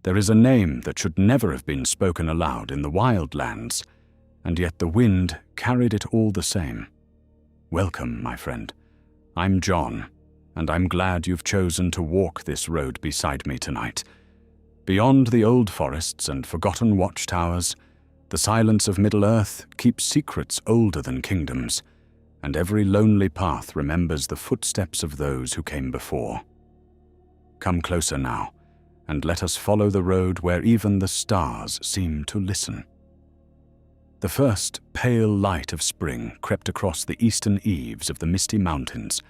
There is a name that should never have been spoken aloud in the wildlands, and yet the wind carried it all the same. Welcome, my friend. I'm John, and I'm glad you've chosen to walk this road beside me tonight. Beyond the old forests and forgotten watchtowers, the silence of Middle-earth keeps secrets older than kingdoms, and every lonely path remembers the footsteps of those who came before. Come closer now, and let us follow the road where even the stars seem to listen. The first pale light of spring crept across the eastern eaves of the misty mountains,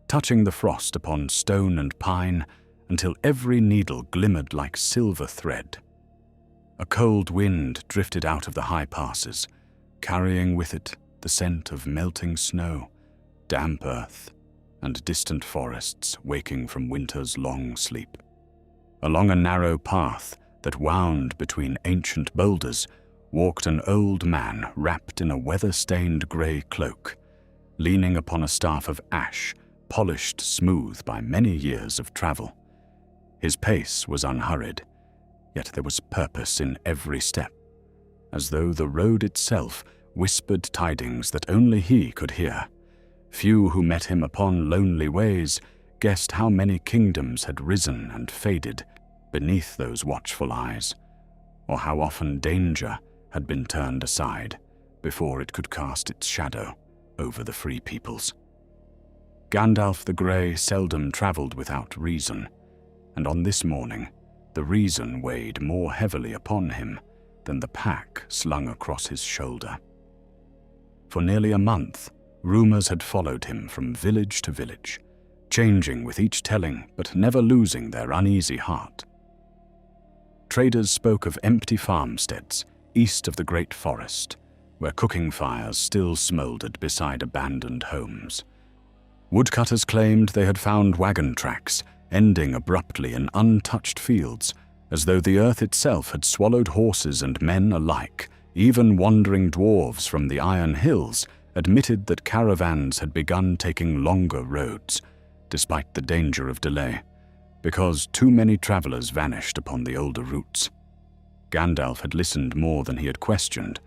touching the frost upon stone and pine until every needle glimmered like silver thread. A cold wind drifted out of the high passes, carrying with it the scent of melting snow, damp earth, and distant forests waking from winter's long sleep. Along a narrow path that wound between ancient boulders walked an old man wrapped in a weather-stained grey cloak, leaning upon a staff of ash polished smooth by many years of travel. His pace was unhurried, yet there was purpose in every step, as though the road itself whispered tidings that only he could hear. Few who met him upon lonely ways guessed how many kingdoms had risen and faded beneath those watchful eyes, or how often danger had been turned aside before it could cast its shadow over the free peoples. Gandalf the Grey seldom travelled without reason, and on this morning the reason weighed more heavily upon him than the pack slung across his shoulder. For nearly a month, rumours had followed him from village to village, changing with each telling but never losing their uneasy heart. Traders spoke of empty farmsteads east of the great forest, where cooking fires still smouldered beside abandoned homes. Woodcutters claimed they had found wagon tracks ending abruptly in untouched fields, as though the earth itself had swallowed horses and men alike. Even wandering dwarves from the Iron Hills admitted that caravans had begun taking longer roads, despite the danger of delay, because too many travelers vanished upon the older routes. Gandalf had listened more than he had questioned,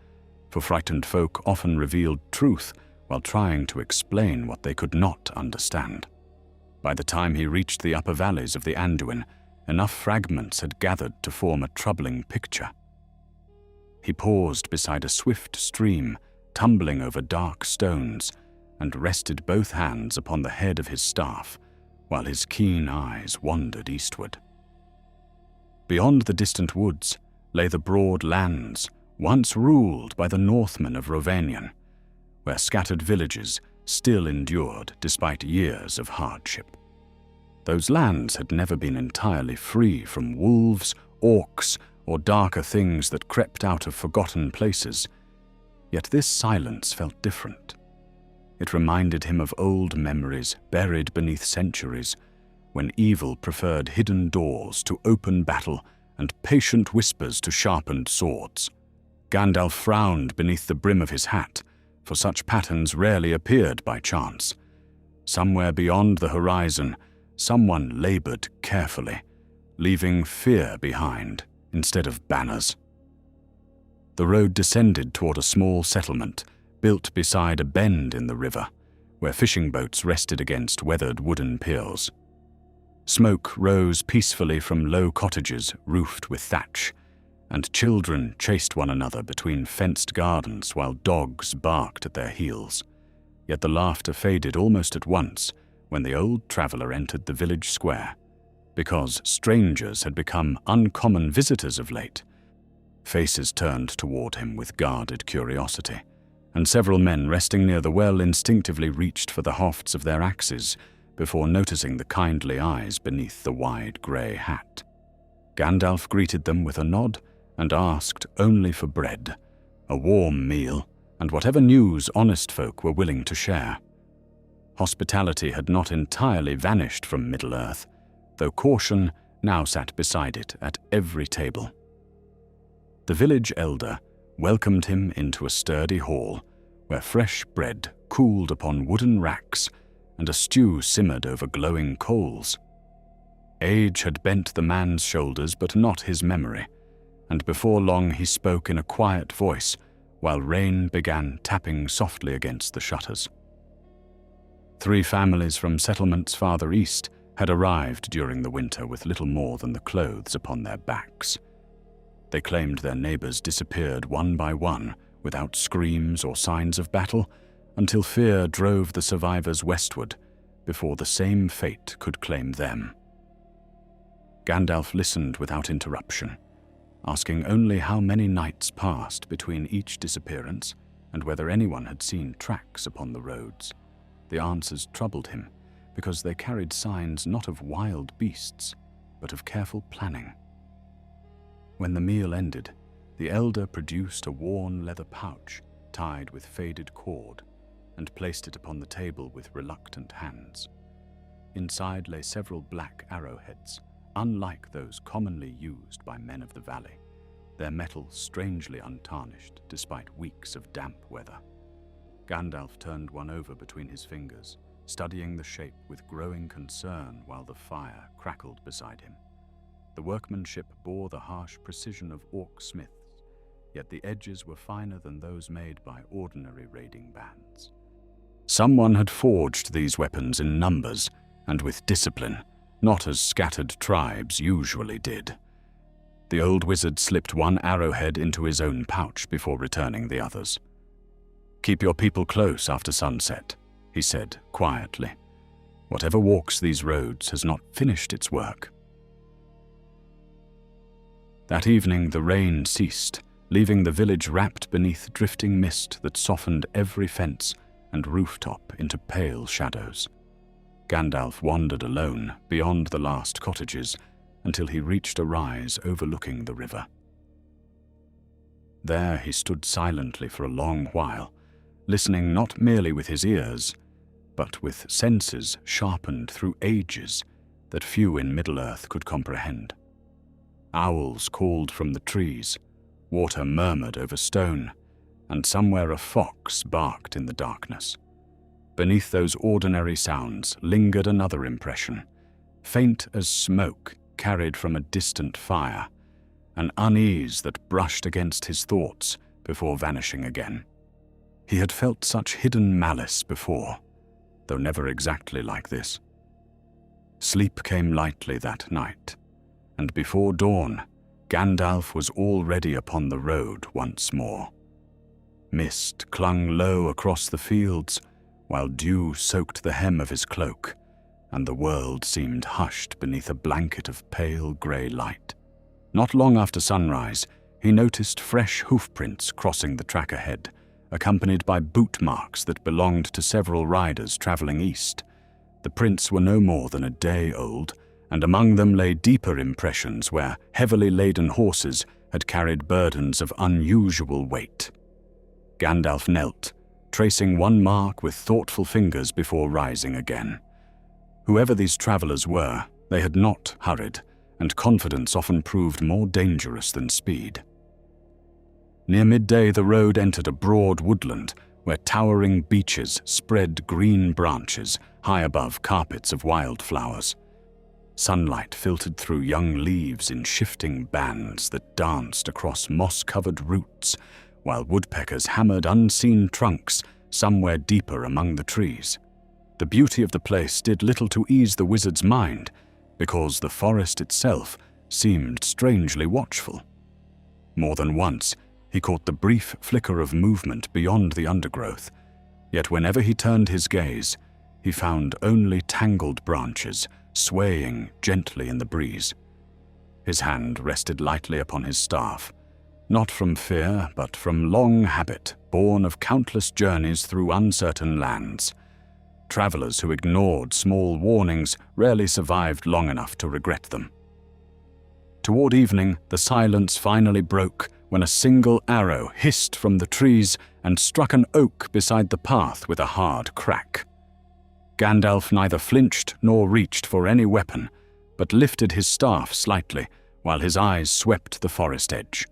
for frightened folk often revealed truth while trying to explain what they could not understand. By the time he reached the upper valleys of the Anduin, enough fragments had gathered to form a troubling picture. He paused beside a swift stream, tumbling over dark stones, and rested both hands upon the head of his staff, while his keen eyes wandered eastward. Beyond the distant woods lay the broad lands once ruled by the Northmen of Rovanion, where scattered villages still endured despite years of hardship. Those lands had never been entirely free from wolves, orcs, or darker things that crept out of forgotten places, yet this silence felt different. It reminded him of old memories buried beneath centuries, when evil preferred hidden doors to open battle and patient whispers to sharpened swords. Gandalf frowned beneath the brim of his hat, for such patterns rarely appeared by chance. Somewhere beyond the horizon, someone labored carefully, leaving fear behind instead of banners. The road descended toward a small settlement built beside a bend in the river, where fishing boats rested against weathered wooden piers. Smoke rose peacefully from low cottages roofed with thatch, and children chased one another between fenced gardens while dogs barked at their heels. Yet the laughter faded almost at once when the old traveller entered the village square, because strangers had become uncommon visitors of late. Faces turned toward him with guarded curiosity, and several men resting near the well instinctively reached for the hafts of their axes before noticing the kindly eyes beneath the wide grey hat. Gandalf greeted them with a nod and asked only for bread, a warm meal, and whatever news honest folk were willing to share. Hospitality had not entirely vanished from Middle-earth, though caution now sat beside it at every table. The village elder welcomed him into a sturdy hall, where fresh bread cooled upon wooden racks and a stew simmered over glowing coals. Age had bent the man's shoulders, but not his memory, and before long he spoke in a quiet voice, while rain began tapping softly against the shutters. 3 families from settlements farther east had arrived during the winter with little more than the clothes upon their backs. They claimed their neighbors disappeared one by one, without screams or signs of battle, until fear drove the survivors westward, before the same fate could claim them. Gandalf listened without interruption, asking only how many nights passed between each disappearance and whether anyone had seen tracks upon the roads. The answers troubled him, because they carried signs not of wild beasts, but of careful planning. When the meal ended, the elder produced a worn leather pouch tied with faded cord and placed it upon the table with reluctant hands. Inside lay several black arrowheads, unlike those commonly used by men of the valley, their metal strangely untarnished despite weeks of damp weather. Gandalf turned one over between his fingers, studying the shape with growing concern while the fire crackled beside him. The workmanship bore the harsh precision of orc smiths, yet the edges were finer than those made by ordinary raiding bands. Someone had forged these weapons in numbers and with discipline, not as scattered tribes usually did. The old wizard slipped one arrowhead into his own pouch before returning the others. "Keep your people close after sunset," he said quietly. "Whatever walks these roads has not finished its work." That evening the rain ceased, leaving the village wrapped beneath drifting mist that softened every fence and rooftop into pale shadows. Gandalf wandered alone beyond the last cottages until he reached a rise overlooking the river. There he stood silently for a long while, listening not merely with his ears, but with senses sharpened through ages that few in Middle-earth could comprehend. Owls called from the trees, water murmured over stone, and somewhere a fox barked in the darkness. Beneath those ordinary sounds lingered another impression, faint as smoke carried from a distant fire, an unease that brushed against his thoughts before vanishing again. He had felt such hidden malice before, though never exactly like this. Sleep came lightly that night, and before dawn, Gandalf was already upon the road once more. Mist clung low across the fields, while dew soaked the hem of his cloak, and the world seemed hushed beneath a blanket of pale grey light. Not long after sunrise, he noticed fresh hoofprints crossing the track ahead, accompanied by boot marks that belonged to several riders traveling east. The prints were no more than a day old, and among them lay deeper impressions where heavily laden horses had carried burdens of unusual weight. Gandalf knelt, tracing one mark with thoughtful fingers before rising again. Whoever these travelers were, they had not hurried, and confidence often proved more dangerous than speed. Near midday, the road entered a broad woodland where towering beeches spread green branches high above carpets of wildflowers. Sunlight filtered through young leaves in shifting bands that danced across moss-covered roots, while woodpeckers hammered unseen trunks somewhere deeper among the trees. The beauty of the place did little to ease the wizard's mind, because the forest itself seemed strangely watchful. More than once, he caught the brief flicker of movement beyond the undergrowth, yet whenever he turned his gaze, he found only tangled branches swaying gently in the breeze. His hand rested lightly upon his staff, not from fear, but from long habit, born of countless journeys through uncertain lands. Travelers who ignored small warnings rarely survived long enough to regret them. Toward evening, the silence finally broke when a single arrow hissed from the trees and struck an oak beside the path with a hard crack. Gandalf neither flinched nor reached for any weapon, but lifted his staff slightly while his eyes swept the forest edge.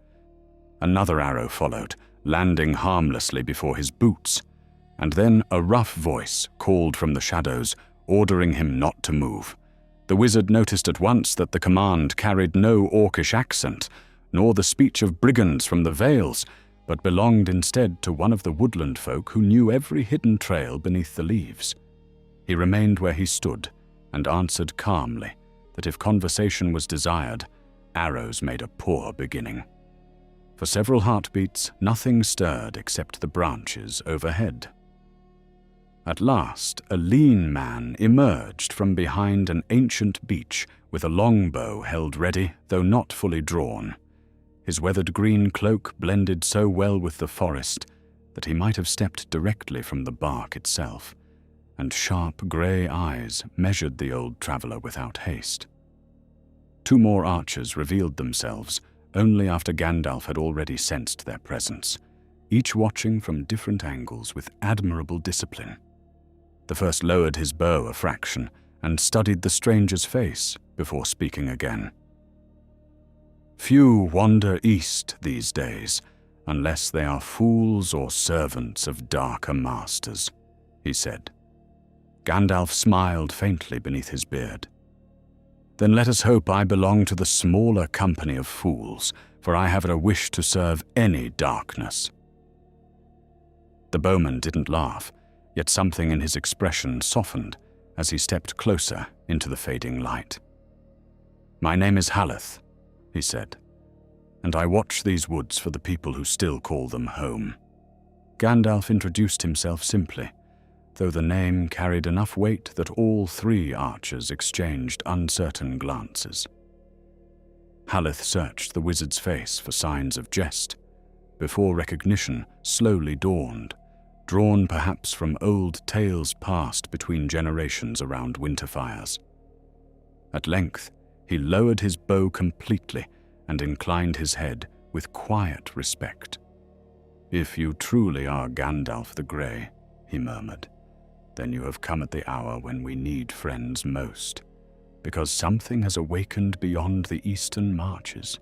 Another arrow followed, landing harmlessly before his boots, and then a rough voice called from the shadows, ordering him not to move. The wizard noticed at once that the command carried no orcish accent, nor the speech of brigands from the Vales, but belonged instead to one of the woodland folk who knew every hidden trail beneath the leaves. He remained where he stood and answered calmly that if conversation was desired, arrows made a poor beginning. For several heartbeats, nothing stirred except the branches overhead. At last, a lean man emerged from behind an ancient beech with a longbow held ready, though not fully drawn. His weathered green cloak blended so well with the forest that he might have stepped directly from the bark itself, and sharp grey eyes measured the old traveller without haste. 2 more archers revealed themselves only after Gandalf had already sensed their presence, each watching from different angles with admirable discipline. The first lowered his bow a fraction and studied the stranger's face before speaking again. "Few wander east these days, unless they are fools or servants of darker masters," he said. Gandalf smiled faintly beneath his beard. "Then let us hope I belong to the smaller company of fools, for I have a wish to serve any darkness." The bowman didn't laugh, yet something in his expression softened as he stepped closer into the fading light. "My name is Haleth," he said, "and I watch these woods for the people who still call them home." Gandalf introduced himself simply, though the name carried enough weight that all 3 archers exchanged uncertain glances. Haleth searched the wizard's face for signs of jest, before recognition slowly dawned, drawn perhaps from old tales passed between generations around winter fires. At length, he lowered his bow completely and inclined his head with quiet respect. "If you truly are Gandalf the Grey," he murmured, "then you have come at the hour when we need friends most, because something has awakened beyond the eastern marches,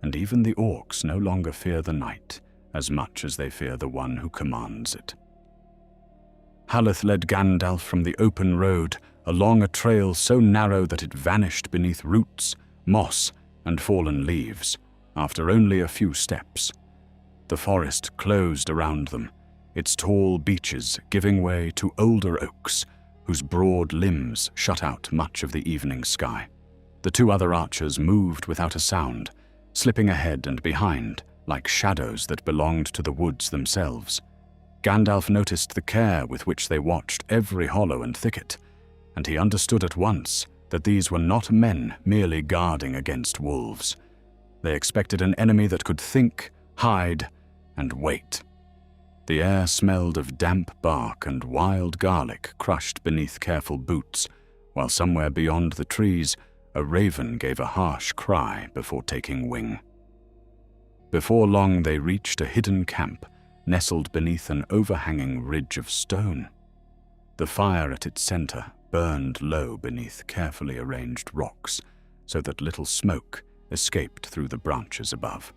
and even the orcs no longer fear the night as much as they fear the one who commands it." Haleth led Gandalf from the open road along a trail so narrow that it vanished beneath roots, moss, and fallen leaves after only a few steps. The forest closed around them, its tall beeches giving way to older oaks whose broad limbs shut out much of the evening sky. The 2 other archers moved without a sound, slipping ahead and behind like shadows that belonged to the woods themselves. Gandalf noticed the care with which they watched every hollow and thicket, and he understood at once that these were not men merely guarding against wolves. They expected an enemy that could think, hide, and wait. The air smelled of damp bark and wild garlic crushed beneath careful boots, while somewhere beyond the trees a raven gave a harsh cry before taking wing. Before long they reached a hidden camp, nestled beneath an overhanging ridge of stone. The fire at its center burned low beneath carefully arranged rocks, so that little smoke escaped through the branches above.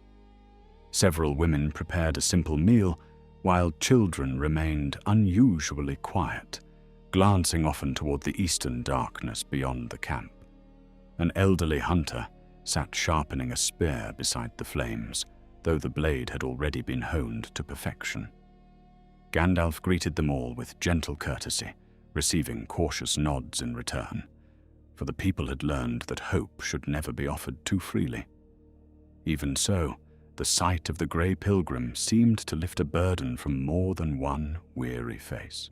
Several women prepared a simple meal, while children remained unusually quiet, glancing often toward the eastern darkness beyond the camp. An elderly hunter sat sharpening a spear beside the flames, though the blade had already been honed to perfection. Gandalf greeted them all with gentle courtesy, receiving cautious nods in return, for the people had learned that hope should never be offered too freely. Even so, the sight of the grey pilgrim seemed to lift a burden from more than one weary face.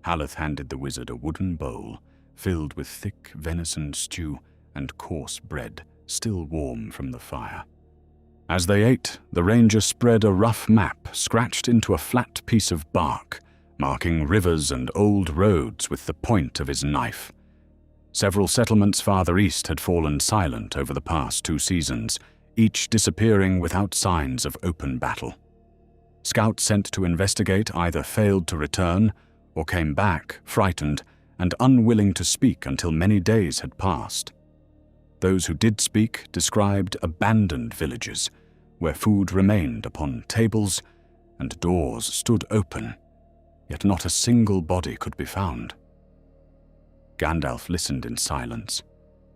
Haleth handed the wizard a wooden bowl filled with thick venison stew and coarse bread still warm from the fire. As they ate, the ranger spread a rough map scratched into a flat piece of bark, marking rivers and old roads with the point of his knife. Several settlements farther east had fallen silent over the past 2 seasons, each disappearing without signs of open battle. Scouts sent to investigate either failed to return or came back, frightened and unwilling to speak until many days had passed. Those who did speak described abandoned villages, where food remained upon tables and doors stood open, yet not a single body could be found. Gandalf listened in silence,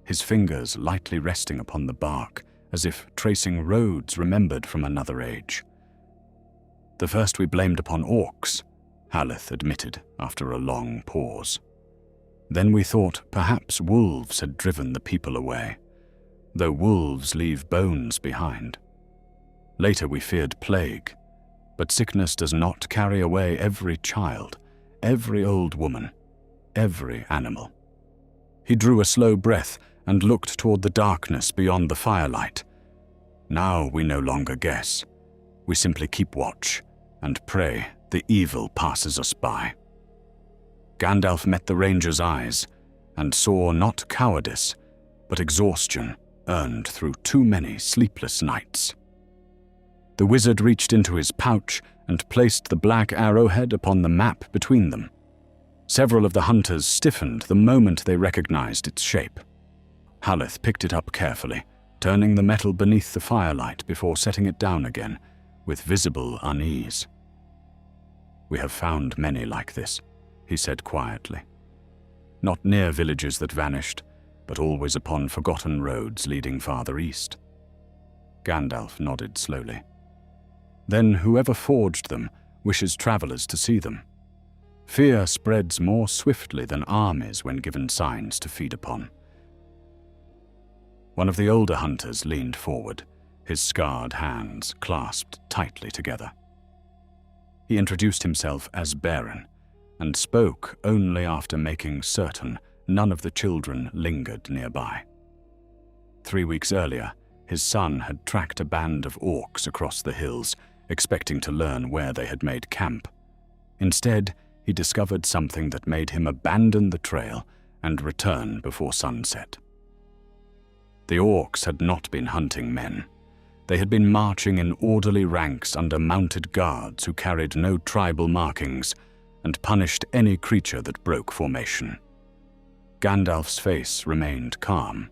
his fingers lightly resting upon the bark, as if tracing roads remembered from another age. "The first we blamed upon orcs," Haleth admitted after a long pause. "Then we thought perhaps wolves had driven the people away, though wolves leave bones behind. Later we feared plague, but sickness does not carry away every child, every old woman, every animal." He drew a slow breath and looked toward the darkness beyond the firelight. "Now we no longer guess. We simply keep watch and pray the evil passes us by." Gandalf met the ranger's eyes and saw not cowardice, but exhaustion earned through too many sleepless nights. The wizard reached into his pouch and placed the black arrowhead upon the map between them. Several of the hunters stiffened the moment they recognized its shape. Haleth picked it up carefully, turning the metal beneath the firelight before setting it down again, with visible unease. "We have found many like this," he said quietly. "Not near villages that vanished, but always upon forgotten roads leading farther east." Gandalf nodded slowly. "Then whoever forged them wishes travelers to see them. Fear spreads more swiftly than armies when given signs to feed upon." One of the older hunters leaned forward, his scarred hands clasped tightly together. He introduced himself as Baron, and spoke only after making certain none of the children lingered nearby. 3 weeks earlier, his son had tracked a band of orcs across the hills, expecting to learn where they had made camp. Instead, he discovered something that made him abandon the trail and return before sunset. The orcs had not been hunting men. They had been marching in orderly ranks under mounted guards who carried no tribal markings and punished any creature that broke formation. Gandalf's face remained calm,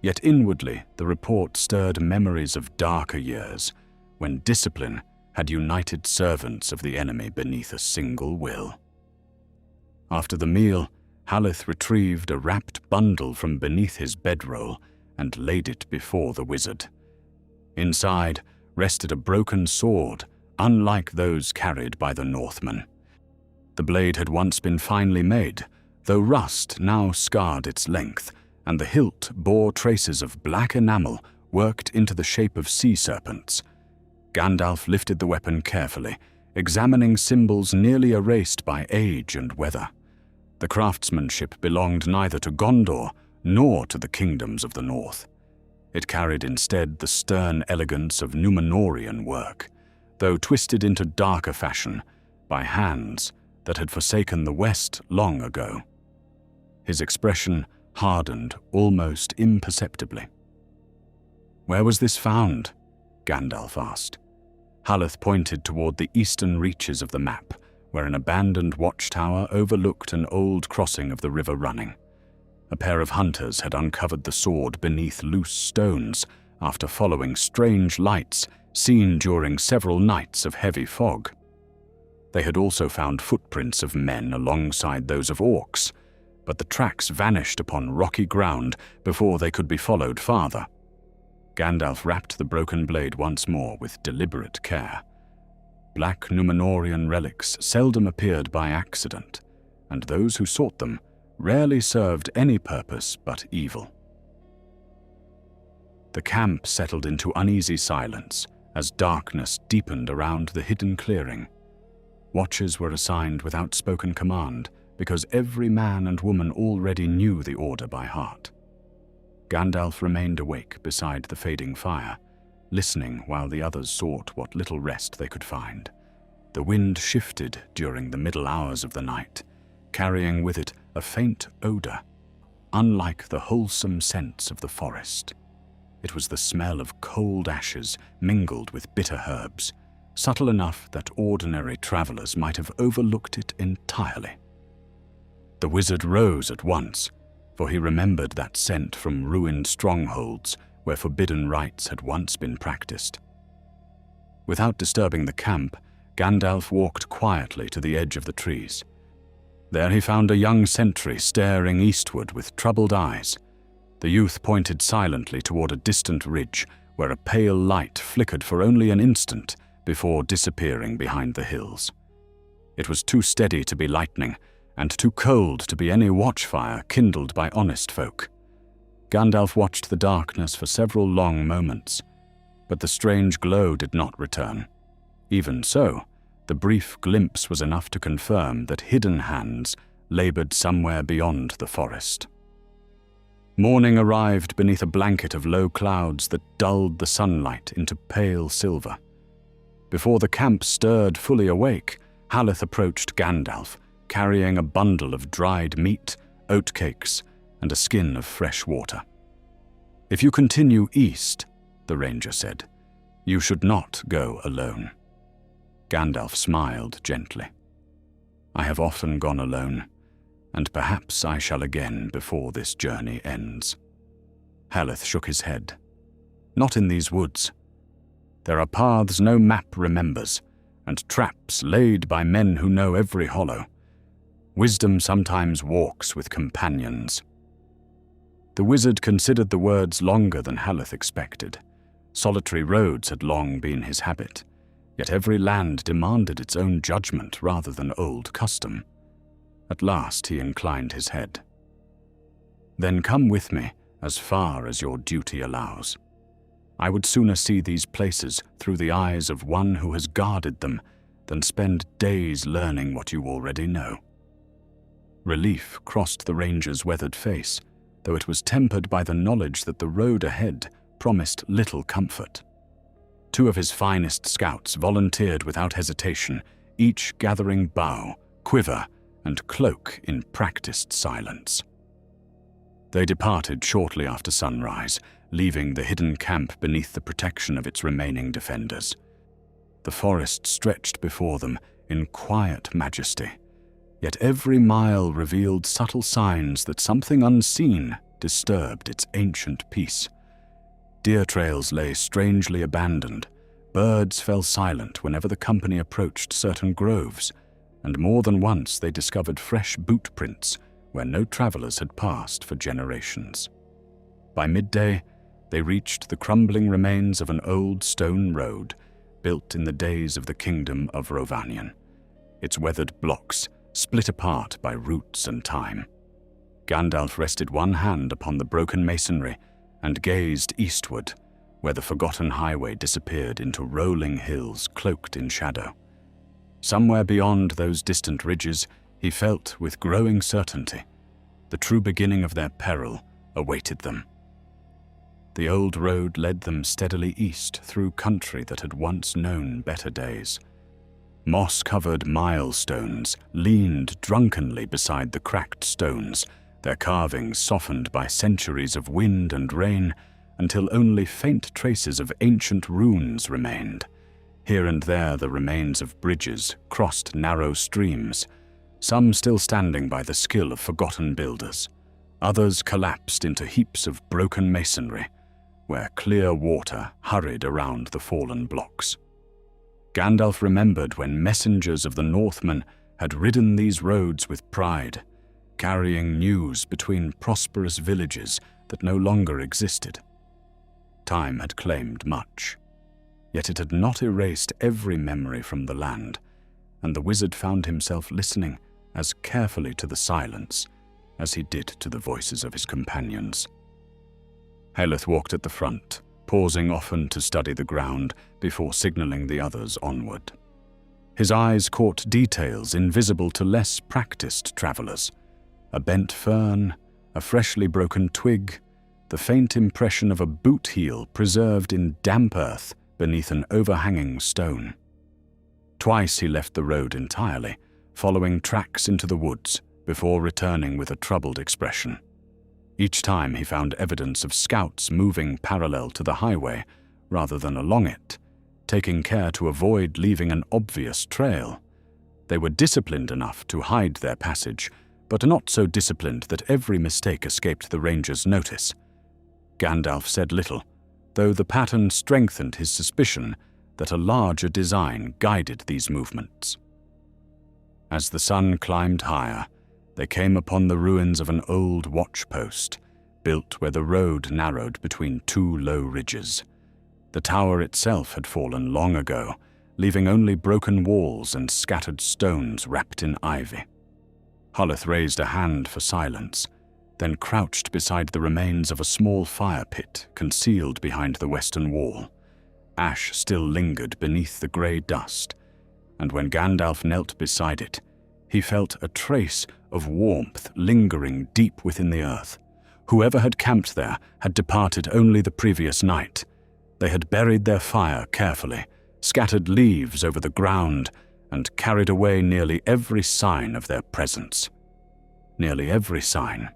yet inwardly the report stirred memories of darker years when discipline had united servants of the enemy beneath a single will. After the meal, Haleth retrieved a wrapped bundle from beneath his bedroll and laid it before the wizard. Inside rested a broken sword, unlike those carried by the Northmen. The blade had once been finely made, though rust now scarred its length, and the hilt bore traces of black enamel worked into the shape of sea serpents. Gandalf lifted the weapon carefully, examining symbols nearly erased by age and weather. The craftsmanship belonged neither to Gondor nor to the kingdoms of the north. It carried instead the stern elegance of Númenórean work, though twisted into darker fashion by hands that had forsaken the West long ago. His expression hardened almost imperceptibly. "Where was this found?" Gandalf asked. Haleth pointed toward the eastern reaches of the map, where an abandoned watchtower overlooked an old crossing of the river running. A pair of hunters had uncovered the sword beneath loose stones after following strange lights seen during several nights of heavy fog. They had also found footprints of men alongside those of orcs, but the tracks vanished upon rocky ground before they could be followed farther. Gandalf wrapped the broken blade once more with deliberate care. Black Númenórean relics seldom appeared by accident, and those who sought them rarely served any purpose but evil. The camp settled into uneasy silence as darkness deepened around the hidden clearing. Watchers were assigned without spoken command because every man and woman already knew the order by heart. Gandalf remained awake beside the fading fire, listening while the others sought what little rest they could find. The wind shifted during the middle hours of the night, carrying with it a faint odor, unlike the wholesome scents of the forest. It was the smell of cold ashes mingled with bitter herbs, subtle enough that ordinary travelers might have overlooked it entirely. The wizard rose at once, for he remembered that scent from ruined strongholds where forbidden rites had once been practiced. Without disturbing the camp, Gandalf walked quietly to the edge of the trees. There he found a young sentry staring eastward with troubled eyes. The youth pointed silently toward a distant ridge where a pale light flickered for only an instant before disappearing behind the hills. It was too steady to be lightning, and too cold to be any watchfire kindled by honest folk. Gandalf watched the darkness for several long moments, but the strange glow did not return. Even so, the brief glimpse was enough to confirm that hidden hands labored somewhere beyond the forest. Morning arrived beneath a blanket of low clouds that dulled the sunlight into pale silver. Before the camp stirred fully awake, Haleth approached Gandalf, carrying a bundle of dried meat, oatcakes, and a skin of fresh water. "If you continue east," the ranger said, "you should not go alone." Gandalf smiled gently. "I have often gone alone, and perhaps I shall again before this journey ends." Haleth shook his head. "Not in these woods. There are paths no map remembers, and traps laid by men who know every hollow. Wisdom sometimes walks with companions." The wizard considered the words longer than Haleth expected. Solitary roads had long been his habit, yet every land demanded its own judgment rather than old custom. At last he inclined his head. "Then come with me as far as your duty allows. I would sooner see these places through the eyes of one who has guarded them than spend days learning what you already know." Relief crossed the ranger's weathered face, though it was tempered by the knowledge that the road ahead promised little comfort. Two of his finest scouts volunteered without hesitation, each gathering bow, quiver, and cloak in practiced silence. They departed shortly after sunrise, leaving the hidden camp beneath the protection of its remaining defenders. The forest stretched before them in quiet majesty, yet every mile revealed subtle signs that something unseen disturbed its ancient peace. Deer trails lay strangely abandoned, birds fell silent whenever the company approached certain groves, and more than once they discovered fresh boot prints where no travelers had passed for generations. By midday, they reached the crumbling remains of an old stone road built in the days of the kingdom of Rovanion, its weathered blocks split apart by roots and time. Gandalf rested one hand upon the broken masonry and gazed eastward, where the forgotten highway disappeared into rolling hills cloaked in shadow. Somewhere beyond those distant ridges, he felt with growing certainty, the true beginning of their peril awaited them. The old road led them steadily east through country that had once known better days. Moss-covered milestones leaned drunkenly beside the cracked stones, their carvings softened by centuries of wind and rain, until only faint traces of ancient runes remained. Here and there the remains of bridges crossed narrow streams, some still standing by the skill of forgotten builders. Others collapsed into heaps of broken masonry, where clear water hurried around the fallen blocks. Gandalf remembered when messengers of the Northmen had ridden these roads with pride, carrying news between prosperous villages that no longer existed. Time had claimed much, yet it had not erased every memory from the land, and the wizard found himself listening as carefully to the silence as he did to the voices of his companions. Haleth walked at the front, pausing often to study the ground before signaling the others onward. His eyes caught details invisible to less practiced travelers: a bent fern, a freshly broken twig, the faint impression of a boot heel preserved in damp earth beneath an overhanging stone. Twice he left the road entirely, following tracks into the woods before returning with a troubled expression. Each time he found evidence of scouts moving parallel to the highway rather than along it, taking care to avoid leaving an obvious trail. They were disciplined enough to hide their passage, but not so disciplined that every mistake escaped the ranger's notice. Gandalf said little, though the pattern strengthened his suspicion that a larger design guided these movements. As the sun climbed higher, They came upon the ruins of an old watchpost, built where the road narrowed between two low ridges. The tower itself had fallen long ago, leaving only broken walls and scattered stones wrapped in ivy. Haleth raised a hand for silence, then crouched beside the remains of a small fire pit concealed behind the western wall. Ash still lingered beneath the grey dust, and when Gandalf knelt beside it, he felt a trace of warmth lingering deep within the earth. Whoever had camped there had departed only the previous night. They had buried their fire carefully, scattered leaves over the ground, and carried away nearly every sign of their presence. Nearly every sign.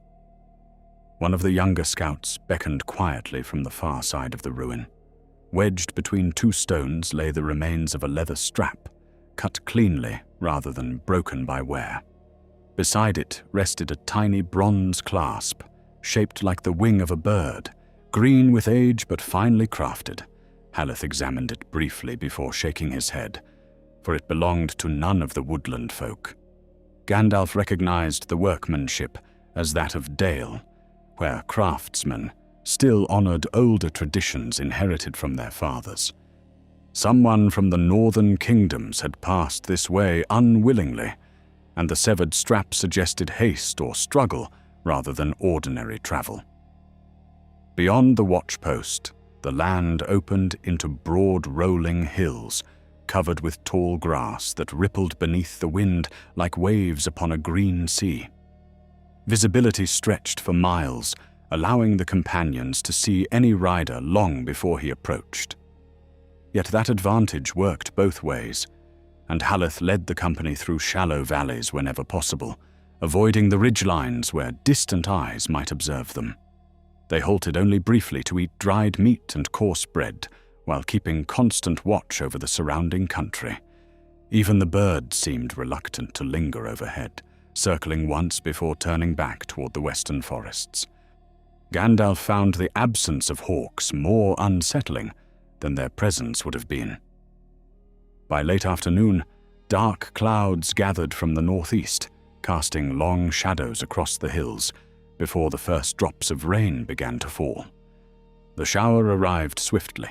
One of the younger scouts beckoned quietly from the far side of the ruin. Wedged between two stones lay the remains of a leather strap, cut cleanly rather than broken by wear. Beside it rested a tiny bronze clasp, shaped like the wing of a bird, green with age but finely crafted. Haleth examined it briefly before shaking his head, for it belonged to none of the woodland folk. Gandalf recognized the workmanship as that of Dale, where craftsmen still honored older traditions inherited from their fathers. Someone from the northern kingdoms had passed this way unwillingly, and the severed strap suggested haste or struggle rather than ordinary travel. Beyond the watchpost, the land opened into broad rolling hills, covered with tall grass that rippled beneath the wind like waves upon a green sea. Visibility stretched for miles, allowing the companions to see any rider long before he approached. Yet that advantage worked both ways, and Haleth led the company through shallow valleys whenever possible, avoiding the ridgelines where distant eyes might observe them. They halted only briefly to eat dried meat and coarse bread, while keeping constant watch over the surrounding country. Even the birds seemed reluctant to linger overhead, circling once before turning back toward the western forests. Gandalf found the absence of hawks more unsettling than their presence would have been. By late afternoon, dark clouds gathered from the northeast, casting long shadows across the hills before the first drops of rain began to fall. The shower arrived swiftly,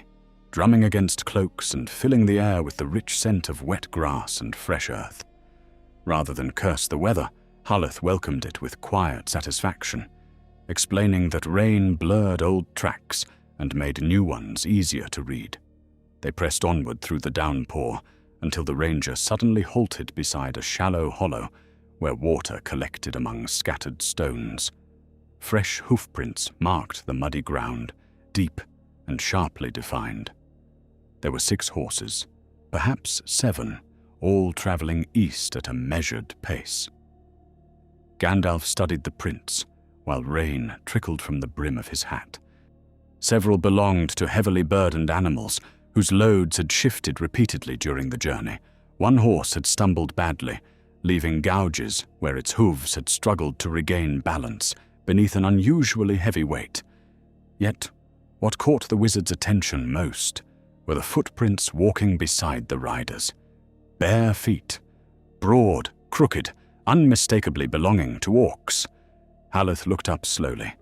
drumming against cloaks and filling the air with the rich scent of wet grass and fresh earth. Rather than curse the weather, Haleth welcomed it with quiet satisfaction, explaining that rain blurred old tracks and made new ones easier to read. They pressed onward through the downpour until the ranger suddenly halted beside a shallow hollow where water collected among scattered stones. Fresh hoofprints marked the muddy ground, deep and sharply defined. There were 6 horses, perhaps 7, all traveling east at a measured pace. Gandalf studied the prints, while rain trickled from the brim of his hat. Several belonged to heavily burdened animals whose loads had shifted repeatedly during the journey. One horse had stumbled badly, leaving gouges where its hooves had struggled to regain balance beneath an unusually heavy weight. Yet, what caught the wizard's attention most were the footprints walking beside the riders. Bare feet, broad, crooked, unmistakably belonging to orcs. Haleth looked up slowly,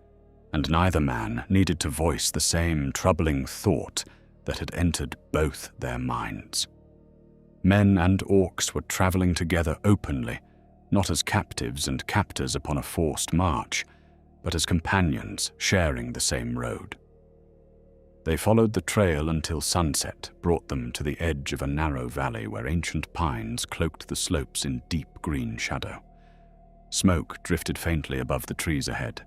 and neither man needed to voice the same troubling thought that had entered both their minds. Men and orcs were traveling together openly, not as captives and captors upon a forced march, but as companions sharing the same road. They followed the trail until sunset brought them to the edge of a narrow valley where ancient pines cloaked the slopes in deep green shadow. Smoke drifted faintly above the trees ahead,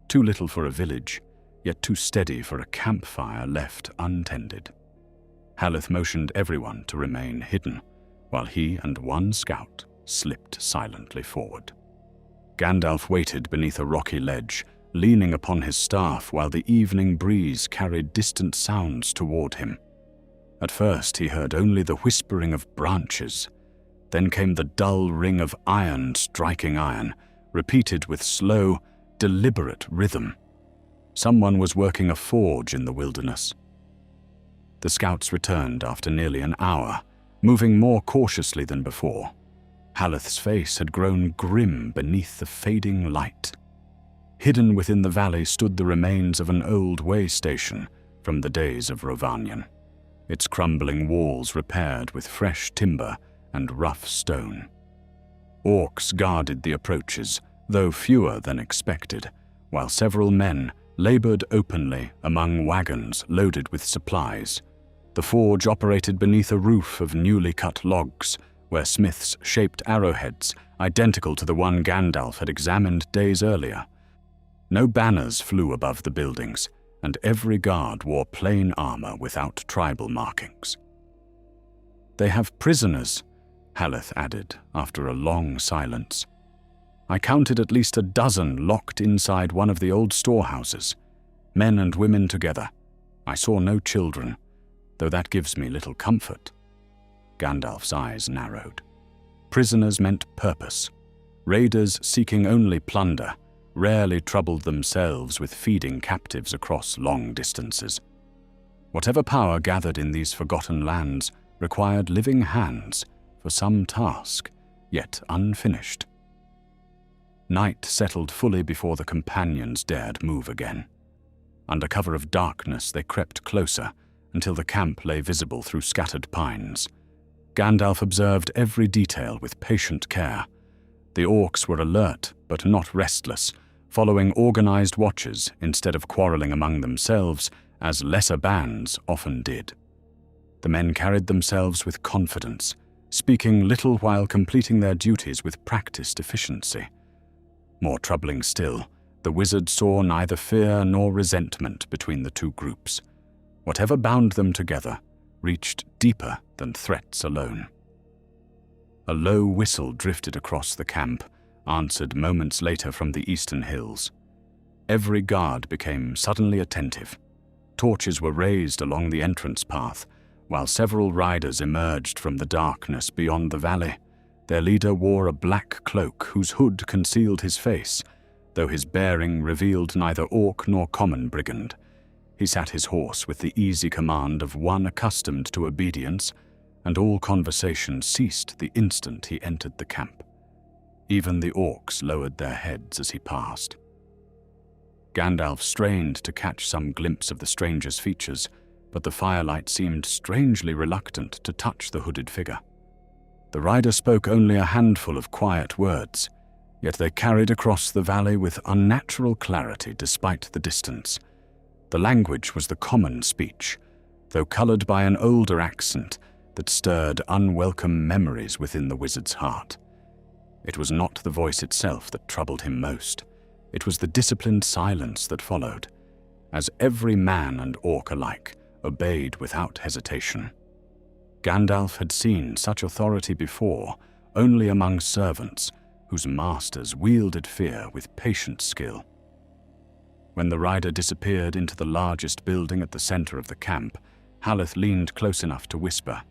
too little for a village, yet too steady for a campfire left untended. Haleth motioned everyone to remain hidden, while he and one scout slipped silently forward. Gandalf waited beneath a rocky ledge, leaning upon his staff while the evening breeze carried distant sounds toward him. At first he heard only the whispering of branches. Then came the dull ring of iron striking iron, repeated with slow, deliberate rhythm. Someone was working a forge in the wilderness. The scouts returned after nearly an hour, moving more cautiously than before. Haleth's face had grown grim beneath the fading light. Hidden within the valley stood the remains of an old way station from the days of Rovanion, its crumbling walls repaired with fresh timber and rough stone. Orcs guarded the approaches, though fewer than expected, while several men labored openly among wagons loaded with supplies. The forge operated beneath a roof of newly cut logs, where smiths shaped arrowheads identical to the one Gandalf had examined days earlier. No banners flew above the buildings, and every guard wore plain armor without tribal markings. "They have prisoners," Haleth added after a long silence. "I counted at least a dozen locked inside one of the old storehouses, men and women together. I saw no children, though that gives me little comfort." Gandalf's eyes narrowed. Prisoners meant purpose. Raiders seeking only plunder rarely troubled themselves with feeding captives across long distances. Whatever power gathered in these forgotten lands required living hands for some task, yet unfinished. Night settled fully before the companions dared move again. Under cover of darkness, they crept closer until the camp lay visible through scattered pines. Gandalf observed every detail with patient care. The orcs were alert but not restless, following organized watches instead of quarreling among themselves as lesser bands often did. The men carried themselves with confidence, speaking little while completing their duties with practiced efficiency. More troubling still, the wizard saw neither fear nor resentment between the two groups. Whatever bound them together reached deeper than threats alone. A low whistle drifted across the camp, answered moments later from the eastern hills. Every guard became suddenly attentive. Torches were raised along the entrance path, while several riders emerged from the darkness beyond the valley. Their leader wore a black cloak whose hood concealed his face, though his bearing revealed neither orc nor common brigand. He sat his horse with the easy command of one accustomed to obedience, and all conversation ceased the instant he entered the camp. Even the orcs lowered their heads as he passed. Gandalf strained to catch some glimpse of the stranger's features, but the firelight seemed strangely reluctant to touch the hooded figure. The rider spoke only a handful of quiet words, yet they carried across the valley with unnatural clarity despite the distance. The language was the common speech, though colored by an older accent that stirred unwelcome memories within the wizard's heart. It was not the voice itself that troubled him most. It was the disciplined silence that followed, as every man and orc alike obeyed without hesitation. Gandalf had seen such authority before, only among servants whose masters wielded fear with patient skill. When the rider disappeared into the largest building at the center of the camp, Haleth leaned close enough to whisper,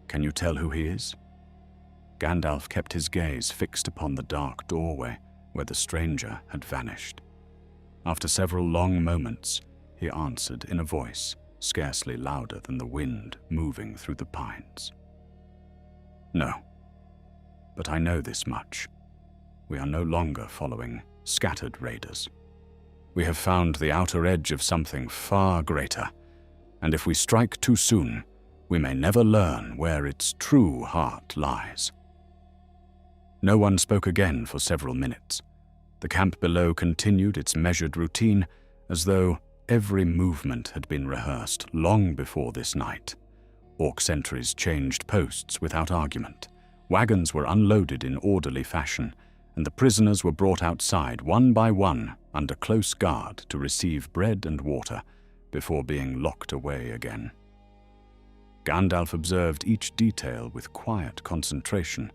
"Can you tell who he is?" Gandalf kept his gaze fixed upon the dark doorway where the stranger had vanished. After several long moments, he answered in a voice scarcely louder than the wind moving through the pines. "No, but I know this much. We are no longer following scattered raiders. We have found the outer edge of something far greater, and if we strike too soon, we may never learn where its true heart lies." No one spoke again for several minutes. The camp below continued its measured routine, as though every movement had been rehearsed long before this night. Orc sentries changed posts without argument. Wagons were unloaded in orderly fashion, and the prisoners were brought outside one by one under close guard to receive bread and water before being locked away again. Gandalf observed each detail with quiet concentration,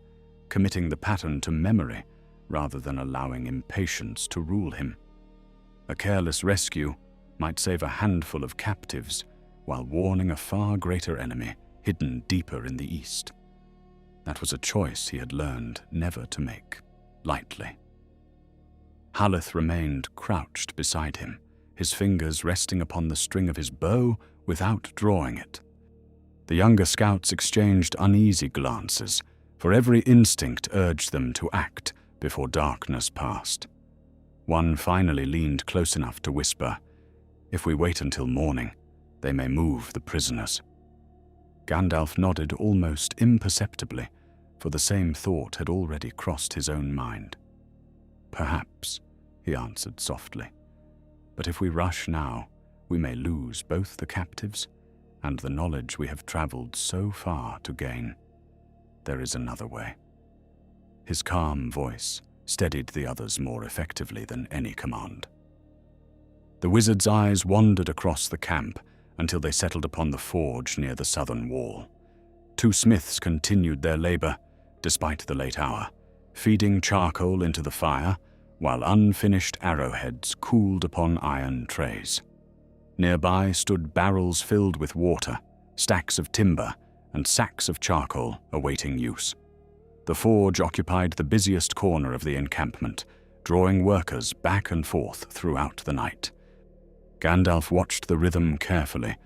committing the pattern to memory rather than allowing impatience to rule him. A careless rescue might save a handful of captives while warning a far greater enemy hidden deeper in the east. That was a choice he had learned never to make lightly. Haleth remained crouched beside him, his fingers resting upon the string of his bow without drawing it. The younger scouts exchanged uneasy glances, for every instinct urged them to act before darkness passed. One finally leaned close enough to whisper, "If we wait until morning, they may move the prisoners." Gandalf nodded almost imperceptibly, for the same thought had already crossed his own mind. "Perhaps," he answered softly, "but if we rush now, we may lose both the captives and the knowledge we have traveled so far to gain. There is another way." His calm voice steadied the others more effectively than any command. The wizard's eyes wandered across the camp until they settled upon the forge near the southern wall. Two smiths continued their labor, despite the late hour, feeding charcoal into the fire, while unfinished arrowheads cooled upon iron trays. Nearby stood barrels filled with water, stacks of timber, and sacks of charcoal awaiting use. The forge occupied the busiest corner of the encampment, drawing workers back and forth throughout the night. Gandalf watched the rhythm carefully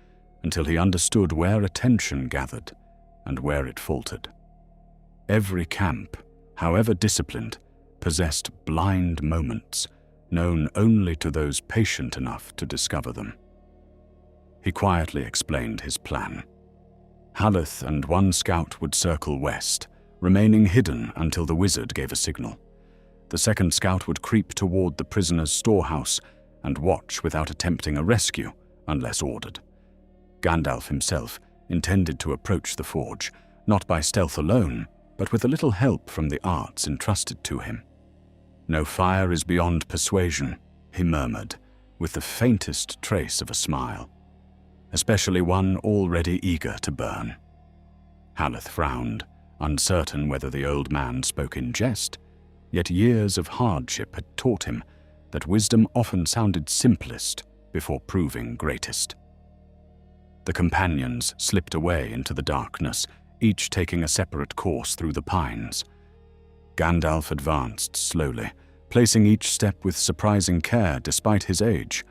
until he understood where attention gathered and where it faltered. Every camp, however disciplined, possessed blind moments, known only to those patient enough to discover them. He quietly explained his plan. Haleth and one scout would circle west, remaining hidden until the wizard gave a signal. The second scout would creep toward the prisoner's storehouse and watch without attempting a rescue unless ordered. Gandalf himself intended to approach the forge, not by stealth alone, but with a little help from the arts entrusted to him. "No fire is beyond persuasion," he murmured, with the faintest trace of a smile, "especially one already eager to burn." Haleth frowned, uncertain whether the old man spoke in jest, yet years of hardship had taught him that wisdom often sounded simplest before proving greatest. The companions slipped away into the darkness, each taking a separate course through the pines. Gandalf advanced slowly, placing each step with surprising care despite his age.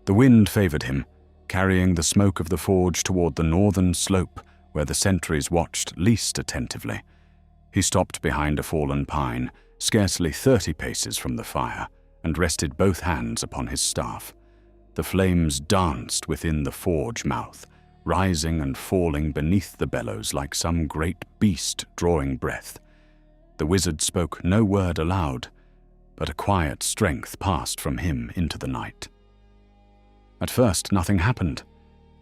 The wind favored him, carrying the smoke of the forge toward the northern slope where the sentries watched least attentively. He stopped behind a fallen pine, scarcely 30 paces from the fire, and rested both hands upon his staff. The flames danced within the forge mouth, rising and falling beneath the bellows like some great beast drawing breath. The wizard spoke no word aloud, but a quiet strength passed from him into the night. At first, nothing happened.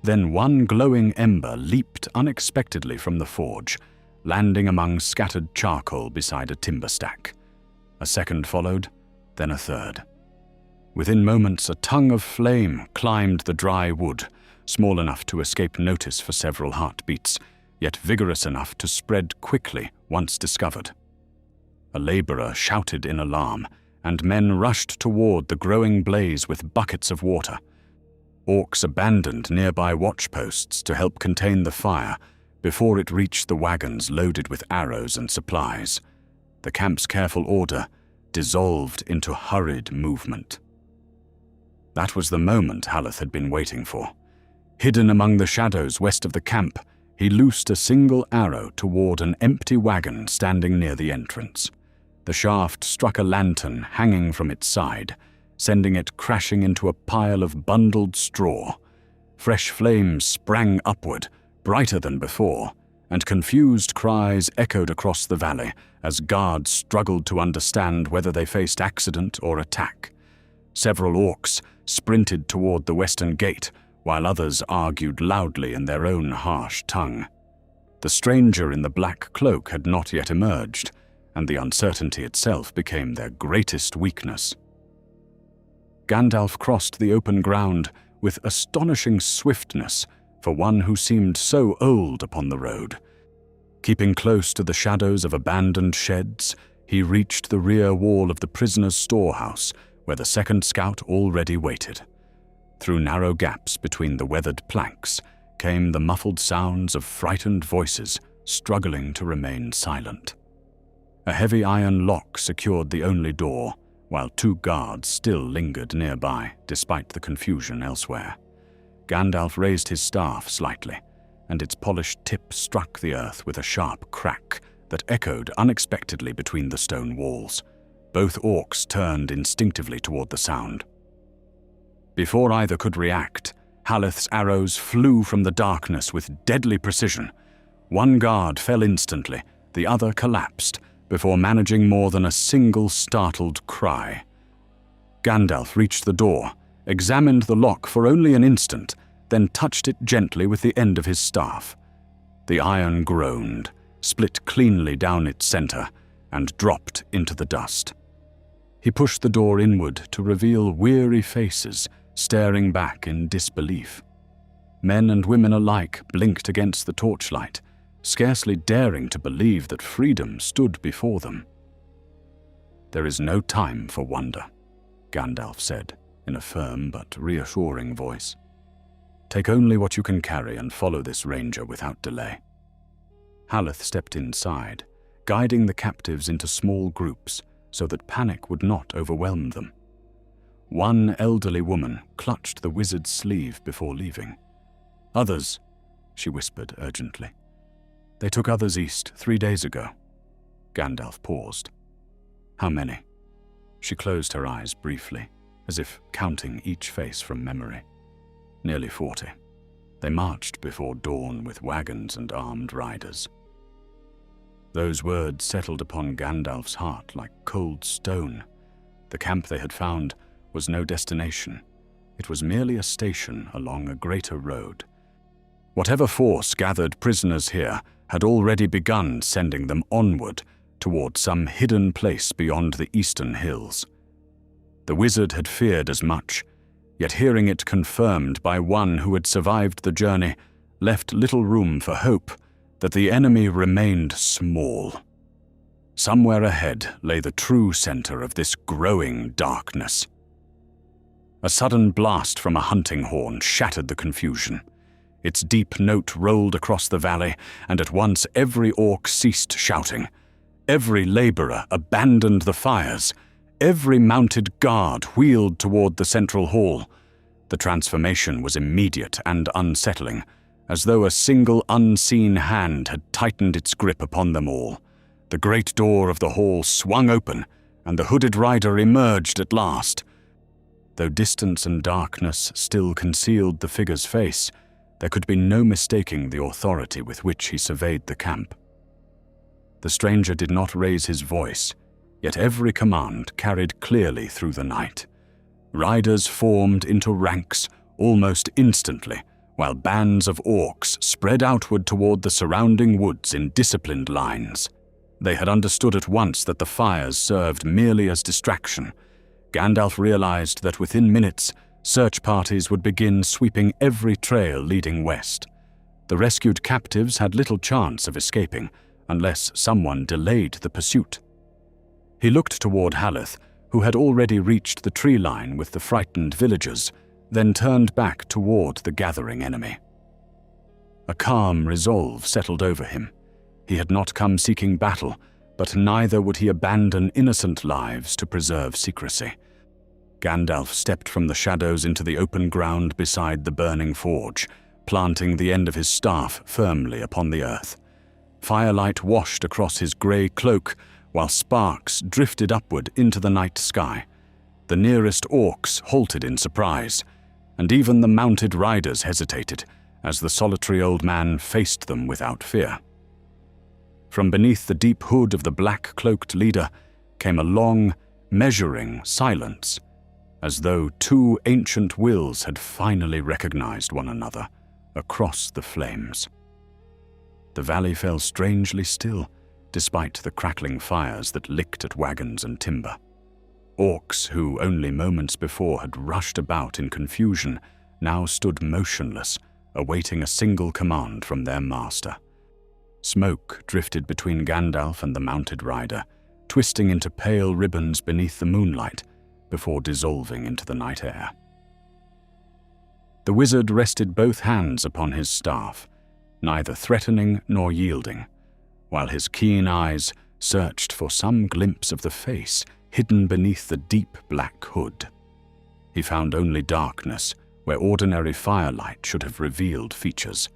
Then one glowing ember leaped unexpectedly from the forge, landing among scattered charcoal beside a timber stack. A second followed, then a third. Within moments, a tongue of flame climbed the dry wood, small enough to escape notice for several heartbeats, yet vigorous enough to spread quickly once discovered. A laborer shouted in alarm, and men rushed toward the growing blaze with buckets of water. Orcs abandoned nearby watchposts to help contain the fire before it reached the wagons loaded with arrows and supplies. The camp's careful order dissolved into hurried movement. That was the moment Haleth had been waiting for. Hidden among the shadows west of the camp, he loosed a single arrow toward an empty wagon standing near the entrance. The shaft struck a lantern hanging from its side, sending it crashing into a pile of bundled straw. Fresh flames sprang upward, brighter than before, and confused cries echoed across the valley as guards struggled to understand whether they faced accident or attack. Several orcs sprinted toward the western gate, while others argued loudly in their own harsh tongue. The stranger in the black cloak had not yet emerged, and the uncertainty itself became their greatest weakness. Gandalf crossed the open ground with astonishing swiftness for one who seemed so old upon the road. Keeping close to the shadows of abandoned sheds, he reached the rear wall of the prisoner's storehouse, where the second scout already waited. Through narrow gaps between the weathered planks came the muffled sounds of frightened voices struggling to remain silent. A heavy iron lock secured the only door, while two guards still lingered nearby despite the confusion elsewhere. Gandalf raised his staff slightly, and its polished tip struck the earth with a sharp crack that echoed unexpectedly between the stone walls. Both orcs turned instinctively toward the sound. Before either could react, Haleth's arrows flew from the darkness with deadly precision. One guard fell instantly, the other collapsed, before managing more than a single startled cry. Gandalf reached the door, examined the lock for only an instant, then touched it gently with the end of his staff. The iron groaned, split cleanly down its center, and dropped into the dust. He pushed the door inward to reveal weary faces staring back in disbelief. Men and women alike blinked against the torchlight, scarcely daring to believe that freedom stood before them. "There is no time for wonder," Gandalf said, in a firm but reassuring voice. "Take only what you can carry and follow this ranger without delay." Haleth stepped inside, guiding the captives into small groups so that panic would not overwhelm them. One elderly woman clutched the wizard's sleeve before leaving. "Others," she whispered urgently. "They took others east 3 days ago." Gandalf paused. "How many?" She closed her eyes briefly, as if counting each face from memory. "Nearly 40. They marched before dawn with wagons and armed riders." Those words settled upon Gandalf's heart like cold stone. The camp they had found was no destination. It was merely a station along a greater road. Whatever force gathered prisoners here had already begun sending them onward toward some hidden place beyond the eastern hills. The wizard had feared as much, yet hearing it confirmed by one who had survived the journey left little room for hope that the enemy remained small. Somewhere ahead lay the true center of this growing darkness. A sudden blast from a hunting horn shattered the confusion. Its deep note rolled across the valley, and at once every orc ceased shouting. Every laborer abandoned the fires. Every mounted guard wheeled toward the central hall. The transformation was immediate and unsettling, as though a single unseen hand had tightened its grip upon them all. The great door of the hall swung open, and the hooded rider emerged at last. Though distance and darkness still concealed the figure's face, there could be no mistaking the authority with which he surveyed the camp. The stranger did not raise his voice, yet every command carried clearly through the night. Riders formed into ranks almost instantly, while bands of orcs spread outward toward the surrounding woods in disciplined lines. They had understood at once that the fires served merely as distraction. Gandalf realized that within minutes, search parties would begin sweeping every trail leading west. The rescued captives had little chance of escaping, unless someone delayed the pursuit. He looked toward Haleth, who had already reached the tree line with the frightened villagers, then turned back toward the gathering enemy. A calm resolve settled over him. He had not come seeking battle, but neither would he abandon innocent lives to preserve secrecy. Gandalf stepped from the shadows into the open ground beside the burning forge, planting the end of his staff firmly upon the earth. Firelight washed across his grey cloak, while sparks drifted upward into the night sky. The nearest orcs halted in surprise, and even the mounted riders hesitated as the solitary old man faced them without fear. From beneath the deep hood of the black-cloaked leader came a long, measuring silence, as though two ancient wills had finally recognized one another across the flames. The valley fell strangely still, despite the crackling fires that licked at wagons and timber. Orcs who only moments before had rushed about in confusion now stood motionless, awaiting a single command from their master. Smoke drifted between Gandalf and the mounted rider, twisting into pale ribbons beneath the moonlight before dissolving into the night air. The wizard rested both hands upon his staff, neither threatening nor yielding, while his keen eyes searched for some glimpse of the face hidden beneath the deep black hood. He found only darkness where ordinary firelight should have revealed features.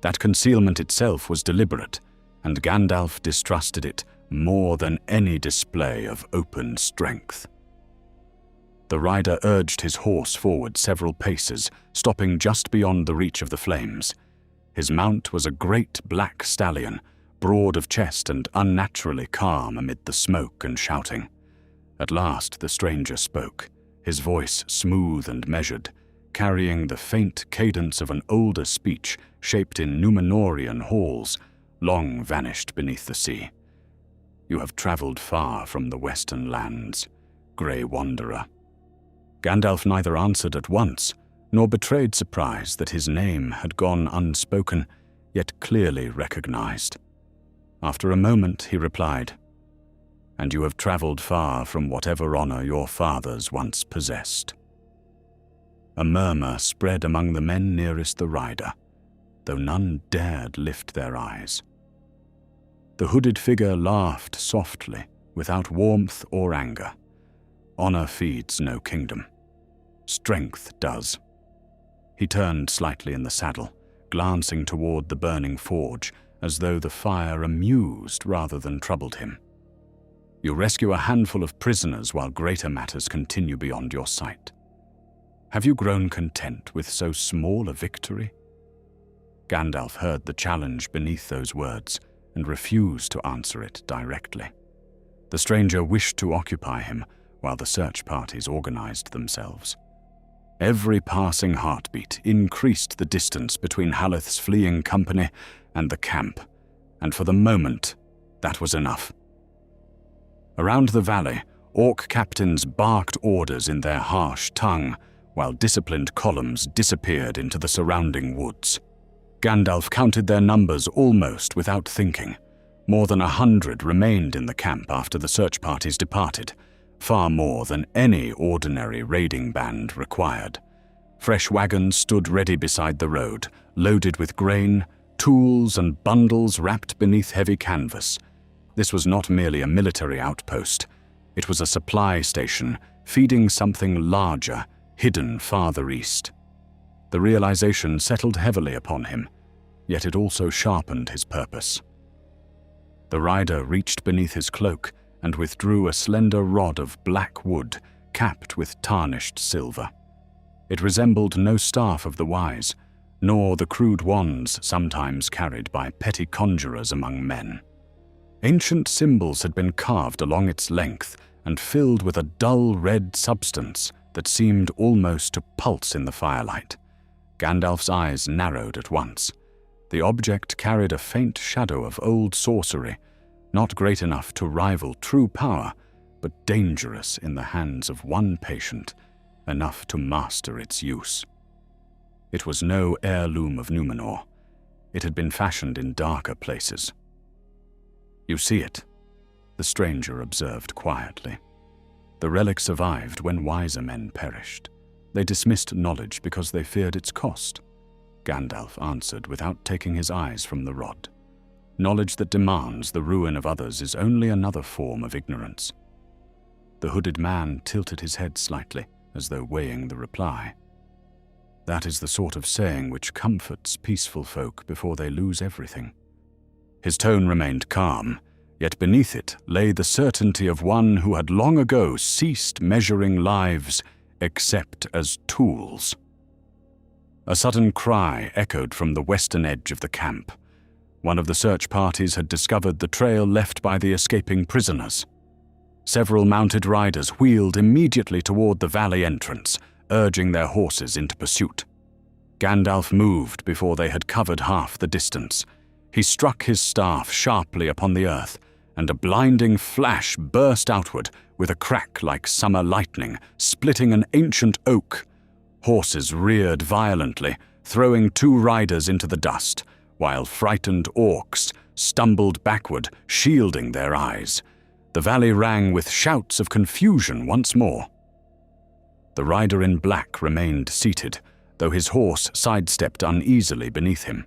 That concealment itself was deliberate, and Gandalf distrusted it more than any display of open strength. The rider urged his horse forward several paces, stopping just beyond the reach of the flames. His mount was a great black stallion, broad of chest and unnaturally calm amid the smoke and shouting. At last the stranger spoke, his voice smooth and measured, carrying the faint cadence of an older speech shaped in Númenórean halls, long vanished beneath the sea. "You have traveled far from the western lands, grey wanderer." Gandalf neither answered at once, nor betrayed surprise that his name had gone unspoken, yet clearly recognized. After a moment he replied, "And you have traveled far from whatever honor your fathers once possessed." A murmur spread among the men nearest the rider, though none dared lift their eyes. The hooded figure laughed softly, without warmth or anger. Honor feeds no kingdom. Strength does. He turned slightly in the saddle, glancing toward the burning forge, as though the fire amused rather than troubled him. "You rescue a handful of prisoners while greater matters continue beyond your sight. Have you grown content with so small a victory?" Gandalf heard the challenge beneath those words and refused to answer it directly. The stranger wished to occupy him while the search parties organized themselves. Every passing heartbeat increased the distance between Haleth's fleeing company and the camp, and for the moment, that was enough. Around the valley, orc captains barked orders in their harsh tongue, while disciplined columns disappeared into the surrounding woods. Gandalf counted their numbers almost without thinking. More than 100 remained in the camp after the search parties departed, far more than any ordinary raiding band required. Fresh wagons stood ready beside the road, loaded with grain, tools, and bundles wrapped beneath heavy canvas. This was not merely a military outpost. It was a supply station, feeding something larger, hidden farther east. The realization settled heavily upon him, yet it also sharpened his purpose. The rider reached beneath his cloak and withdrew a slender rod of black wood, capped with tarnished silver. It resembled no staff of the wise, nor the crude wands sometimes carried by petty conjurers among men. Ancient symbols had been carved along its length and filled with a dull red substance that seemed almost to pulse in the firelight. Gandalf's eyes narrowed at once. The object carried a faint shadow of old sorcery, not great enough to rival true power, but dangerous in the hands of one patient, enough to master its use. It was no heirloom of Númenor. It had been fashioned in darker places. "You see it," the stranger observed quietly. "The relic survived when wiser men perished. They dismissed knowledge because they feared its cost." Gandalf answered without taking his eyes from the rod. "Knowledge that demands the ruin of others is only another form of ignorance." The hooded man tilted his head slightly, as though weighing the reply. "That is the sort of saying which comforts peaceful folk before they lose everything." His tone remained calm, yet beneath it lay the certainty of one who had long ago ceased measuring lives except as tools. A sudden cry echoed from the western edge of the camp. One of the search parties had discovered the trail left by the escaping prisoners. Several mounted riders wheeled immediately toward the valley entrance, urging their horses into pursuit. Gandalf moved before they had covered half the distance. He struck his staff sharply upon the earth, and a blinding flash burst outward with a crack like summer lightning, splitting an ancient oak. Horses reared violently, throwing 2 riders into the dust, while frightened orcs stumbled backward, shielding their eyes. The valley rang with shouts of confusion once more. The rider in black remained seated, though his horse sidestepped uneasily beneath him.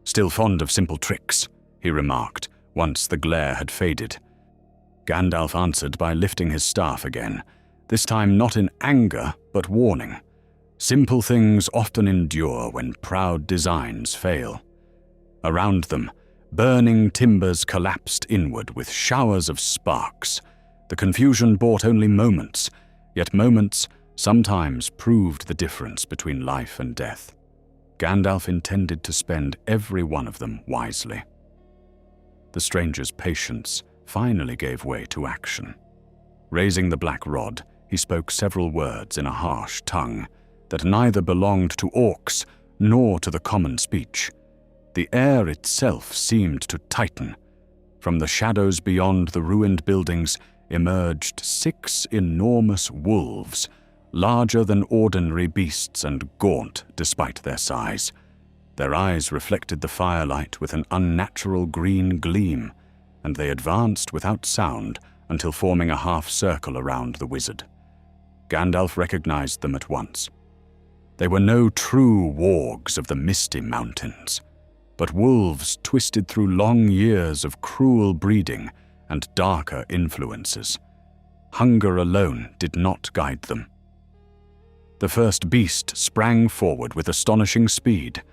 "Still fond of simple tricks," he remarked, once the glare had faded. Gandalf answered by lifting his staff again, this time not in anger but warning. Simple things often endure when proud designs fail. Around them, Burning timbers collapsed inward with showers of sparks. The confusion brought only moments, yet moments sometimes proved the difference between life and death. Gandalf intended to spend every one of them wisely. The stranger's patience finally gave way to action. Raising the black rod, he spoke several words in a harsh tongue that neither belonged to orcs nor to the common speech. The air itself seemed to tighten. From the shadows beyond the ruined buildings emerged 6 enormous wolves, larger than ordinary beasts and gaunt despite their size. Their eyes reflected the firelight with an unnatural green gleam, and they advanced without sound until forming a half-circle around the wizard. Gandalf recognized them at once. They were no true wargs of the Misty Mountains, but wolves twisted through long years of cruel breeding and darker influences. Hunger alone did not guide them. The first beast sprang forward with astonishing speed.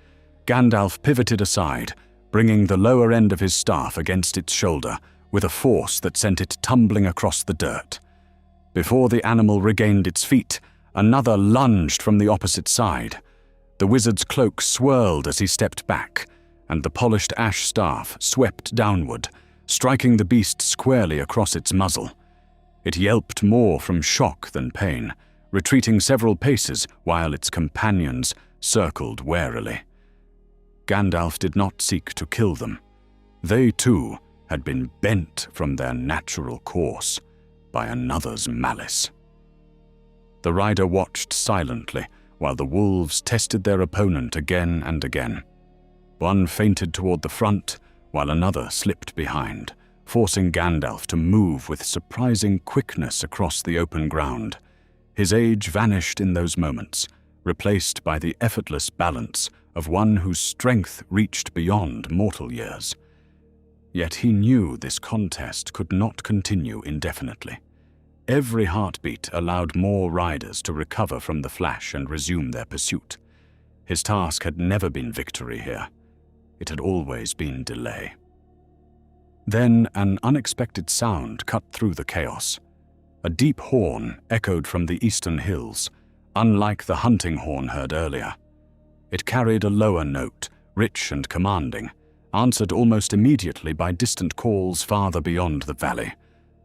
Gandalf pivoted aside, bringing the lower end of his staff against its shoulder with a force that sent it tumbling across the dirt. Before the animal regained its feet, another lunged from the opposite side. The wizard's cloak swirled as he stepped back, and the polished ash staff swept downward, striking the beast squarely across its muzzle. It yelped more from shock than pain, retreating several paces while its companions circled warily. Gandalf did not seek to kill them. They, too, had been bent from their natural course by another's malice. The rider watched silently while the wolves tested their opponent again and again. One feinted toward the front, while another slipped behind, forcing Gandalf to move with surprising quickness across the open ground. His age vanished in those moments, replaced by the effortless balance of one whose strength reached beyond mortal years. Yet he knew this contest could not continue indefinitely. Every heartbeat allowed more riders to recover from the flash and resume their pursuit. His task had never been victory here. It had always been delay. Then an unexpected sound cut through the chaos. A deep horn echoed from the eastern hills, unlike the hunting horn heard earlier. It carried a lower note, rich and commanding, answered almost immediately by distant calls farther beyond the valley.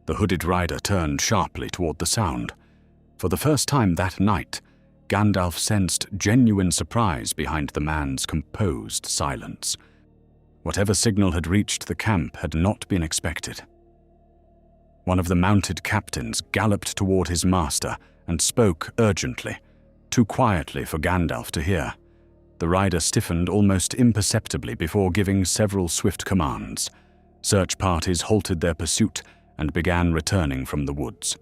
The hooded rider turned sharply toward the sound. For the first time that night, Gandalf sensed genuine surprise behind the man's composed silence. Whatever signal had reached the camp had not been expected. One of the mounted captains galloped toward his master and spoke urgently, too quietly for Gandalf to hear. The rider stiffened almost imperceptibly before giving several swift commands. Search parties halted their pursuit and began returning from the woods.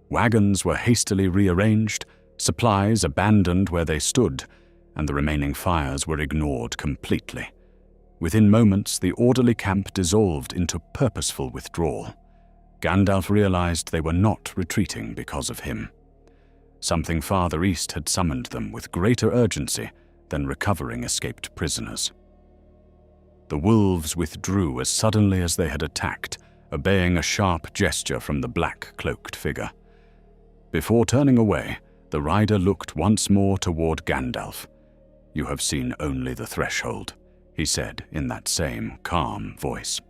Wagons were hastily rearranged, supplies abandoned where they stood, and the remaining fires were ignored completely. Within moments, the orderly camp dissolved into purposeful withdrawal. Gandalf realized they were not retreating because of him. Something farther east had summoned them with greater urgency than recovering escaped prisoners. The wolves withdrew as suddenly as they had attacked, obeying a sharp gesture from the black-cloaked figure. Before turning away, the rider looked once more toward Gandalf. "You have seen only the threshold," he said in that same calm voice.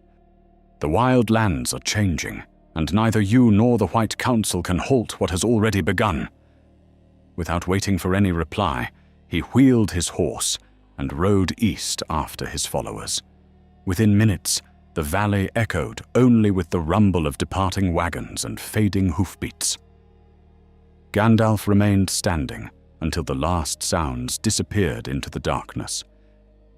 "The wild lands are changing, and neither you nor the White Council can halt what has already begun." Without waiting for any reply, he wheeled his horse and rode east after his followers. Within minutes, the valley echoed only with the rumble of departing wagons and fading hoofbeats. Gandalf remained standing until the last sounds disappeared into the darkness.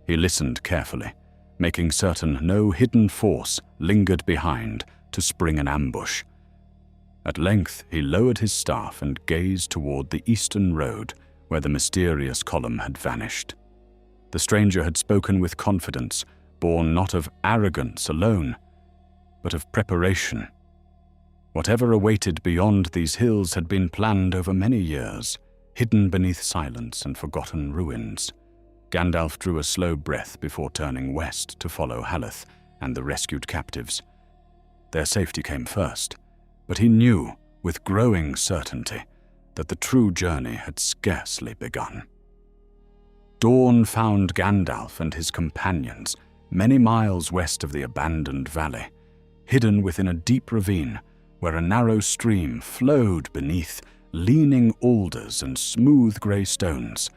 He listened carefully, making certain no hidden force lingered behind to spring an ambush. At length he lowered his staff and gazed toward the eastern road where the mysterious column had vanished. The stranger had spoken with confidence, born not of arrogance alone, but of preparation. Whatever awaited beyond these hills had been planned over many years, hidden beneath silence and forgotten ruins. Gandalf drew a slow breath before turning west to follow Haleth and the rescued captives. Their safety came first, but he knew, with growing certainty, that the true journey had scarcely begun. Dawn found Gandalf and his companions many miles west of the abandoned valley, hidden within a deep ravine where a narrow stream flowed beneath leaning alders and smooth grey stones.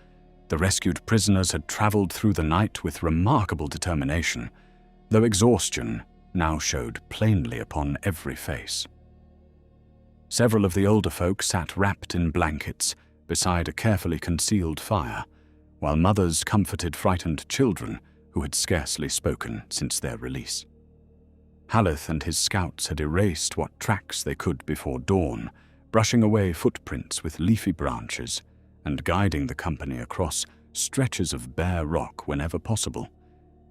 The rescued prisoners had travelled through the night with remarkable determination, though exhaustion now showed plainly upon every face. Several of the older folk sat wrapped in blankets beside a carefully concealed fire, while mothers comforted frightened children who had scarcely spoken since their release. Haleth and his scouts had erased what tracks they could before dawn, brushing away footprints with leafy branches and guiding the company across stretches of bare rock whenever possible.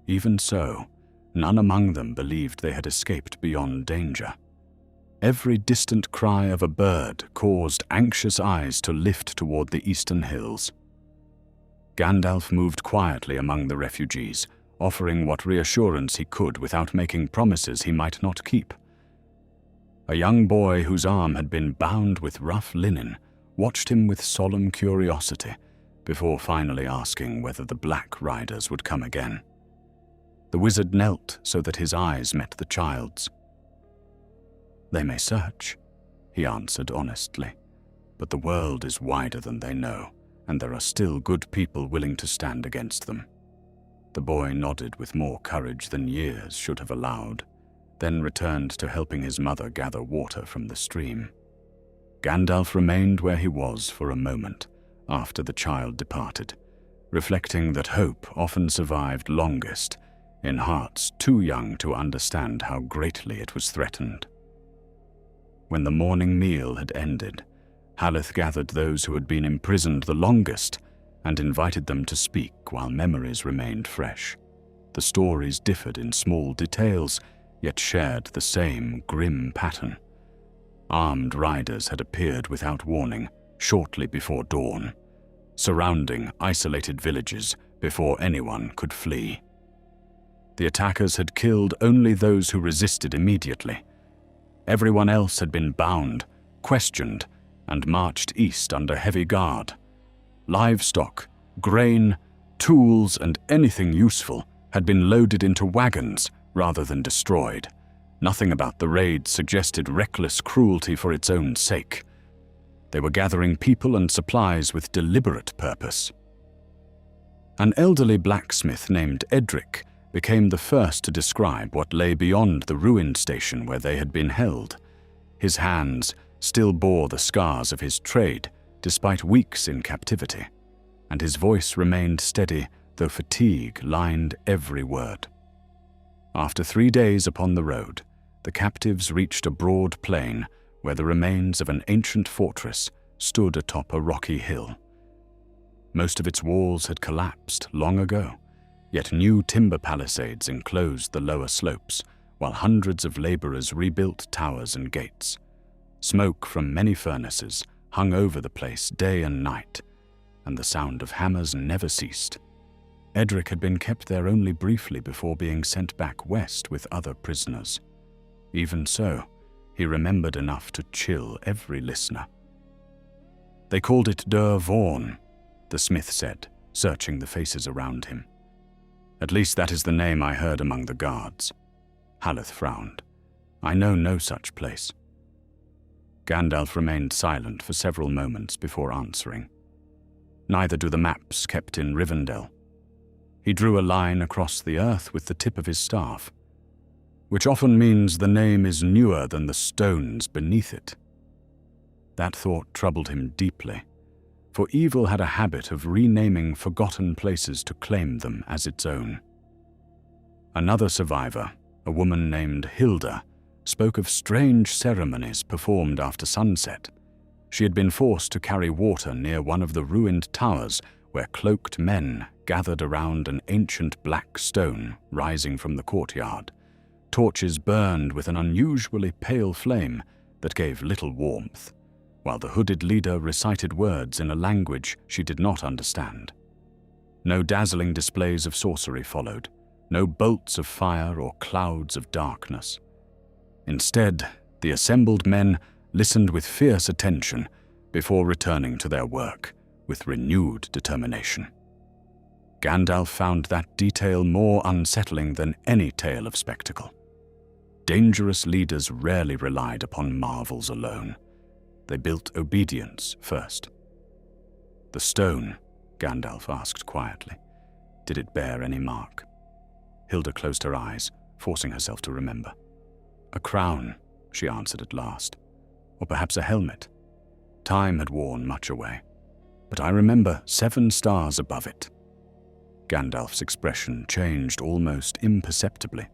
Even so, none among them believed they had escaped beyond danger. Every distant cry of a bird caused anxious eyes to lift toward the eastern hills. Gandalf moved quietly among the refugees, offering what reassurance he could without making promises he might not keep. A young boy whose arm had been bound with rough linen watched him with solemn curiosity before finally asking whether the Black Riders would come again. The wizard knelt so that his eyes met the child's. "They may search," he answered honestly, "but the world is wider than they know, and there are still good people willing to stand against them." The boy nodded with more courage than years should have allowed, then returned to helping his mother gather water from the stream. Gandalf remained where he was for a moment after the child departed, reflecting that hope often survived longest in hearts too young to understand how greatly it was threatened. When the morning meal had ended, Haleth gathered those who had been imprisoned the longest and invited them to speak while memories remained fresh. The stories differed in small details, yet shared the same grim pattern. Armed riders had appeared without warning shortly before dawn, surrounding isolated villages before anyone could flee. The attackers had killed only those who resisted immediately. Everyone else had been bound, questioned, and marched east under heavy guard. Livestock, grain, tools, and anything useful had been loaded into wagons rather than destroyed. Nothing about the raid suggested reckless cruelty for its own sake. They were gathering people and supplies with deliberate purpose. An elderly blacksmith named Edric became the first to describe what lay beyond the ruined station where they had been held. His hands still bore the scars of his trade, despite weeks in captivity, and his voice remained steady, though fatigue lined every word. After 3 days upon the road, the captives reached a broad plain where the remains of an ancient fortress stood atop a rocky hill. Most of its walls had collapsed long ago, yet new timber palisades enclosed the lower slopes, while hundreds of laborers rebuilt towers and gates. Smoke from many furnaces hung over the place day and night, and the sound of hammers never ceased. Edric had been kept there only briefly before being sent back west with other prisoners. Even so, he remembered enough to chill every listener. "They called it Dur Vorn," the smith said, searching the faces around him. "At least that is the name I heard among the guards." Haleth frowned. "I know no such place." Gandalf remained silent for several moments before answering. "Neither do the maps kept in Rivendell." He drew a line across the earth with the tip of his staff, "which often means the name is newer than the stones beneath it." That thought troubled him deeply, for evil had a habit of renaming forgotten places to claim them as its own. Another survivor, a woman named Hilda, spoke of strange ceremonies performed after sunset. She had been forced to carry water near one of the ruined towers where cloaked men gathered around an ancient black stone rising from the courtyard. Torches burned with an unusually pale flame that gave little warmth, while the hooded leader recited words in a language she did not understand. No dazzling displays of sorcery followed, no bolts of fire or clouds of darkness. Instead, the assembled men listened with fierce attention before returning to their work with renewed determination. Gandalf found that detail more unsettling than any tale of spectacle. Dangerous leaders rarely relied upon marvels alone. They built obedience first. "The stone," Gandalf asked quietly, "did it bear any mark?" Hilda closed her eyes, forcing herself to remember. "A crown," she answered at last. "Or perhaps a helmet. Time had worn much away. But I remember 7 stars above it." Gandalf's expression changed almost imperceptibly.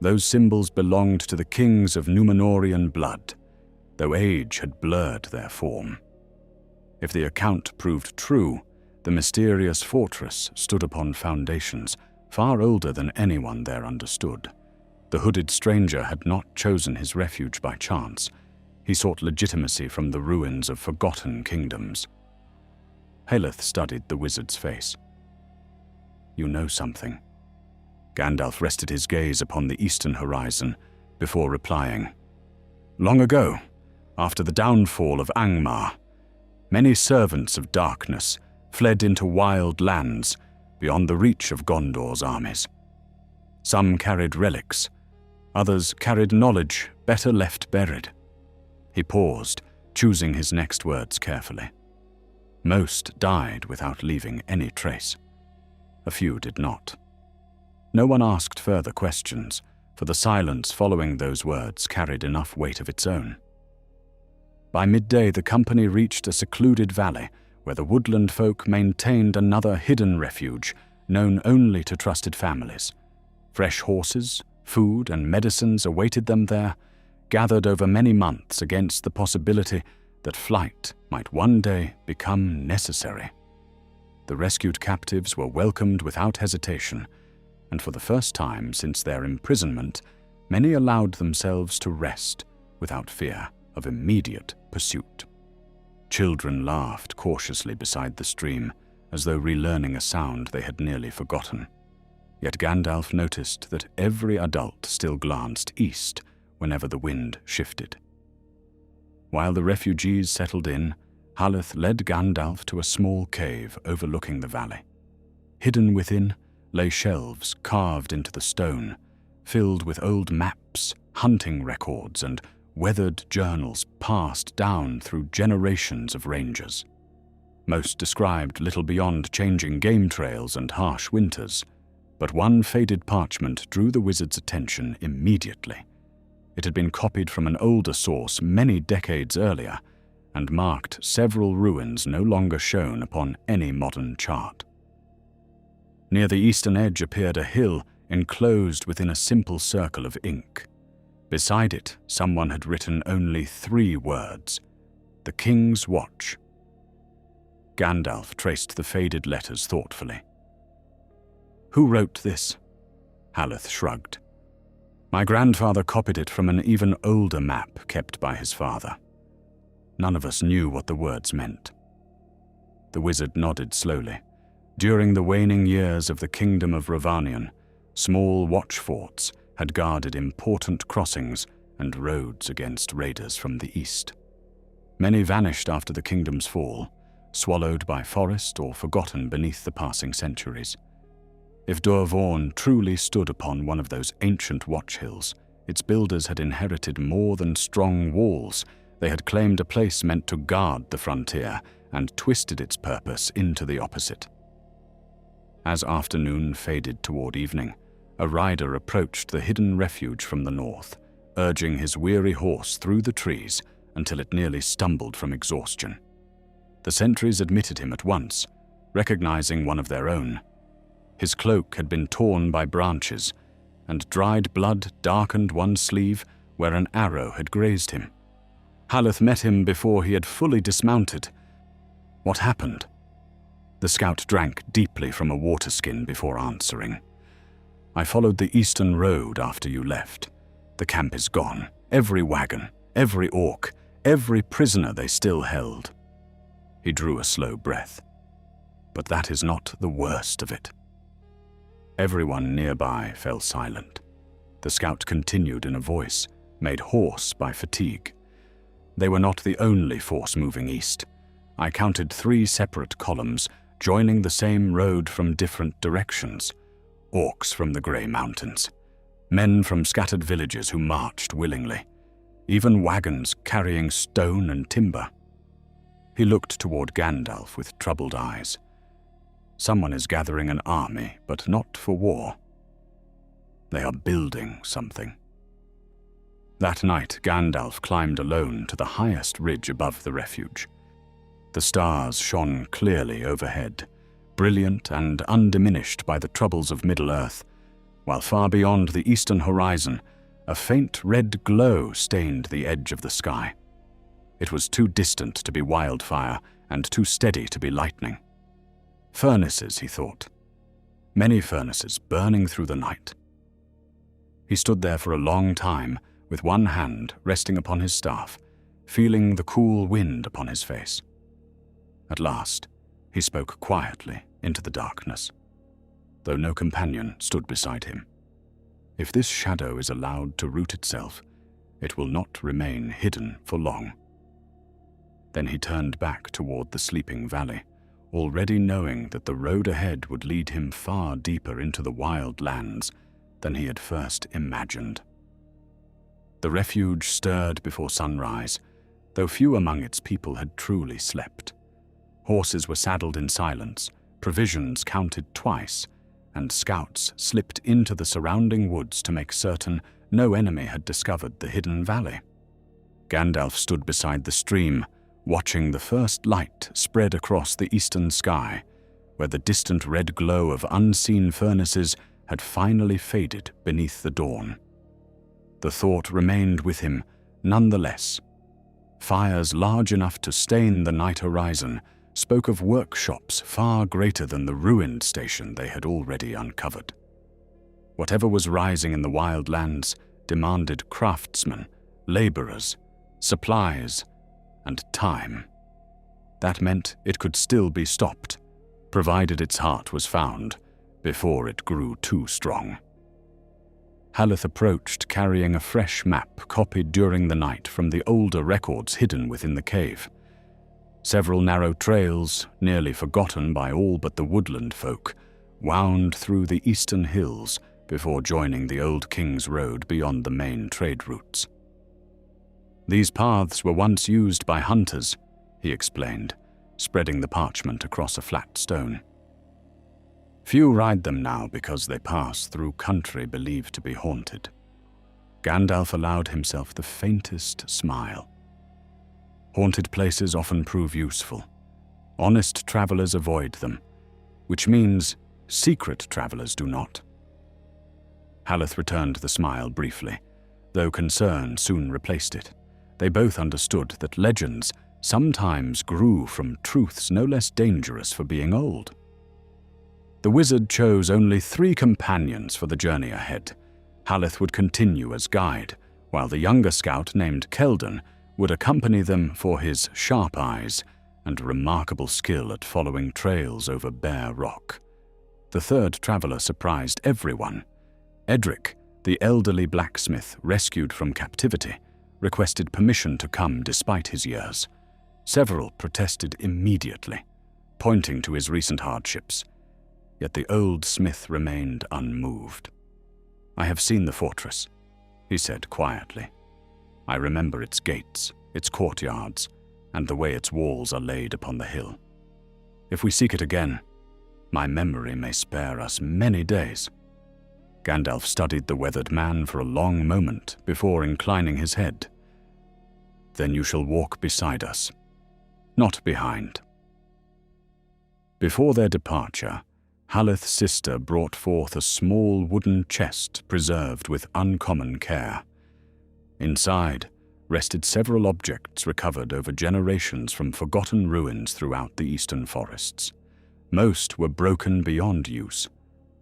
Those symbols belonged to the kings of Númenórean blood, though age had blurred their form. If the account proved true, the mysterious fortress stood upon foundations far older than anyone there understood. The hooded stranger had not chosen his refuge by chance. He sought legitimacy from the ruins of forgotten kingdoms. Haleth studied the wizard's face. "You know something." Gandalf rested his gaze upon the eastern horizon before replying. "Long ago, after the downfall of Angmar, many servants of darkness fled into wild lands beyond the reach of Gondor's armies. Some carried relics, others carried knowledge better left buried." He paused, choosing his next words carefully. Most died without leaving any trace. A few did not. No one asked further questions, for the silence following those words carried enough weight of its own. By midday, the company reached a secluded valley where the woodland folk maintained another hidden refuge known only to trusted families. Fresh horses, food, and medicines awaited them there, gathered over many months against the possibility that flight might one day become necessary. The rescued captives were welcomed without hesitation, and for the first time since their imprisonment, many allowed themselves to rest without fear of immediate pursuit. Children laughed cautiously beside the stream, as though relearning a sound they had nearly forgotten. Yet Gandalf noticed that every adult still glanced east whenever the wind shifted. While the refugees settled in, Haleth led Gandalf to a small cave overlooking the valley. Hidden within lay shelves carved into the stone, filled with old maps, hunting records, and weathered journals passed down through generations of rangers. Most described little beyond changing game trails and harsh winters, but one faded parchment drew the wizard's attention immediately. It had been copied from an older source many decades earlier, and marked several ruins no longer shown upon any modern chart. Near the eastern edge appeared a hill enclosed within a simple circle of ink. Beside it, someone had written only 3 words: "The King's Watch." Gandalf traced the faded letters thoughtfully. "Who wrote this?" Haleth shrugged. "My grandfather copied it from an even older map kept by his father. None of us knew what the words meant." The wizard nodded slowly. During the waning years of the Kingdom of Rhovanion, small watch forts had guarded important crossings and roads against raiders from the east. Many vanished after the kingdom's fall, swallowed by forest or forgotten beneath the passing centuries. If Dorvorn truly stood upon one of those ancient watch hills, its builders had inherited more than strong walls. They had claimed a place meant to guard the frontier and twisted its purpose into the opposite. As afternoon faded toward evening, a rider approached the hidden refuge from the north, urging his weary horse through the trees until it nearly stumbled from exhaustion. The sentries admitted him at once, recognizing one of their own. His cloak had been torn by branches, and dried blood darkened one sleeve where an arrow had grazed him. Haleth met him before he had fully dismounted. "What happened?" The scout drank deeply from a waterskin before answering. "I followed the eastern road after you left. The camp is gone. Every wagon, every orc, every prisoner they still held." He drew a slow breath. "But that is not the worst of it." Everyone nearby fell silent. The scout continued in a voice made hoarse by fatigue. They were not the only force moving east. I counted 3 separate columns joining the same road from different directions. Orcs from the Grey Mountains, men from scattered villages who marched willingly, even wagons carrying stone and timber. He looked toward Gandalf with troubled eyes. Someone is gathering an army, but not for war. They are building something. That night, Gandalf climbed alone to the highest ridge above the refuge. The stars shone clearly overhead, brilliant and undiminished by the troubles of Middle-earth, while far beyond the eastern horizon, a faint red glow stained the edge of the sky. It was too distant to be wildfire and too steady to be lightning. Furnaces, he thought. Many furnaces burning through the night. He stood there for a long time, with one hand resting upon his staff, feeling the cool wind upon his face. At last, he spoke quietly into the darkness, though no companion stood beside him. If this shadow is allowed to root itself, it will not remain hidden for long. Then he turned back toward the sleeping valley, already knowing that the road ahead would lead him far deeper into the wild lands than he had first imagined. The refuge stirred before sunrise, though few among its people had truly slept. Horses were saddled in silence, provisions counted twice, and scouts slipped into the surrounding woods to make certain no enemy had discovered the hidden valley. Gandalf stood beside the stream, watching the first light spread across the eastern sky, where the distant red glow of unseen furnaces had finally faded beneath the dawn. The thought remained with him nonetheless. Fires large enough to stain the night horizon spoke of workshops far greater than the ruined station they had already uncovered. Whatever was rising in the wild lands demanded craftsmen, laborers, supplies, and time. That meant it could still be stopped, provided its heart was found, before it grew too strong. Haleth approached carrying a fresh map copied during the night from the older records hidden within the cave. Several narrow trails, nearly forgotten by all but the woodland folk, wound through the eastern hills before joining the Old King's Road beyond the main trade routes. These paths were once used by hunters, he explained, spreading the parchment across a flat stone. Few ride them now because they pass through country believed to be haunted. Gandalf allowed himself the faintest smile. Haunted places often prove useful. Honest travelers avoid them, which means secret travelers do not. Haleth returned the smile briefly, though concern soon replaced it. They both understood that legends sometimes grew from truths no less dangerous for being old. The wizard chose only 3 companions for the journey ahead. Haleth would continue as guide, while the younger scout named Keldon would accompany them for his sharp eyes and remarkable skill at following trails over bare rock. The third traveler surprised everyone. Edric, the elderly blacksmith rescued from captivity, requested permission to come despite his years. Several protested immediately, pointing to his recent hardships. Yet the old smith remained unmoved. "I have seen the fortress," he said quietly. "I remember its gates, its courtyards, and the way its walls are laid upon the hill. If we seek it again, my memory may spare us many days." Gandalf studied the weathered man for a long moment before inclining his head. "Then you shall walk beside us, not behind." Before their departure, Haleth's sister brought forth a small wooden chest preserved with uncommon care. Inside rested several objects recovered over generations from forgotten ruins throughout the eastern forests. Most were broken beyond use: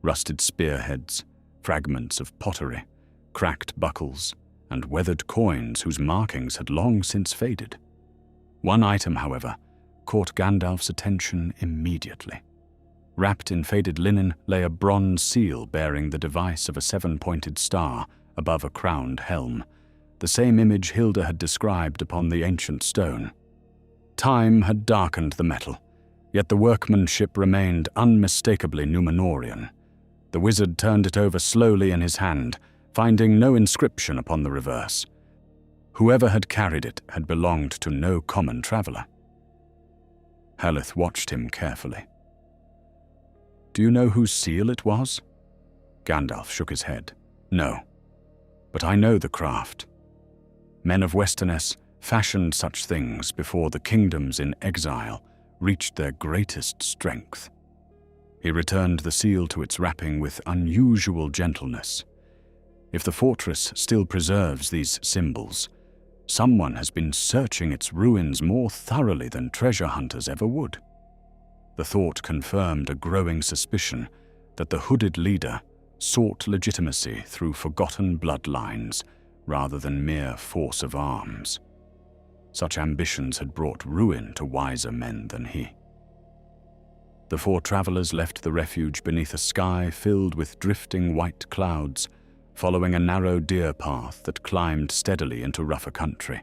rusted spearheads, fragments of pottery, cracked buckles, and weathered coins whose markings had long since faded. One item, however, caught Gandalf's attention immediately. Wrapped in faded linen lay a bronze seal bearing the device of a 7-pointed star above a crowned helm, the same image Hilda had described upon the ancient stone. Time had darkened the metal, yet the workmanship remained unmistakably Númenórean. The wizard turned it over slowly in his hand, finding no inscription upon the reverse. Whoever had carried it had belonged to no common traveler. Haleth watched him carefully. "Do you know whose seal it was?" Gandalf shook his head. "No, but I know the craft. Men of Westernesse fashioned such things before the kingdoms in exile reached their greatest strength." He returned the seal to its wrapping with unusual gentleness. "If the fortress still preserves these symbols, someone has been searching its ruins more thoroughly than treasure hunters ever would." The thought confirmed a growing suspicion that the hooded leader sought legitimacy through forgotten bloodlines rather than mere force of arms. Such ambitions had brought ruin to wiser men than he. The 4 travelers left the refuge beneath a sky filled with drifting white clouds, following a narrow deer path that climbed steadily into rougher country.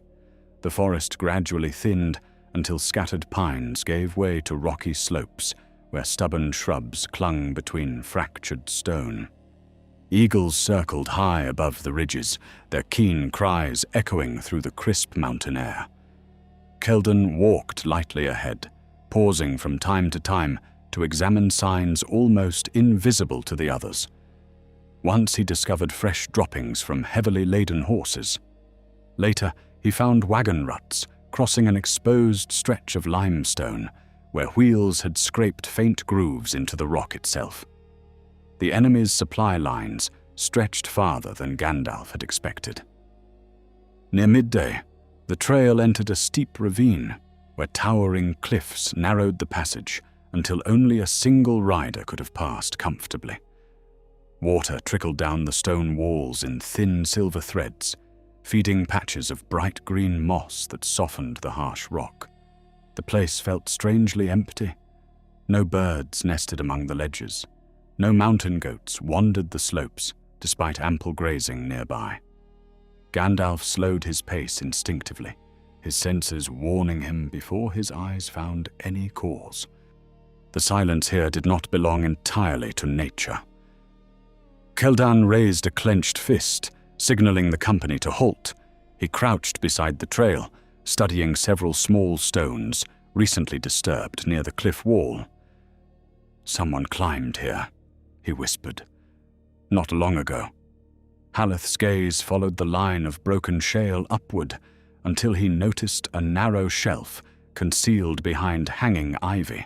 The forest gradually thinned until scattered pines gave way to rocky slopes where stubborn shrubs clung between fractured stone. Eagles circled high above the ridges, their keen cries echoing through the crisp mountain air. Keldon walked lightly ahead, pausing from time to time to examine signs almost invisible to the others. Once he discovered fresh droppings from heavily laden horses. Later, he found wagon ruts crossing an exposed stretch of limestone where wheels had scraped faint grooves into the rock itself. The enemy's supply lines stretched farther than Gandalf had expected. Near midday, the trail entered a steep ravine where towering cliffs narrowed the passage until only a single rider could have passed comfortably. Water trickled down the stone walls in thin silver threads, feeding patches of bright green moss that softened the harsh rock. The place felt strangely empty. No birds nested among the ledges. No mountain goats wandered the slopes, despite ample grazing nearby. Gandalf slowed his pace instinctively, his senses warning him before his eyes found any cause. The silence here did not belong entirely to nature. Keldan raised a clenched fist, signaling the company to halt. He crouched beside the trail, studying several small stones recently disturbed near the cliff wall. "Someone climbed here," he whispered. "Not long ago." Haleth's gaze followed the line of broken shale upward until he noticed a narrow shelf concealed behind hanging ivy.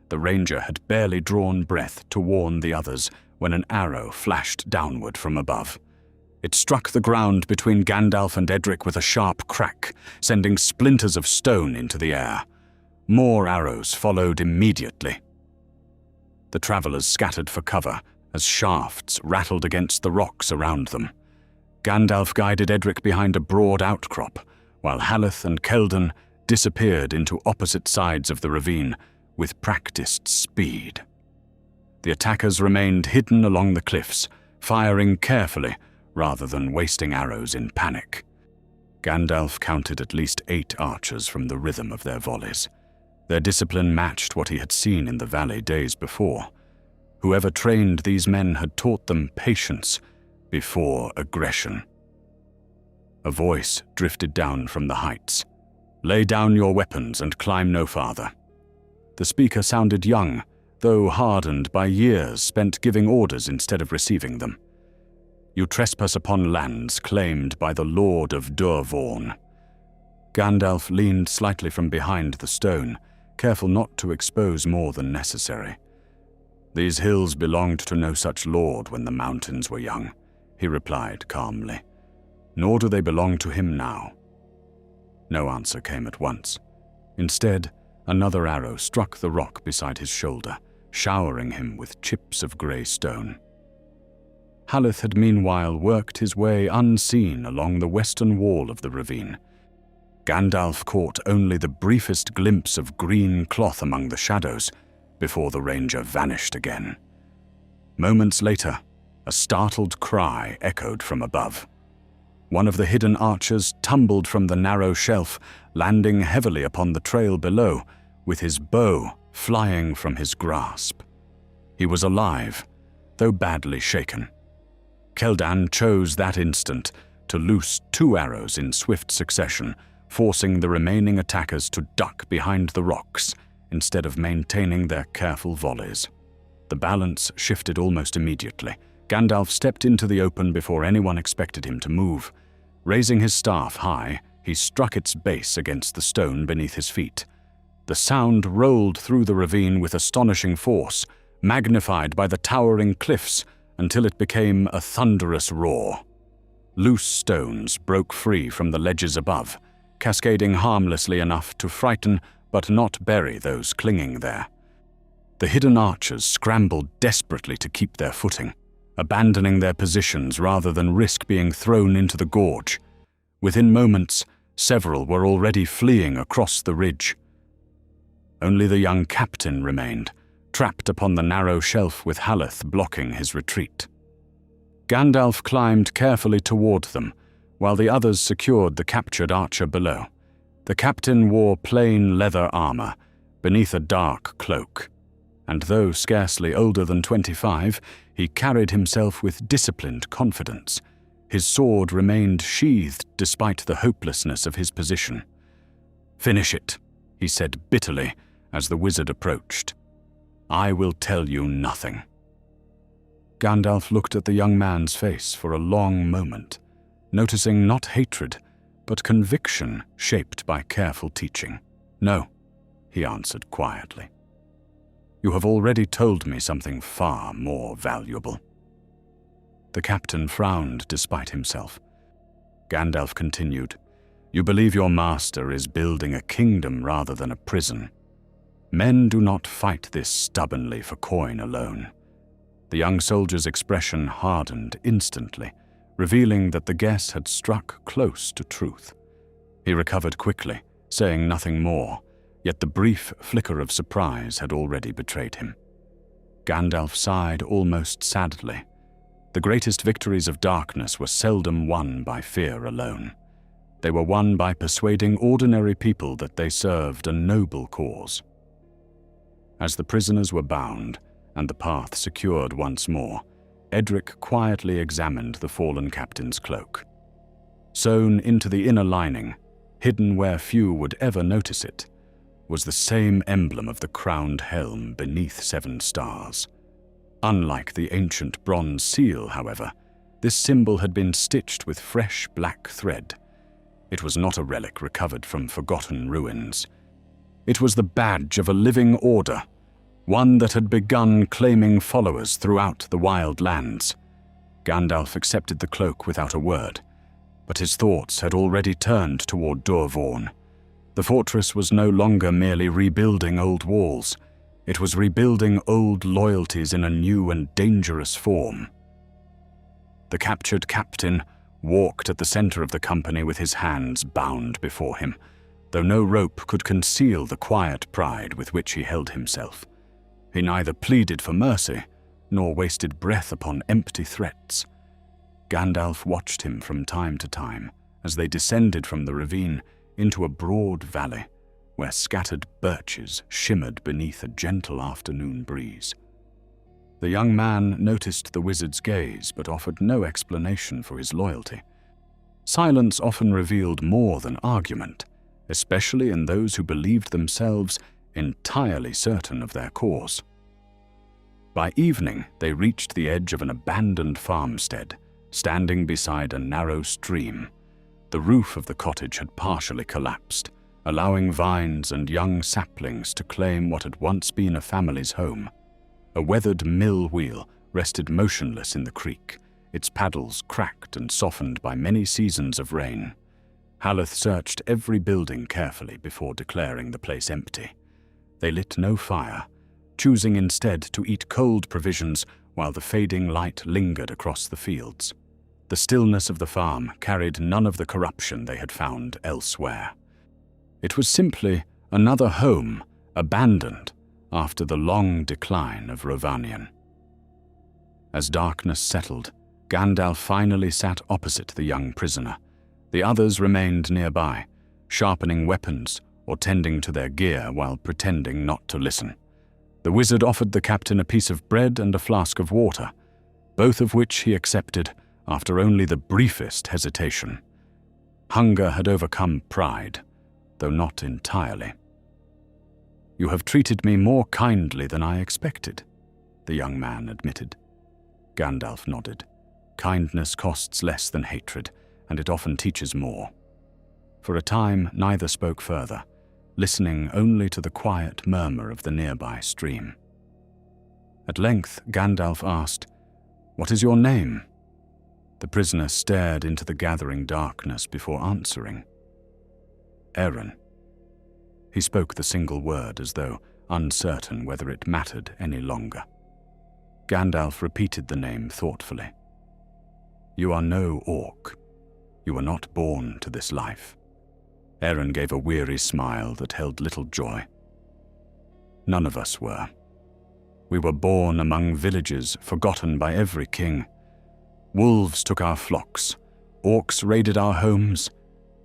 The ranger had barely drawn breath to warn the others when an arrow flashed downward from above. It struck the ground between Gandalf and Edric with a sharp crack, sending splinters of stone into the air. More arrows followed immediately. The travelers scattered for cover as shafts rattled against the rocks around them. Gandalf guided Edric behind a broad outcrop, while Haleth and Keldon disappeared into opposite sides of the ravine with practiced speed. The attackers remained hidden along the cliffs, firing carefully rather than wasting arrows in panic. Gandalf counted at least 8 archers from the rhythm of their volleys. Their discipline matched what he had seen in the valley days before. Whoever trained these men had taught them patience before aggression. A voice drifted down from the heights. "Lay down your weapons and climb no farther." The speaker sounded young, though hardened by years spent giving orders instead of receiving them. "You trespass upon lands claimed by the Lord of Durvorn." Gandalf leaned slightly from behind the stone, careful not to expose more than necessary. "These hills belonged to no such lord when the mountains were young," he replied calmly. "Nor do they belong to him now." No answer came at once. Instead, another arrow struck the rock beside his shoulder, showering him with chips of grey stone. Haleth had meanwhile worked his way unseen along the western wall of the ravine. Gandalf caught only the briefest glimpse of green cloth among the shadows, before the ranger vanished again. Moments later, a startled cry echoed from above. One of the hidden archers tumbled from the narrow shelf, landing heavily upon the trail below, with his bow flying from his grasp. He was alive, though badly shaken. Keldan chose that instant to loose 2 arrows in swift succession, forcing the remaining attackers to duck behind the rocks instead of maintaining their careful volleys. The balance shifted almost immediately. Gandalf stepped into the open before anyone expected him to move. Raising his staff high, he struck its base against the stone beneath his feet. The sound rolled through the ravine with astonishing force, magnified by the towering cliffs until it became a thunderous roar. Loose stones broke free from the ledges above, cascading harmlessly enough to frighten but not bury those clinging there. The hidden archers scrambled desperately to keep their footing, abandoning their positions rather than risk being thrown into the gorge. Within moments, several were already fleeing across the ridge. Only the young captain remained, trapped upon the narrow shelf with Haleth blocking his retreat. Gandalf climbed carefully toward them, while the others secured the captured archer below. The captain wore plain leather armor, beneath a dark cloak, and though scarcely older than 25, he carried himself with disciplined confidence. His sword remained sheathed despite the hopelessness of his position. "Finish it," he said bitterly as the wizard approached. "I will tell you nothing." Gandalf looked at the young man's face for a long moment, noticing not hatred, but conviction shaped by careful teaching. "No," he answered quietly. "You have already told me something far more valuable." The captain frowned despite himself. Gandalf continued, "You believe your master is building a kingdom rather than a prison. Men do not fight this stubbornly for coin alone." The young soldier's expression hardened instantly, revealing that the guess had struck close to truth. He recovered quickly, saying nothing more, yet the brief flicker of surprise had already betrayed him. Gandalf sighed almost sadly. The greatest victories of darkness were seldom won by fear alone. They were won by persuading ordinary people that they served a noble cause. As the prisoners were bound, and the path secured once more, Edric quietly examined the fallen captain's cloak. Sewn into the inner lining, hidden where few would ever notice it, was the same emblem of the crowned helm beneath 7 stars. Unlike the ancient bronze seal, however, this symbol had been stitched with fresh black thread. It was not a relic recovered from forgotten ruins. It was the badge of a living order, one that had begun claiming followers throughout the wild lands. Gandalf accepted the cloak without a word, but his thoughts had already turned toward Dorvorn. The fortress was no longer merely rebuilding old walls. It was rebuilding old loyalties in a new and dangerous form. The captured captain walked at the center of the company with his hands bound before him, though no rope could conceal the quiet pride with which he held himself. He neither pleaded for mercy, nor wasted breath upon empty threats. Gandalf watched him from time to time as they descended from the ravine into a broad valley where scattered birches shimmered beneath a gentle afternoon breeze. The young man noticed the wizard's gaze but offered no explanation for his loyalty. Silence often revealed more than argument, especially in those who believed themselves entirely certain of their cause. By evening, they reached the edge of an abandoned farmstead, standing beside a narrow stream. The roof of the cottage had partially collapsed, allowing vines and young saplings to claim what had once been a family's home. A weathered mill wheel rested motionless in the creek, its paddles cracked and softened by many seasons of rain. Haleth searched every building carefully before declaring the place empty. They lit no fire, choosing instead to eat cold provisions while the fading light lingered across the fields. The stillness of the farm carried none of the corruption they had found elsewhere. It was simply another home, abandoned, after the long decline of Rovanion. As darkness settled, Gandalf finally sat opposite the young prisoner. The others remained nearby, sharpening weapons or tending to their gear while pretending not to listen. The wizard offered the captain a piece of bread and a flask of water, both of which he accepted after only the briefest hesitation. Hunger had overcome pride, though not entirely. "You have treated me more kindly than I expected," the young man admitted. Gandalf nodded. Kindness costs less than hatred, and it often teaches more. For a time, neither spoke further, listening only to the quiet murmur of the nearby stream. At length, Gandalf asked, "What is your name?" The prisoner stared into the gathering darkness before answering. "Eren." He spoke the single word as though uncertain whether it mattered any longer. Gandalf repeated the name thoughtfully. "You are no orc. You were not born to this life." Eren gave a weary smile that held little joy. "None of us were. We were born among villages forgotten by every king. Wolves took our flocks, orcs raided our homes,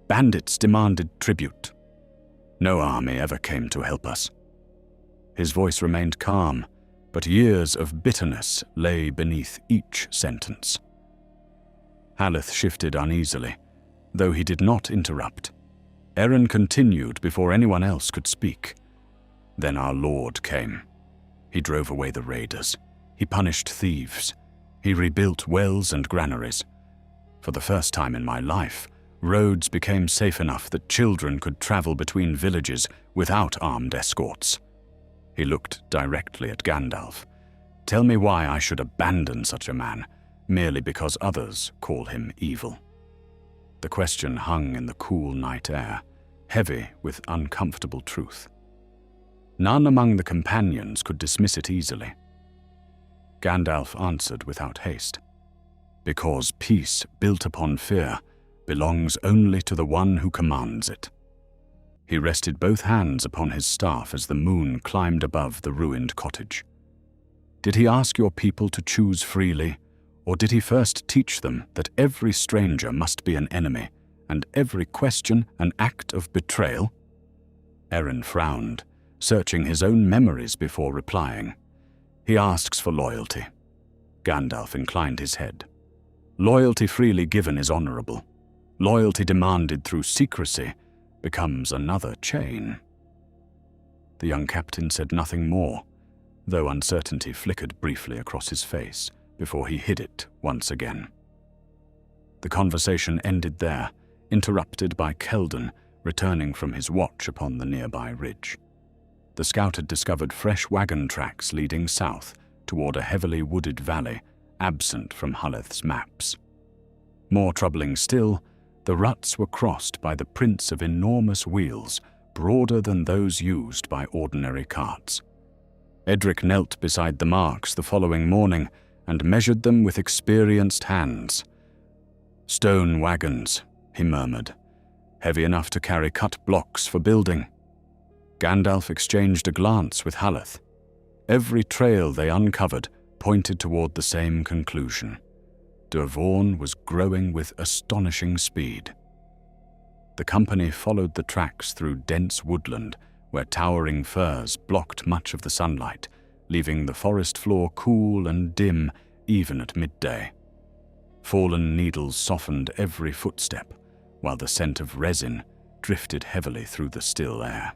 bandits demanded tribute. No army ever came to help us." His voice remained calm, but years of bitterness lay beneath each sentence. Haleth shifted uneasily, though he did not interrupt. Eren continued before anyone else could speak. "Then our Lord came. He drove away the raiders. He punished thieves. He rebuilt wells and granaries. For the first time in my life, roads became safe enough that children could travel between villages without armed escorts." He looked directly at Gandalf. "Tell me why I should abandon such a man, merely because others call him evil." The question hung in the cool night air, heavy with uncomfortable truth. None among the companions could dismiss it easily. Gandalf answered without haste. "Because peace built upon fear belongs only to the one who commands it." He rested both hands upon his staff as the moon climbed above the ruined cottage. "Did he ask your people to choose freely, or did he first teach them that every stranger must be an enemy, and every question an act of betrayal?" Eren frowned, searching his own memories before replying. "He asks for loyalty." Gandalf inclined his head. "Loyalty freely given is honorable. Loyalty demanded through secrecy becomes another chain." The young captain said nothing more, though uncertainty flickered briefly across his face before he hid it once again. The conversation ended there, interrupted by Keldon returning from his watch upon the nearby ridge. The scout had discovered fresh wagon tracks leading south toward a heavily wooded valley absent from Haleth's maps. More troubling still, the ruts were crossed by the prints of enormous wheels broader than those used by ordinary carts. Edric knelt beside the marks the following morning and measured them with experienced hands. "Stone wagons," he murmured, "heavy enough to carry cut blocks for building." Gandalf exchanged a glance with Haleth. Every trail they uncovered pointed toward the same conclusion. Durvorn was growing with astonishing speed. The company followed the tracks through dense woodland where towering firs blocked much of the sunlight, leaving the forest floor cool and dim even at midday. Fallen needles softened every footstep, while the scent of resin drifted heavily through the still air.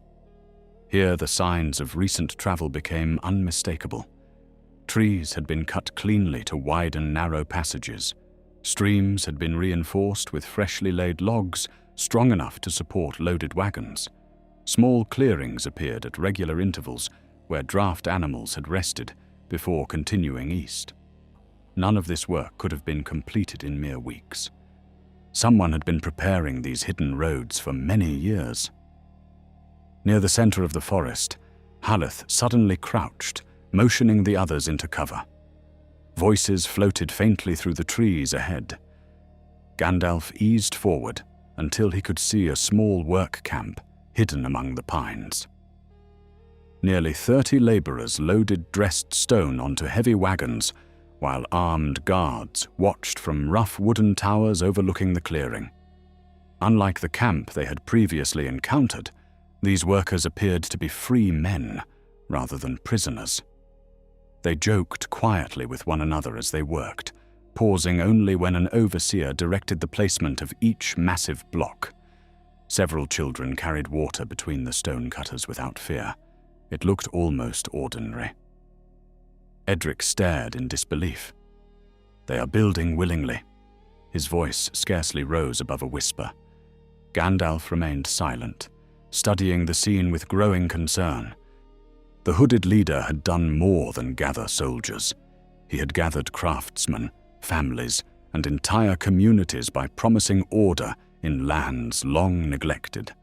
Here the signs of recent travel became unmistakable. Trees had been cut cleanly to widen narrow passages. Streams had been reinforced with freshly laid logs strong enough to support loaded wagons. Small clearings appeared at regular intervals where draft animals had rested before continuing east. None of this work could have been completed in mere weeks. Someone had been preparing these hidden roads for many years. Near the center of the forest, Haleth suddenly crouched, motioning the others into cover. Voices floated faintly through the trees ahead. Gandalf eased forward until he could see a small work camp hidden among the pines. Nearly 30 laborers loaded dressed stone onto heavy wagons, while armed guards watched from rough wooden towers overlooking the clearing. Unlike the camp they had previously encountered, these workers appeared to be free men rather than prisoners. They joked quietly with one another as they worked, pausing only when an overseer directed the placement of each massive block. Several children carried water between the stone cutters without fear. It looked almost ordinary. Edric stared in disbelief. "They are building willingly." His voice scarcely rose above a whisper. Gandalf remained silent, studying the scene with growing concern. The hooded leader had done more than gather soldiers. He had gathered craftsmen, families, and entire communities by promising order in lands long neglected.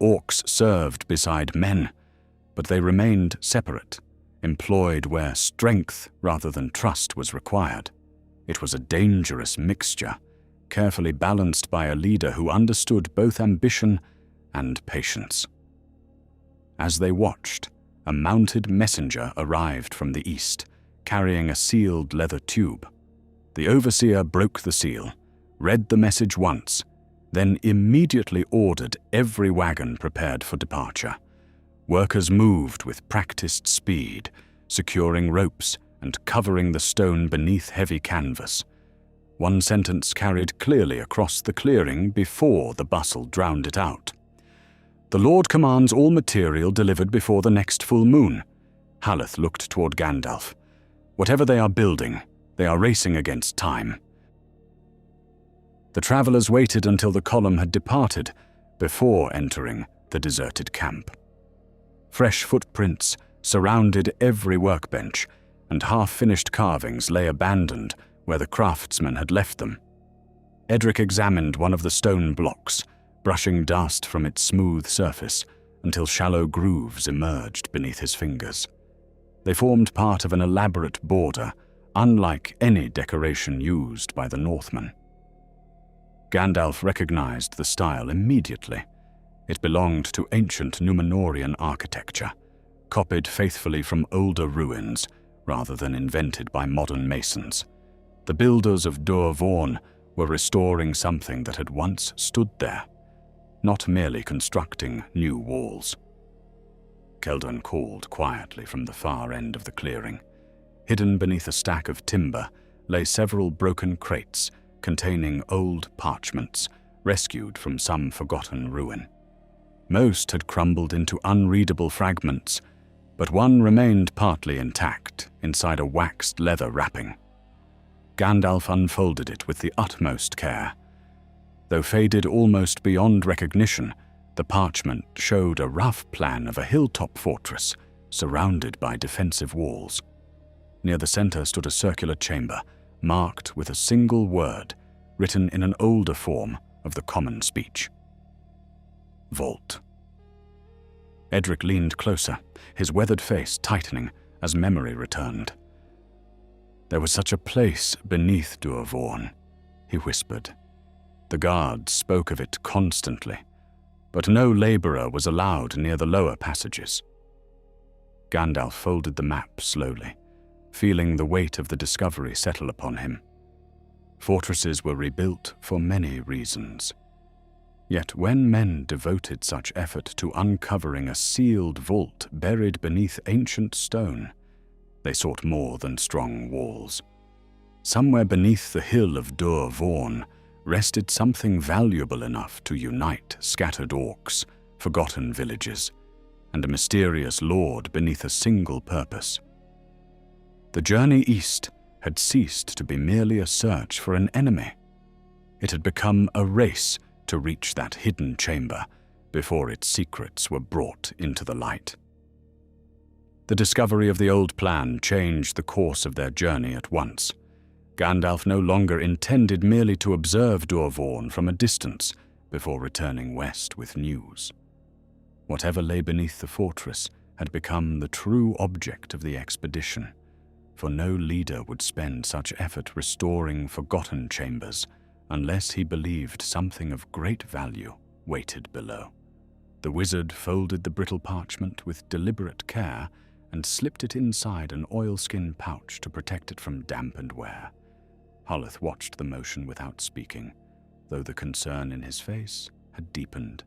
Orcs served beside men, but they remained separate, employed where strength rather than trust was required. It was a dangerous mixture, carefully balanced by a leader who understood both ambition and patience. As they watched, a mounted messenger arrived from the east, carrying a sealed leather tube. The overseer broke the seal, read the message once, then immediately ordered every wagon prepared for departure. Workers moved with practiced speed, securing ropes and covering the stone beneath heavy canvas. One sentence carried clearly across the clearing before the bustle drowned it out. "The Lord commands all material delivered before the next full moon." Haleth looked toward Gandalf. "Whatever they are building, they are racing against time." The travelers waited until the column had departed before entering the deserted camp. Fresh footprints surrounded every workbench, and half-finished carvings lay abandoned where the craftsmen had left them. Edric examined one of the stone blocks, brushing dust from its smooth surface until shallow grooves emerged beneath his fingers. They formed part of an elaborate border, unlike any decoration used by the Northmen. Gandalf recognized the style immediately. It belonged to ancient Númenórean architecture, copied faithfully from older ruins rather than invented by modern masons. The builders of Dúr Vorn were restoring something that had once stood there, not merely constructing new walls. Keldon called quietly from the far end of the clearing. Hidden beneath a stack of timber lay several broken crates containing old parchments rescued from some forgotten ruin. Most had crumbled into unreadable fragments, but one remained partly intact inside a waxed leather wrapping. Gandalf unfolded it with the utmost care. Though faded almost beyond recognition, the parchment showed a rough plan of a hilltop fortress surrounded by defensive walls. Near the center stood a circular chamber, marked with a single word, written in an older form of the common speech. Vault. Edric leaned closer, his weathered face tightening as memory returned. "There was such a place beneath Dúr Vorn," he whispered. "The guards spoke of it constantly, but no laborer was allowed near the lower passages." Gandalf folded the map slowly, feeling the weight of the discovery settle upon him. Fortresses were rebuilt for many reasons. Yet when men devoted such effort to uncovering a sealed vault buried beneath ancient stone, they sought more than strong walls. Somewhere beneath the hill of Dúr Vorn rested something valuable enough to unite scattered orcs, forgotten villages, and a mysterious lord beneath a single purpose. The journey east had ceased to be merely a search for an enemy. It had become a race to reach that hidden chamber before its secrets were brought into the light. The discovery of the old plan changed the course of their journey at once. Gandalf no longer intended merely to observe Dúr Vorn from a distance before returning west with news. Whatever lay beneath the fortress had become the true object of the expedition, for no leader would spend such effort restoring forgotten chambers unless he believed something of great value waited below. The wizard folded the brittle parchment with deliberate care and slipped it inside an oilskin pouch to protect it from damp and wear. Harleth watched the motion without speaking, though the concern in his face had deepened.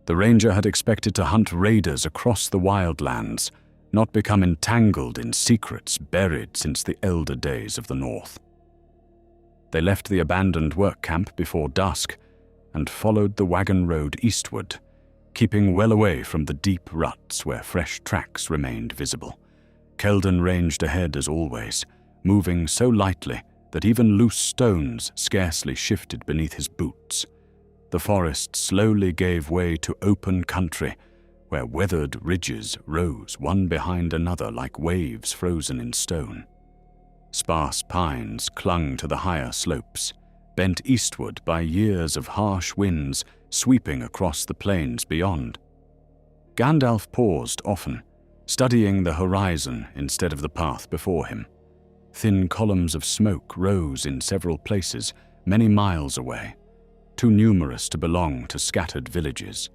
The ranger had expected to hunt raiders across the wildlands, not become entangled in secrets buried since the elder days of the North. They left the abandoned work camp before dusk and followed the wagon road eastward, keeping well away from the deep ruts where fresh tracks remained visible. Keldon ranged ahead as always, moving so lightly that even loose stones scarcely shifted beneath his boots. The forest slowly gave way to open country, where weathered ridges rose one behind another like waves frozen in stone. Sparse pines clung to the higher slopes, bent eastward by years of harsh winds sweeping across the plains beyond. Gandalf paused often, studying the horizon instead of the path before him. Thin columns of smoke rose in several places, many miles away, too numerous to belong to scattered villages.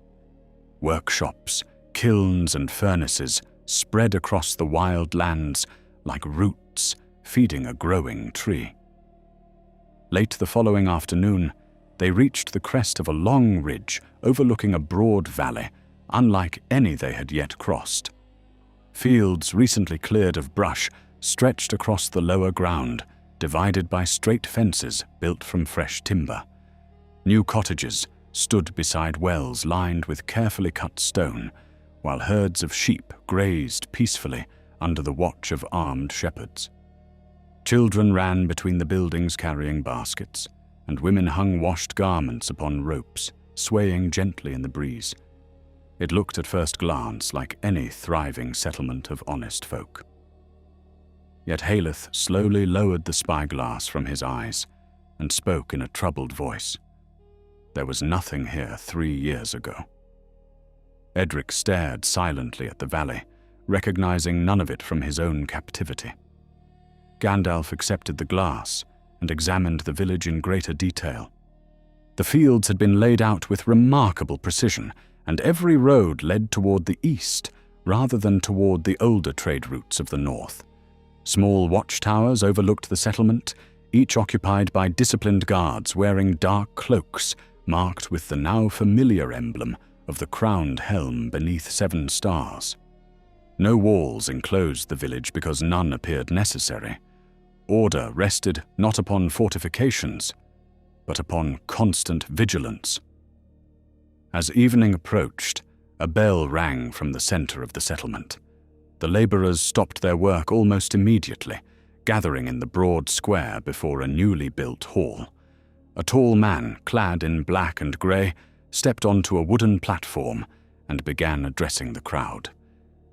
Workshops, kilns and furnaces spread across the wild lands like roots feeding a growing tree. Late the following afternoon, they reached the crest of a long ridge overlooking a broad valley, unlike any they had yet crossed. Fields recently cleared of brush stretched across the lower ground, divided by straight fences built from fresh timber. New cottages stood beside wells lined with carefully cut stone, while herds of sheep grazed peacefully under the watch of armed shepherds. Children ran between the buildings carrying baskets, and women hung washed garments upon ropes, swaying gently in the breeze. It looked at first glance like any thriving settlement of honest folk. Yet Haleth slowly lowered the spyglass from his eyes and spoke in a troubled voice. There was nothing here 3 years ago. Edric stared silently at the valley, recognizing none of it from his own captivity. Gandalf accepted the glass and examined the village in greater detail. The fields had been laid out with remarkable precision, and every road led toward the east rather than toward the older trade routes of the north. Small watchtowers overlooked the settlement, each occupied by disciplined guards wearing dark cloaks marked with the now familiar emblem of the crowned helm beneath 7 stars. No walls enclosed the village because none appeared necessary. Order rested not upon fortifications, but upon constant vigilance. As evening approached, a bell rang from the center of the settlement. The laborers stopped their work almost immediately, gathering in the broad square before a newly built hall. A tall man, clad in black and grey, stepped onto a wooden platform and began addressing the crowd.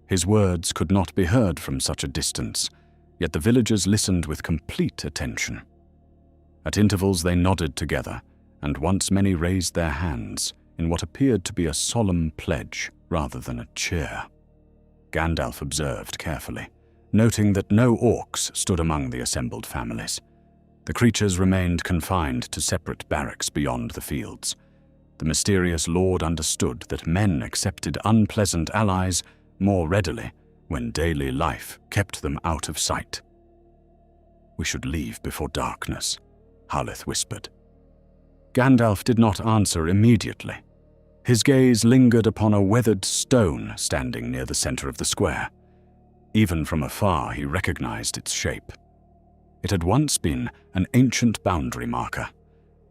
His words could not be heard from such a distance, yet the villagers listened with complete attention. At intervals they nodded together, and once many raised their hands in what appeared to be a solemn pledge rather than a cheer. Gandalf observed carefully, noting that no orcs stood among the assembled families. The creatures remained confined to separate barracks beyond the fields. The mysterious lord understood that men accepted unpleasant allies more readily when daily life kept them out of sight. "We should leave before darkness," Harleth whispered. Gandalf did not answer immediately. His gaze lingered upon a weathered stone standing near the center of the square. Even from afar he recognized its shape. It had once been an ancient boundary marker,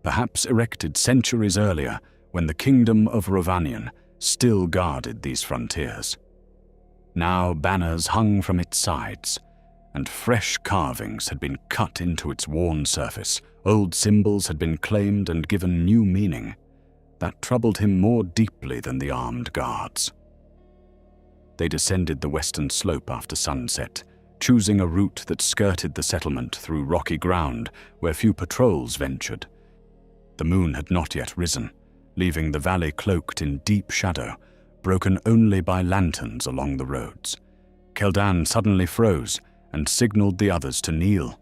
perhaps erected centuries earlier when the kingdom of Rovanion still guarded these frontiers. Now banners hung from its sides, and fresh carvings had been cut into its worn surface. Old symbols had been claimed and given new meaning. That troubled him more deeply than the armed guards. They descended the western slope after sunset, choosing a route that skirted the settlement through rocky ground where few patrols ventured. The moon had not yet risen, leaving the valley cloaked in deep shadow, broken only by lanterns along the roads. Keldan suddenly froze and signaled the others to kneel.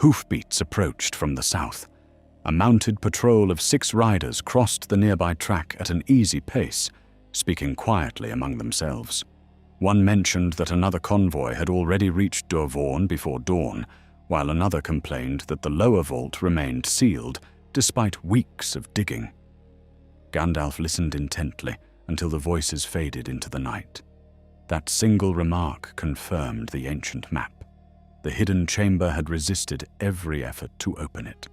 Hoofbeats approached from the south. A mounted patrol of 6 riders crossed the nearby track at an easy pace, speaking quietly among themselves. One mentioned that another convoy had already reached Dorvorn before dawn, while another complained that the lower vault remained sealed despite weeks of digging. Gandalf listened intently until the voices faded into the night. That single remark confirmed the ancient map. The hidden chamber had resisted every effort to open it.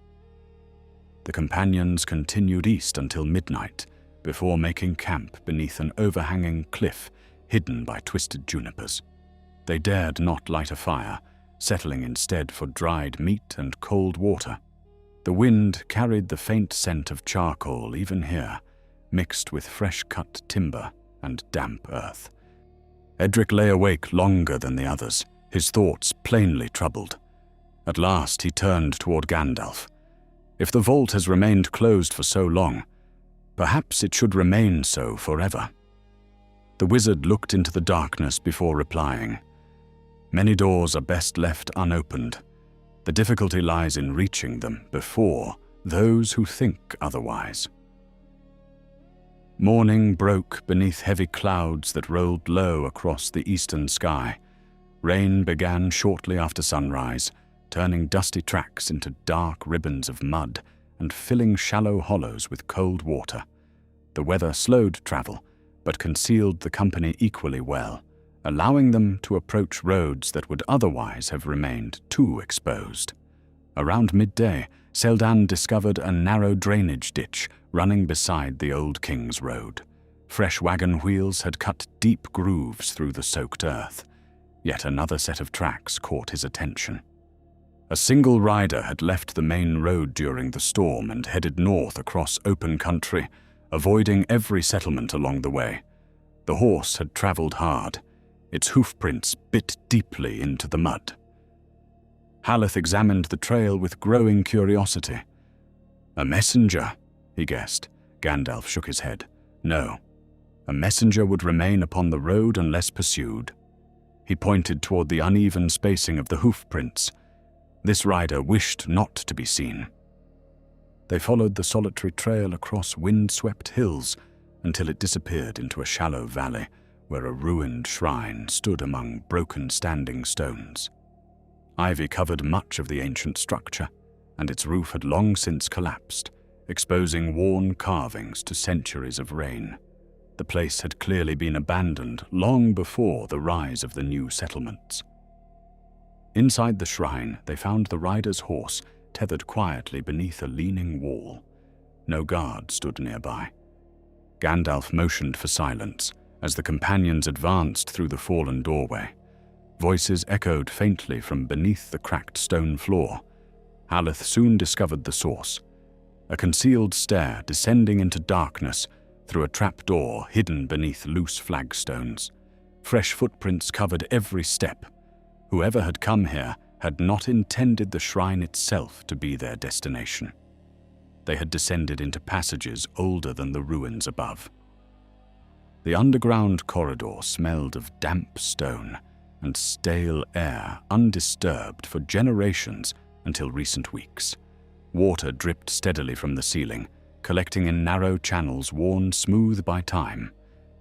The companions continued east until midnight, before making camp beneath an overhanging cliff hidden by twisted junipers. They dared not light a fire, settling instead for dried meat and cold water. The wind carried the faint scent of charcoal even here, mixed with fresh-cut timber and damp earth. Edric lay awake longer than the others, his thoughts plainly troubled. At last he turned toward Gandalf. If the vault has remained closed for so long, perhaps it should remain so forever. The wizard looked into the darkness before replying. Many doors are best left unopened. The difficulty lies in reaching them before those who think otherwise. Morning broke beneath heavy clouds that rolled low across the eastern sky. Rain began shortly after sunrise, turning dusty tracks into dark ribbons of mud and filling shallow hollows with cold water. The weather slowed travel, but concealed the company equally well, allowing them to approach roads that would otherwise have remained too exposed. Around midday, Seldan discovered a narrow drainage ditch running beside the old King's Road. Fresh wagon wheels had cut deep grooves through the soaked earth. Yet another set of tracks caught his attention. A single rider had left the main road during the storm and headed north across open country, avoiding every settlement along the way. The horse had traveled hard. Its hoofprints bit deeply into the mud. Haleth examined the trail with growing curiosity. A messenger, he guessed. Gandalf shook his head. No. A messenger would remain upon the road unless pursued. He pointed toward the uneven spacing of the hoofprints. This rider wished not to be seen. They followed the solitary trail across wind-swept hills until it disappeared into a shallow valley where a ruined shrine stood among broken standing stones. Ivy covered much of the ancient structure, and its roof had long since collapsed, exposing worn carvings to centuries of rain. The place had clearly been abandoned long before the rise of the new settlements. Inside the shrine, they found the rider's horse tethered quietly beneath a leaning wall. No guard stood nearby. Gandalf motioned for silence as the companions advanced through the fallen doorway. Voices echoed faintly from beneath the cracked stone floor. Haleth soon discovered the source. A concealed stair descending into darkness through a trapdoor hidden beneath loose flagstones. Fresh footprints covered every step. Whoever had come here had not intended the shrine itself to be their destination. They had descended into passages older than the ruins above. The underground corridor smelled of damp stone and stale air undisturbed for generations until recent weeks. Water dripped steadily from the ceiling, collecting in narrow channels worn smooth by time.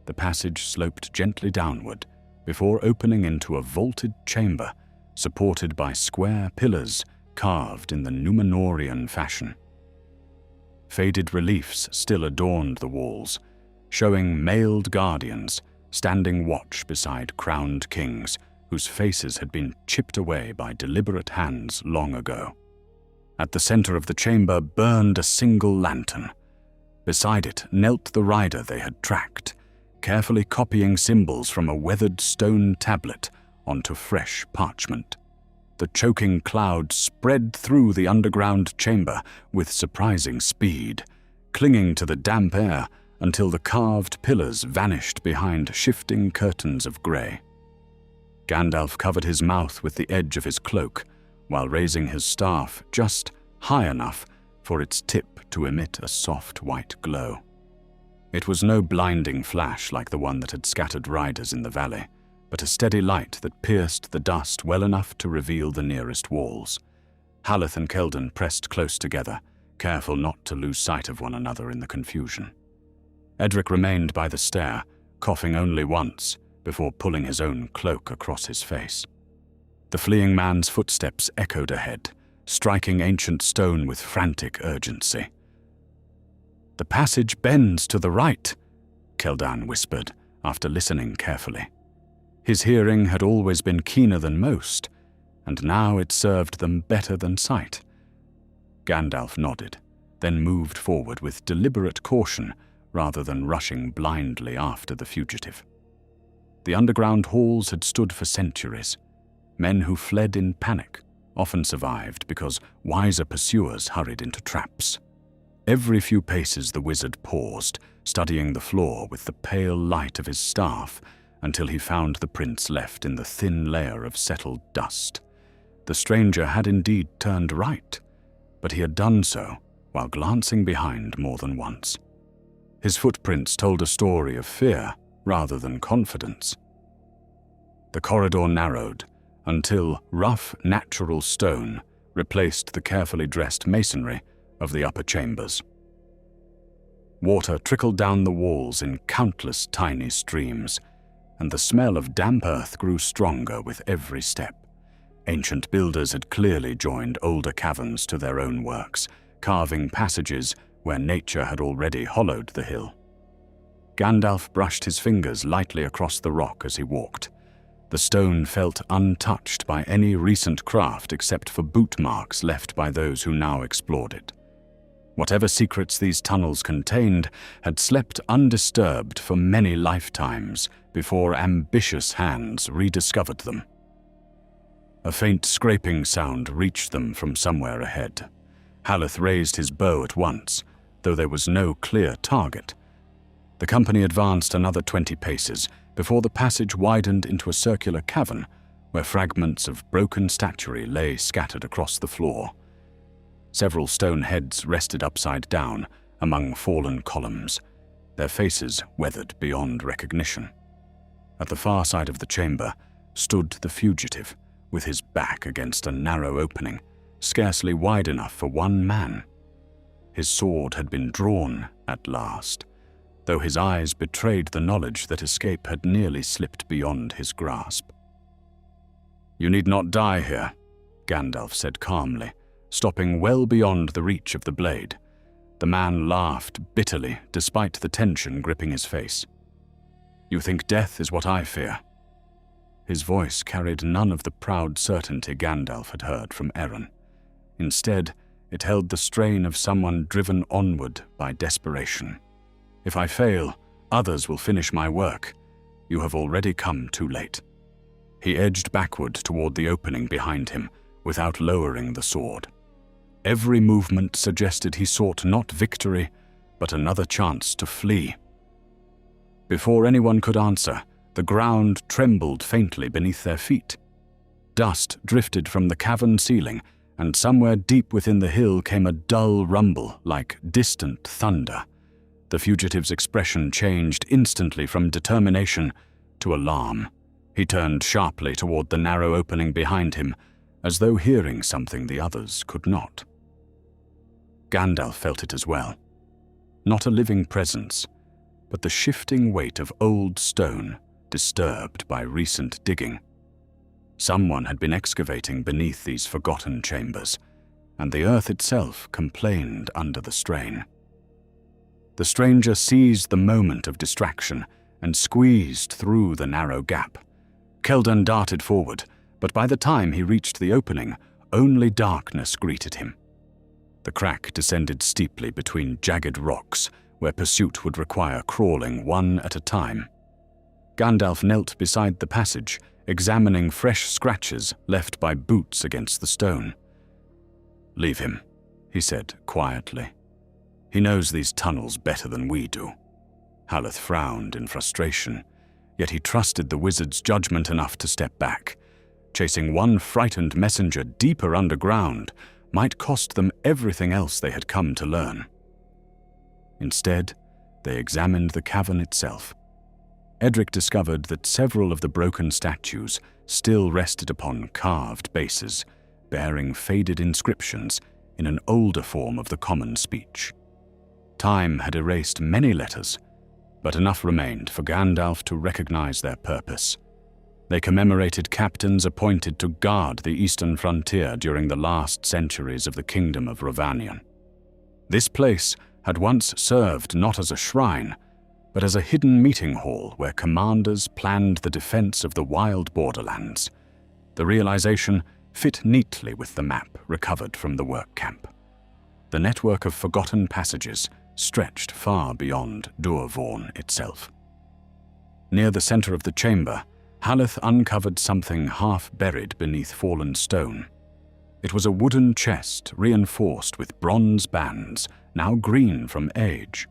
The passage sloped gently downward before opening into a vaulted chamber supported by square pillars carved in the Númenórean fashion. Faded reliefs still adorned the walls, showing mailed guardians standing watch beside crowned kings whose faces had been chipped away by deliberate hands long ago. At the center of the chamber burned a single lantern. Beside it knelt the rider they had tracked, carefully copying symbols from a weathered stone tablet onto fresh parchment. The choking cloud spread through the underground chamber with surprising speed, clinging to the damp air until the carved pillars vanished behind shifting curtains of gray. Gandalf covered his mouth with the edge of his cloak, while raising his staff just high enough for its tip to emit a soft white glow. It was no blinding flash like the one that had scattered riders in the valley, but a steady light that pierced the dust well enough to reveal the nearest walls. Haleth and Keldon pressed close together, careful not to lose sight of one another in the confusion. Edric remained by the stair, coughing only once, before pulling his own cloak across his face. The fleeing man's footsteps echoed ahead, striking ancient stone with frantic urgency. "The passage bends to the right," Keldan whispered, after listening carefully. His hearing had always been keener than most, and now it served them better than sight. Gandalf nodded, then moved forward with deliberate caution rather than rushing blindly after the fugitive. The underground halls had stood for centuries. Men who fled in panic often survived because wiser pursuers hurried into traps. Every few paces the wizard paused, studying the floor with the pale light of his staff until he found the prints left in the thin layer of settled dust. The stranger had indeed turned right, but he had done so while glancing behind more than once. His footprints told a story of fear rather than confidence. The corridor narrowed until rough, natural stone replaced the carefully dressed masonry of the upper chambers. Water trickled down the walls in countless tiny streams, and the smell of damp earth grew stronger with every step. Ancient builders had clearly joined older caverns to their own works, carving passages where nature had already hollowed the hill. Gandalf brushed his fingers lightly across the rock as he walked. The stone felt untouched by any recent craft except for boot marks left by those who now explored it. Whatever secrets these tunnels contained had slept undisturbed for many lifetimes before ambitious hands rediscovered them. A faint scraping sound reached them from somewhere ahead. Haleth raised his bow at once, though there was no clear target. The company advanced another 20 paces before the passage widened into a circular cavern where fragments of broken statuary lay scattered across the floor. Several stone heads rested upside down among fallen columns, their faces weathered beyond recognition. At the far side of the chamber stood the fugitive, with his back against a narrow opening, scarcely wide enough for one man. His sword had been drawn at last, though his eyes betrayed the knowledge that escape had nearly slipped beyond his grasp. "You need not die here," Gandalf said calmly, stopping well beyond the reach of the blade. The man laughed bitterly, despite the tension gripping his face. "You think death is what I fear." His voice carried none of the proud certainty Gandalf had heard from Eren. Instead, it held the strain of someone driven onward by desperation. "If I fail, others will finish my work. You have already come too late." He edged backward toward the opening behind him, without lowering the sword. Every movement suggested he sought not victory, but another chance to flee. Before anyone could answer, the ground trembled faintly beneath their feet. Dust drifted from the cavern ceiling, and somewhere deep within the hill came a dull rumble like distant thunder. The fugitive's expression changed instantly from determination to alarm. He turned sharply toward the narrow opening behind him, as though hearing something the others could not. Gandalf felt it as well. Not a living presence, but the shifting weight of old stone, disturbed by recent digging. Someone had been excavating beneath these forgotten chambers, and the earth itself complained under the strain. The stranger seized the moment of distraction and squeezed through the narrow gap. Keldan darted forward, but by the time he reached the opening, only darkness greeted him. The crack descended steeply between jagged rocks, where pursuit would require crawling one at a time. Gandalf knelt beside the passage, examining fresh scratches left by boots against the stone. "Leave him," he said quietly. "He knows these tunnels better than we do." Haleth frowned in frustration, yet he trusted the wizard's judgment enough to step back. Chasing one frightened messenger deeper underground might cost them everything else they had come to learn. Instead, they examined the cavern itself. Edric discovered that several of the broken statues still rested upon carved bases, bearing faded inscriptions in an older form of the common speech. Time had erased many letters, but enough remained for Gandalf to recognize their purpose. They commemorated captains appointed to guard the eastern frontier during the last centuries of the Kingdom of Rhovanion. This place had once served not as a shrine, but as a hidden meeting hall where commanders planned the defense of the wild borderlands. The realization fit neatly with the map recovered from the work camp. The network of forgotten passages stretched far beyond Duervorn itself. Near the center of the chamber, Haleth uncovered something half-buried beneath fallen stone. It was a wooden chest reinforced with bronze bands, now green from age.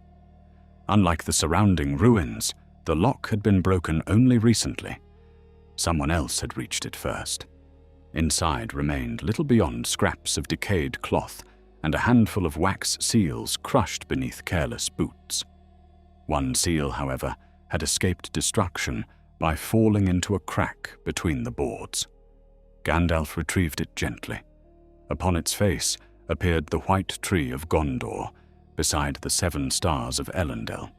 Unlike the surrounding ruins, the lock had been broken only recently. Someone else had reached it first. Inside remained little beyond scraps of decayed cloth and a handful of wax seals crushed beneath careless boots. One seal, however, had escaped destruction by falling into a crack between the boards. Gandalf retrieved it gently. Upon its face appeared the white tree of Gondor, beside the 7 stars of Elendil.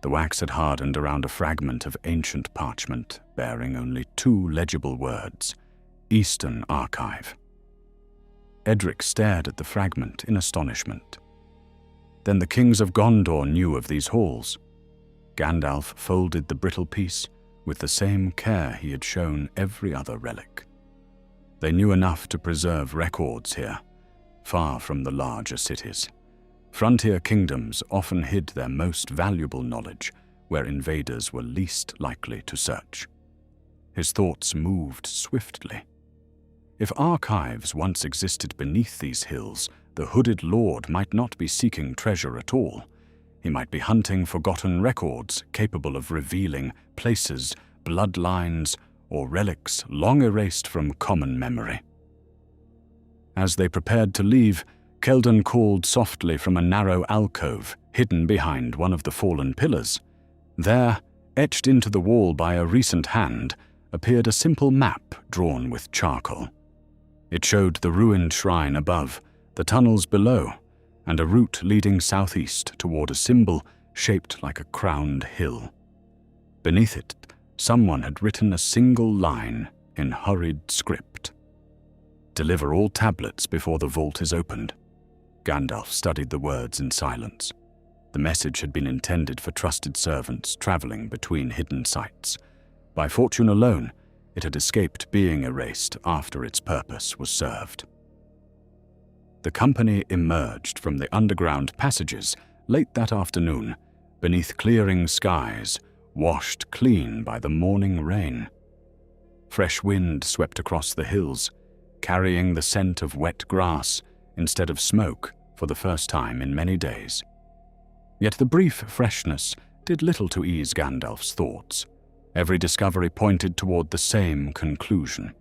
The wax had hardened around a fragment of ancient parchment bearing only 2 legible words: Eastern Archive. Edric stared at the fragment in astonishment. Then the kings of Gondor knew of these halls. Gandalf folded the brittle piece with the same care he had shown every other relic. They knew enough to preserve records here, far from the larger cities. Frontier kingdoms often hid their most valuable knowledge where invaders were least likely to search. His thoughts moved swiftly. If archives once existed beneath these hills, the hooded lord might not be seeking treasure at all. He might be hunting forgotten records capable of revealing places, bloodlines, or relics long erased from common memory. As they prepared to leave, Keldon called softly from a narrow alcove hidden behind one of the fallen pillars. There, etched into the wall by a recent hand, appeared a simple map drawn with charcoal. It showed the ruined shrine above, the tunnels below, and a route leading southeast toward a symbol shaped like a crowned hill. Beneath it, someone had written a single line in hurried script. "Deliver all tablets before the vault is opened." Gandalf studied the words in silence. The message had been intended for trusted servants traveling between hidden sites. By fortune alone, it had escaped being erased after its purpose was served. The company emerged from the underground passages late that afternoon, beneath clearing skies, washed clean by the morning rain. Fresh wind swept across the hills, carrying the scent of wet grass instead of smoke for the first time in many days. Yet the brief freshness did little to ease Gandalf's thoughts. Every discovery pointed toward the same conclusion.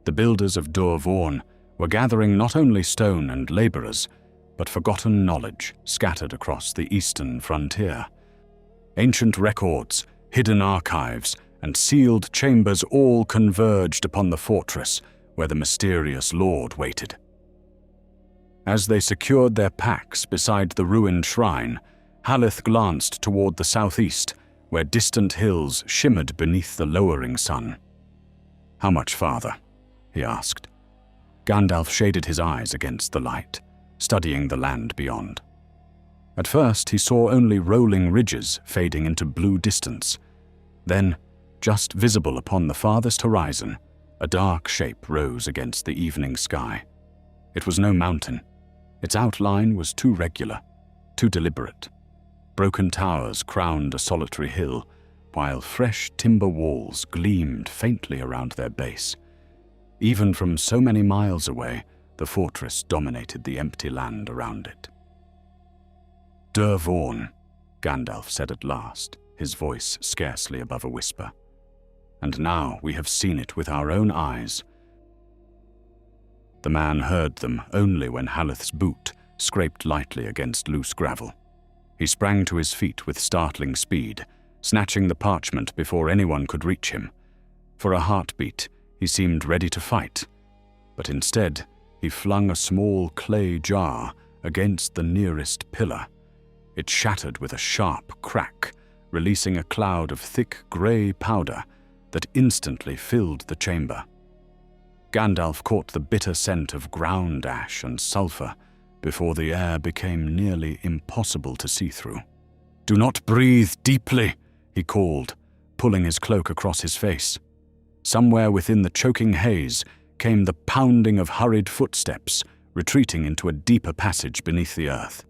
The builders of Duervorn were gathering not only stone and laborers, but forgotten knowledge scattered across the eastern frontier. Ancient records, hidden archives, and sealed chambers all converged upon the fortress where the mysterious lord waited. As they secured their packs beside the ruined shrine, Haleth glanced toward the southeast, where distant hills shimmered beneath the lowering sun. "How much farther?" he asked. Gandalf shaded his eyes against the light, studying the land beyond. At first, he saw only rolling ridges fading into blue distance. Then, just visible upon the farthest horizon, a dark shape rose against the evening sky. It was no mountain. Its outline was too regular, too deliberate. Broken towers crowned a solitary hill, while fresh timber walls gleamed faintly around their base. Even from so many miles away, the fortress dominated the empty land around it. "Duervorn," Gandalf said at last, his voice scarcely above a whisper. "And now we have seen it with our own eyes." The man heard them only when Haleth's boot scraped lightly against loose gravel. He sprang to his feet with startling speed, snatching the parchment before anyone could reach him. For a heartbeat, he seemed ready to fight, but instead he flung a small clay jar against the nearest pillar. It shattered with a sharp crack, releasing a cloud of thick grey powder that instantly filled the chamber. Gandalf caught the bitter scent of ground ash and sulphur before the air became nearly impossible to see through. "Do not breathe deeply," he called, pulling his cloak across his face. Somewhere within the choking haze came the pounding of hurried footsteps, retreating into a deeper passage beneath the earth.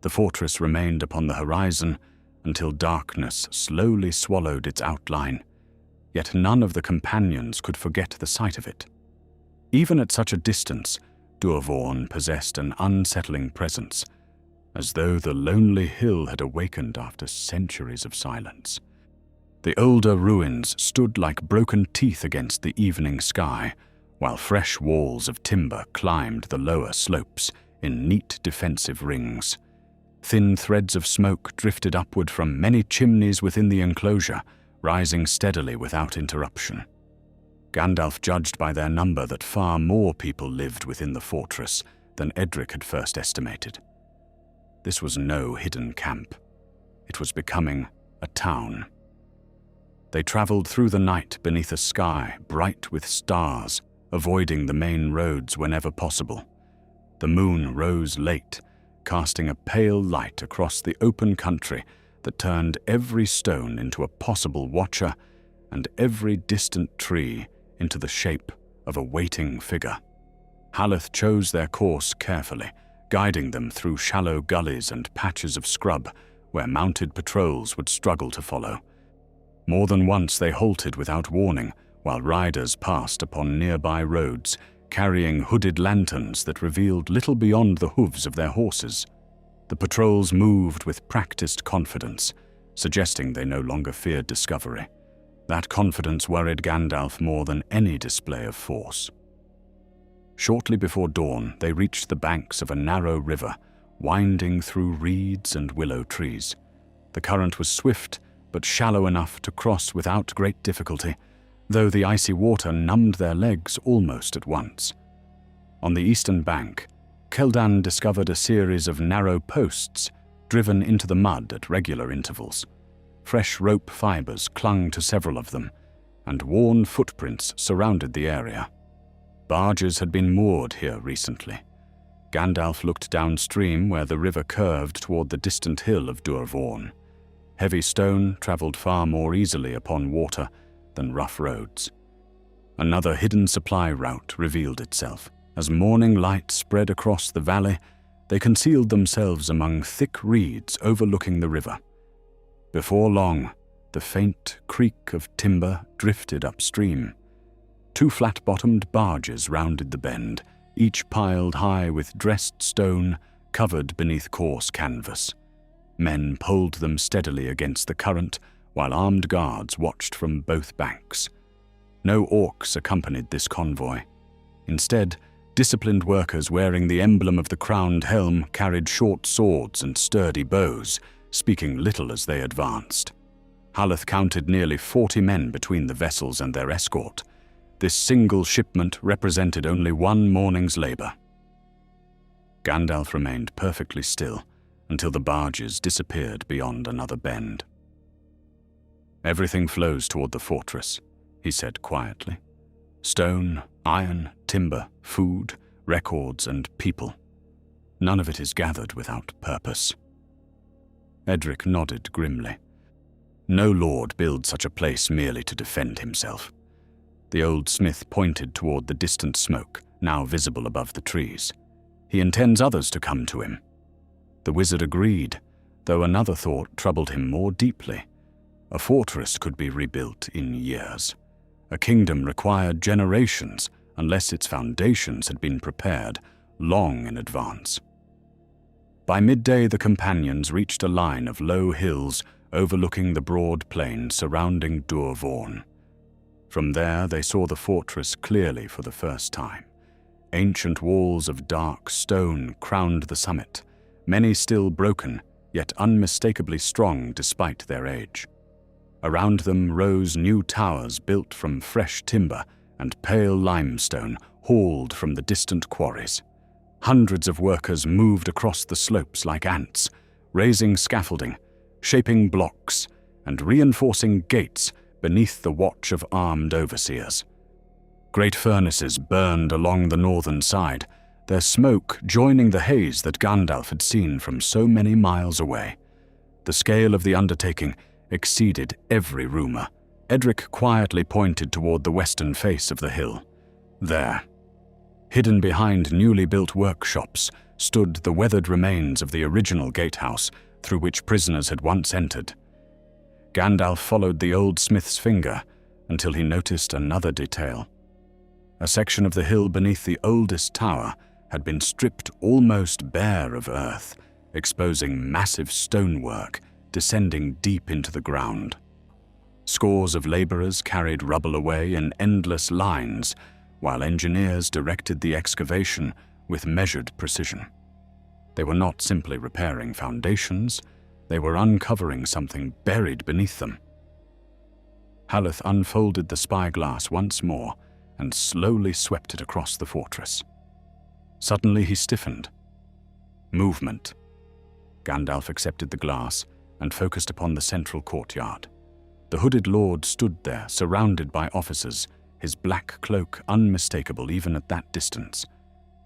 The fortress remained upon the horizon until darkness slowly swallowed its outline, yet none of the companions could forget the sight of it. Even at such a distance, Duervorn possessed an unsettling presence, as though the lonely hill had awakened after centuries of silence. The older ruins stood like broken teeth against the evening sky, while fresh walls of timber climbed the lower slopes in neat defensive rings. Thin threads of smoke drifted upward from many chimneys within the enclosure, rising steadily without interruption. Gandalf judged by their number that far more people lived within the fortress than Edric had first estimated. This was no hidden camp. It was becoming a town. They traveled through the night beneath a sky bright with stars, avoiding the main roads whenever possible. The moon rose late, casting a pale light across the open country that turned every stone into a possible watcher and every distant tree into the shape of a waiting figure. Haleth chose their course carefully, guiding them through shallow gullies and patches of scrub where mounted patrols would struggle to follow. More than once they halted without warning while riders passed upon nearby roads, carrying hooded lanterns that revealed little beyond the hooves of their horses. The patrols moved with practiced confidence, suggesting they no longer feared discovery. That confidence worried Gandalf more than any display of force. Shortly before dawn, they reached the banks of a narrow river, winding through reeds and willow trees. The current was swift, but shallow enough to cross without great difficulty, though the icy water numbed their legs almost at once. On the eastern bank, Celedan discovered a series of narrow posts driven into the mud at regular intervals. Fresh rope fibers clung to several of them, and worn footprints surrounded the area. Barges had been moored here recently. Gandalf looked downstream where the river curved toward the distant hill of Duervorn. Heavy stone traveled far more easily upon water than rough roads. Another hidden supply route revealed itself. As morning light spread across the valley, they concealed themselves among thick reeds overlooking the river. Before long, the faint creak of timber drifted upstream. Two flat-bottomed barges rounded the bend, each piled high with dressed stone covered beneath coarse canvas. Men poled them steadily against the current, while armed guards watched from both banks. No orcs accompanied this convoy. Instead, disciplined workers wearing the emblem of the crowned helm carried short swords and sturdy bows, speaking little as they advanced. Haleth counted nearly 40 men between the vessels and their escort. This single shipment represented only one morning's labor. Gandalf remained perfectly still until the barges disappeared beyond another bend. "Everything flows toward the fortress," he said quietly. "Stone, iron, timber, food, records, and people. None of it is gathered without purpose." Edric nodded grimly. No lord builds such a place merely to defend himself. The old smith pointed toward the distant smoke, now visible above the trees. "He intends others to come to him." The wizard agreed, though another thought troubled him more deeply. A fortress could be rebuilt in years. A kingdom required generations unless its foundations had been prepared long in advance. By midday, the companions reached a line of low hills overlooking the broad plain surrounding Duervorn. From there, they saw the fortress clearly for the first time. Ancient walls of dark stone crowned the summit, many still broken, yet unmistakably strong despite their age. Around them rose new towers built from fresh timber and pale limestone hauled from the distant quarries. Hundreds of workers moved across the slopes like ants, raising scaffolding, shaping blocks, and reinforcing gates beneath the watch of armed overseers. Great furnaces burned along the northern side, their smoke joining the haze that Gandalf had seen from so many miles away. The scale of the undertaking exceeded every rumor. Edric quietly pointed toward the western face of the hill. There, hidden behind newly built workshops, stood the weathered remains of the original gatehouse through which prisoners had once entered. Gandalf followed the old smith's finger until he noticed another detail. A section of the hill beneath the oldest tower had been stripped almost bare of earth, exposing massive stonework descending deep into the ground. Scores of laborers carried rubble away in endless lines, while engineers directed the excavation with measured precision. They were not simply repairing foundations, they were uncovering something buried beneath them. Haleth unfolded the spyglass once more and slowly swept it across the fortress. Suddenly he stiffened. Movement. Gandalf accepted the glass and focused upon the central courtyard. The hooded lord stood there, surrounded by officers, his black cloak unmistakable even at that distance.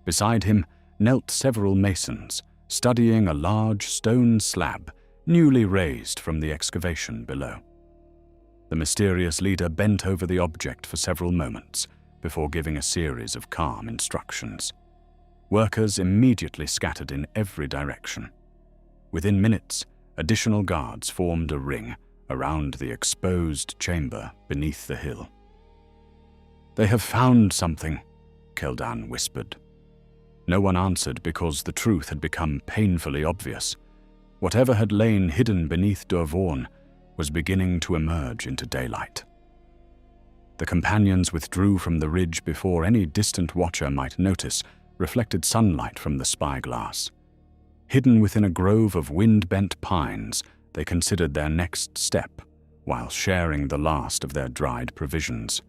Beside him knelt several masons, studying a large stone slab newly raised from the excavation below. The mysterious leader bent over the object for several moments before giving a series of calm instructions. Workers immediately scattered in every direction. Within minutes, additional guards formed a ring around the exposed chamber beneath the hill. "They have found something," Keldan whispered. No one answered because the truth had become painfully obvious. Whatever had lain hidden beneath Dorvorn was beginning to emerge into daylight. The companions withdrew from the ridge before any distant watcher might notice reflected sunlight from the spyglass. Hidden within a grove of wind-bent pines, they considered their next step while sharing the last of their dried provisions.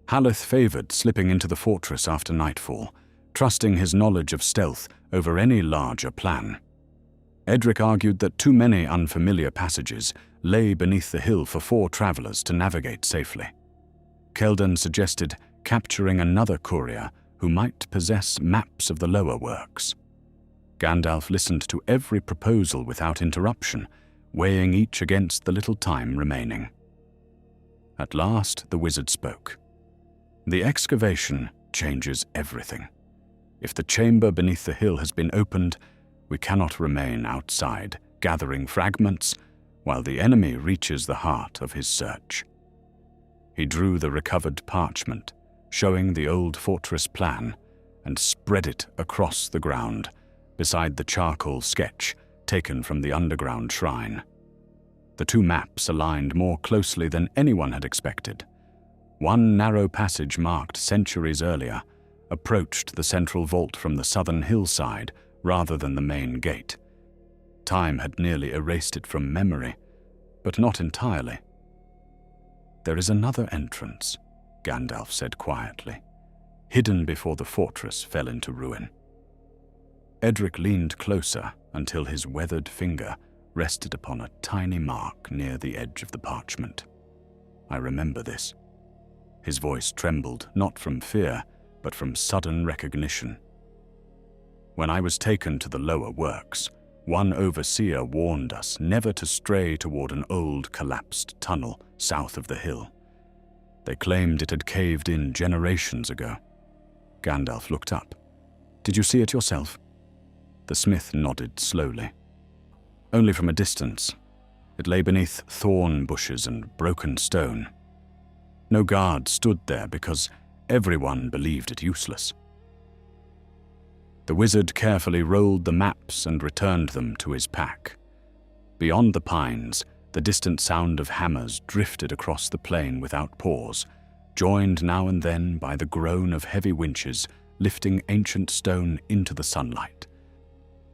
Haleth favored slipping into the fortress after nightfall, trusting his knowledge of stealth over any larger plan. Edric argued that too many unfamiliar passages lay beneath the hill for 4 travelers to navigate safely. Keldan suggested capturing another courier who might possess maps of the lower works. Gandalf listened to every proposal without interruption, weighing each against the little time remaining. At last, the wizard spoke. "The excavation changes everything. If the chamber beneath the hill has been opened, we cannot remain outside, gathering fragments, while the enemy reaches the heart of his search." He drew the recovered parchment, showing the old fortress plan, and spread it across the ground, beside the charcoal sketch taken from the underground shrine. The 2 maps aligned more closely than anyone had expected. One narrow passage marked centuries earlier approached the central vault from the southern hillside rather than the main gate. Time had nearly erased it from memory, but not entirely. "There is another entrance," Gandalf said quietly, "hidden before the fortress fell into ruin." Edric leaned closer until his weathered finger rested upon a tiny mark near the edge of the parchment. "I remember this." His voice trembled, not from fear, but from sudden recognition. "When I was taken to the lower works, one overseer warned us never to stray toward an old, collapsed tunnel south of the hill. They claimed it had caved in generations ago." Gandalf looked up. "Did you see it yourself?" The smith nodded slowly. "Only from a distance. It lay beneath thorn bushes and broken stone. No guard stood there because everyone believed it useless." The wizard carefully rolled the maps and returned them to his pack. Beyond the pines, the distant sound of hammers drifted across the plain without pause, joined now and then by the groan of heavy winches lifting ancient stone into the sunlight.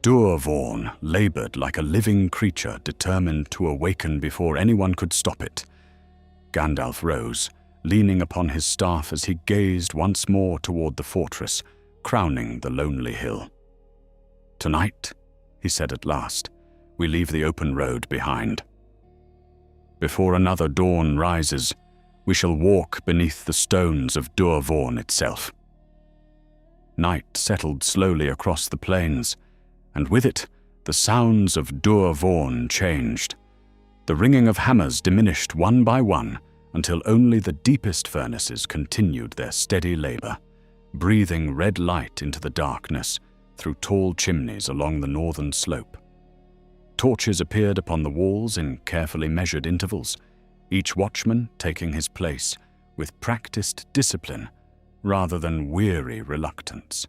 Dorvorn labored like a living creature determined to awaken before anyone could stop it. Gandalf rose, leaning upon his staff as he gazed once more toward the fortress, crowning the lonely hill. "Tonight," he said at last, "we leave the open road behind." Before another dawn rises, we shall walk beneath the stones of Dúr Mhorn itself." Night settled slowly across the plains, and with it, the sounds of Dúr Mhorn changed. The ringing of hammers diminished one by one until only the deepest furnaces continued their steady labor, breathing red light into the darkness through tall chimneys along the northern slope. Torches appeared upon the walls in carefully measured intervals, each watchman taking his place with practiced discipline rather than weary reluctance.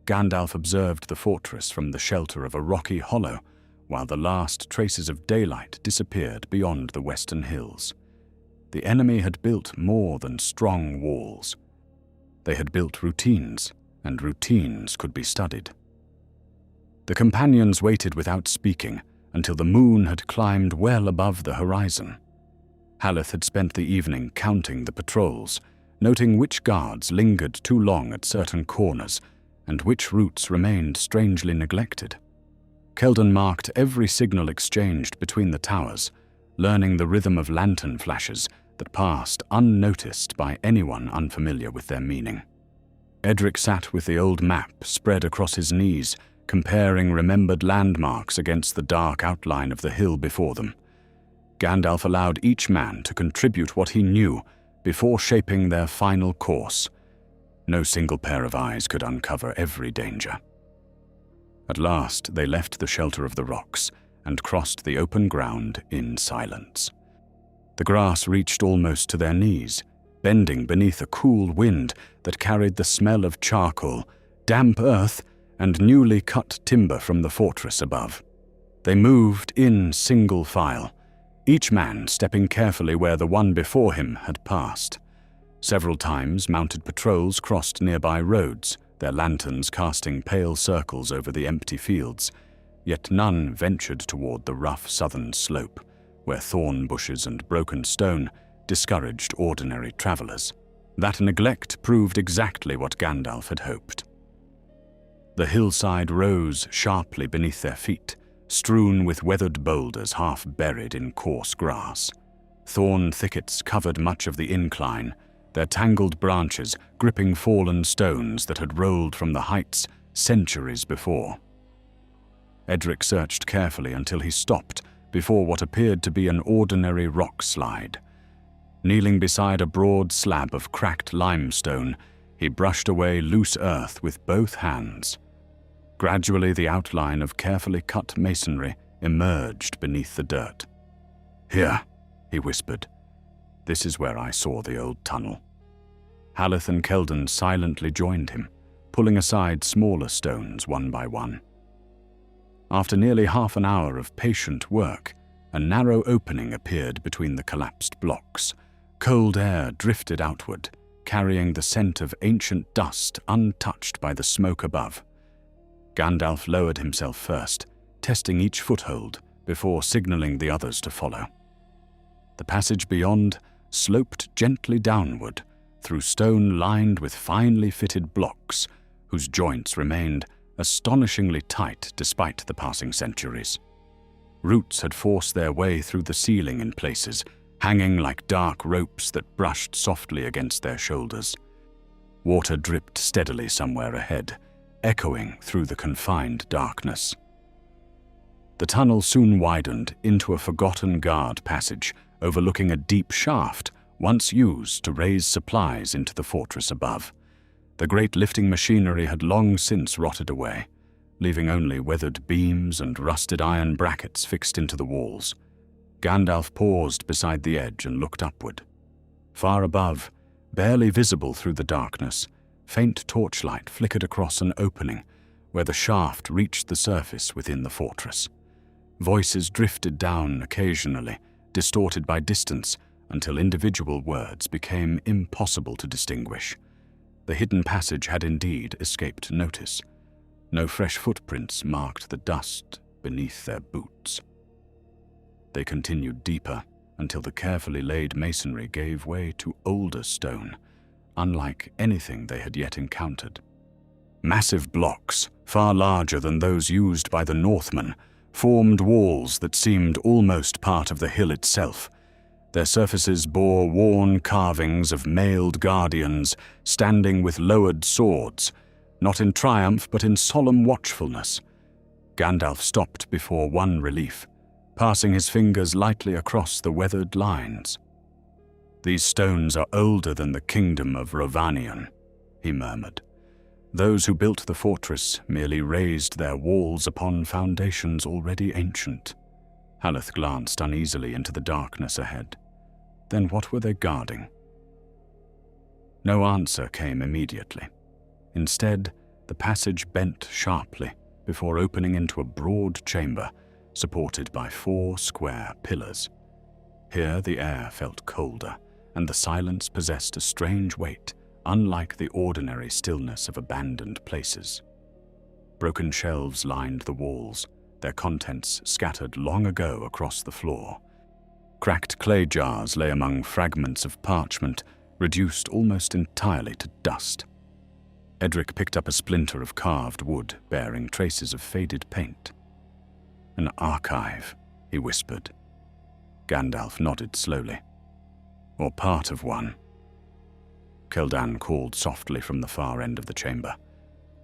Gandalf observed the fortress from the shelter of a rocky hollow, while the last traces of daylight disappeared beyond the western hills. The enemy had built more than strong walls. They had built routines, and routines could be studied. The companions waited without speaking until the moon had climbed well above the horizon. Haleth had spent the evening counting the patrols, noting which guards lingered too long at certain corners and which routes remained strangely neglected. Keldon marked every signal exchanged between the towers, learning the rhythm of lantern flashes that passed unnoticed by anyone unfamiliar with their meaning. Edric sat with the old map spread across his knees, comparing remembered landmarks against the dark outline of the hill before them. Gandalf allowed each man to contribute what he knew before shaping their final course. No single pair of eyes could uncover every danger. At last they left the shelter of the rocks and crossed the open ground in silence. The grass reached almost to their knees, bending beneath a cool wind that carried the smell of charcoal, damp earth, and newly cut timber from the fortress above. They moved in single file, each man stepping carefully where the one before him had passed. Several times mounted patrols crossed nearby roads, their lanterns casting pale circles over the empty fields, yet none ventured toward the rough southern slope, where thorn bushes and broken stone discouraged ordinary travelers. That neglect proved exactly what Gandalf had hoped. The hillside rose sharply beneath their feet, strewn with weathered boulders half buried in coarse grass. Thorn thickets covered much of the incline, their tangled branches gripping fallen stones that had rolled from the heights centuries before. Edric searched carefully until he stopped before what appeared to be an ordinary rock slide. Kneeling beside a broad slab of cracked limestone, he brushed away loose earth with both hands. Gradually, the outline of carefully cut masonry emerged beneath the dirt. "Here," he whispered. "This is where I saw the old tunnel." Haleth and Keldon silently joined him, pulling aside smaller stones one by one. After nearly half an hour of patient work, a narrow opening appeared between the collapsed blocks. Cold air drifted outward, carrying the scent of ancient dust untouched by the smoke above. Gandalf lowered himself first, testing each foothold before signaling the others to follow. The passage beyond sloped gently downward through stone lined with finely fitted blocks, whose joints remained astonishingly tight despite the passing centuries. Roots had forced their way through the ceiling in places, hanging like dark ropes that brushed softly against their shoulders. Water dripped steadily somewhere ahead, echoing through the confined darkness. The tunnel soon widened into a forgotten guard passage overlooking a deep shaft once used to raise supplies into the fortress above. The great lifting machinery had long since rotted away, leaving only weathered beams and rusted iron brackets fixed into the walls. Gandalf paused beside the edge and looked upward. Far above, barely visible through the darkness, faint torchlight flickered across an opening where the shaft reached the surface within the fortress. Voices drifted down occasionally, distorted by distance, until individual words became impossible to distinguish. The hidden passage had indeed escaped notice. No fresh footprints marked the dust beneath their boots. They continued deeper until the carefully laid masonry gave way to older stone, unlike anything they had yet encountered. Massive blocks, far larger than those used by the Northmen, formed walls that seemed almost part of the hill itself, Their surfaces bore worn carvings of mailed guardians standing with lowered swords, not in triumph but in solemn watchfulness. Gandalf stopped before one relief, passing his fingers lightly across the weathered lines. "These stones are older than the kingdom of Rovanion," he murmured. "Those who built the fortress merely raised their walls upon foundations already ancient." Haleth glanced uneasily into the darkness ahead. Then what were they guarding? No answer came immediately. Instead, the passage bent sharply before opening into a broad chamber supported by 4 square pillars. Here the air felt colder, and the silence possessed a strange weight, unlike the ordinary stillness of abandoned places. Broken shelves lined the walls, their contents scattered long ago across the floor. Cracked clay jars lay among fragments of parchment, reduced almost entirely to dust. Edric picked up a splinter of carved wood bearing traces of faded paint. "An archive," he whispered. Gandalf nodded slowly. "Or part of one." Keldan called softly from the far end of the chamber.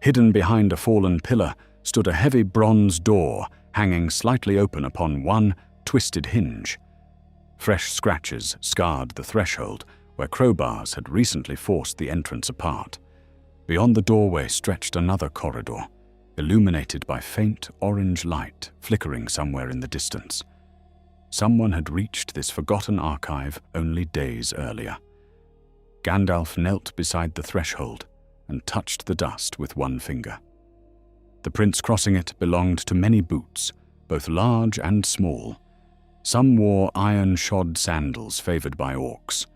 Hidden behind a fallen pillar stood a heavy bronze door hanging slightly open upon one twisted hinge. Fresh scratches scarred the threshold, where crowbars had recently forced the entrance apart. Beyond the doorway stretched another corridor, illuminated by faint orange light flickering somewhere in the distance. Someone had reached this forgotten archive only days earlier. Gandalf knelt beside the threshold and touched the dust with one finger. The prints crossing it belonged to many boots, both large and small. Some wore iron-shod sandals favored by orcs.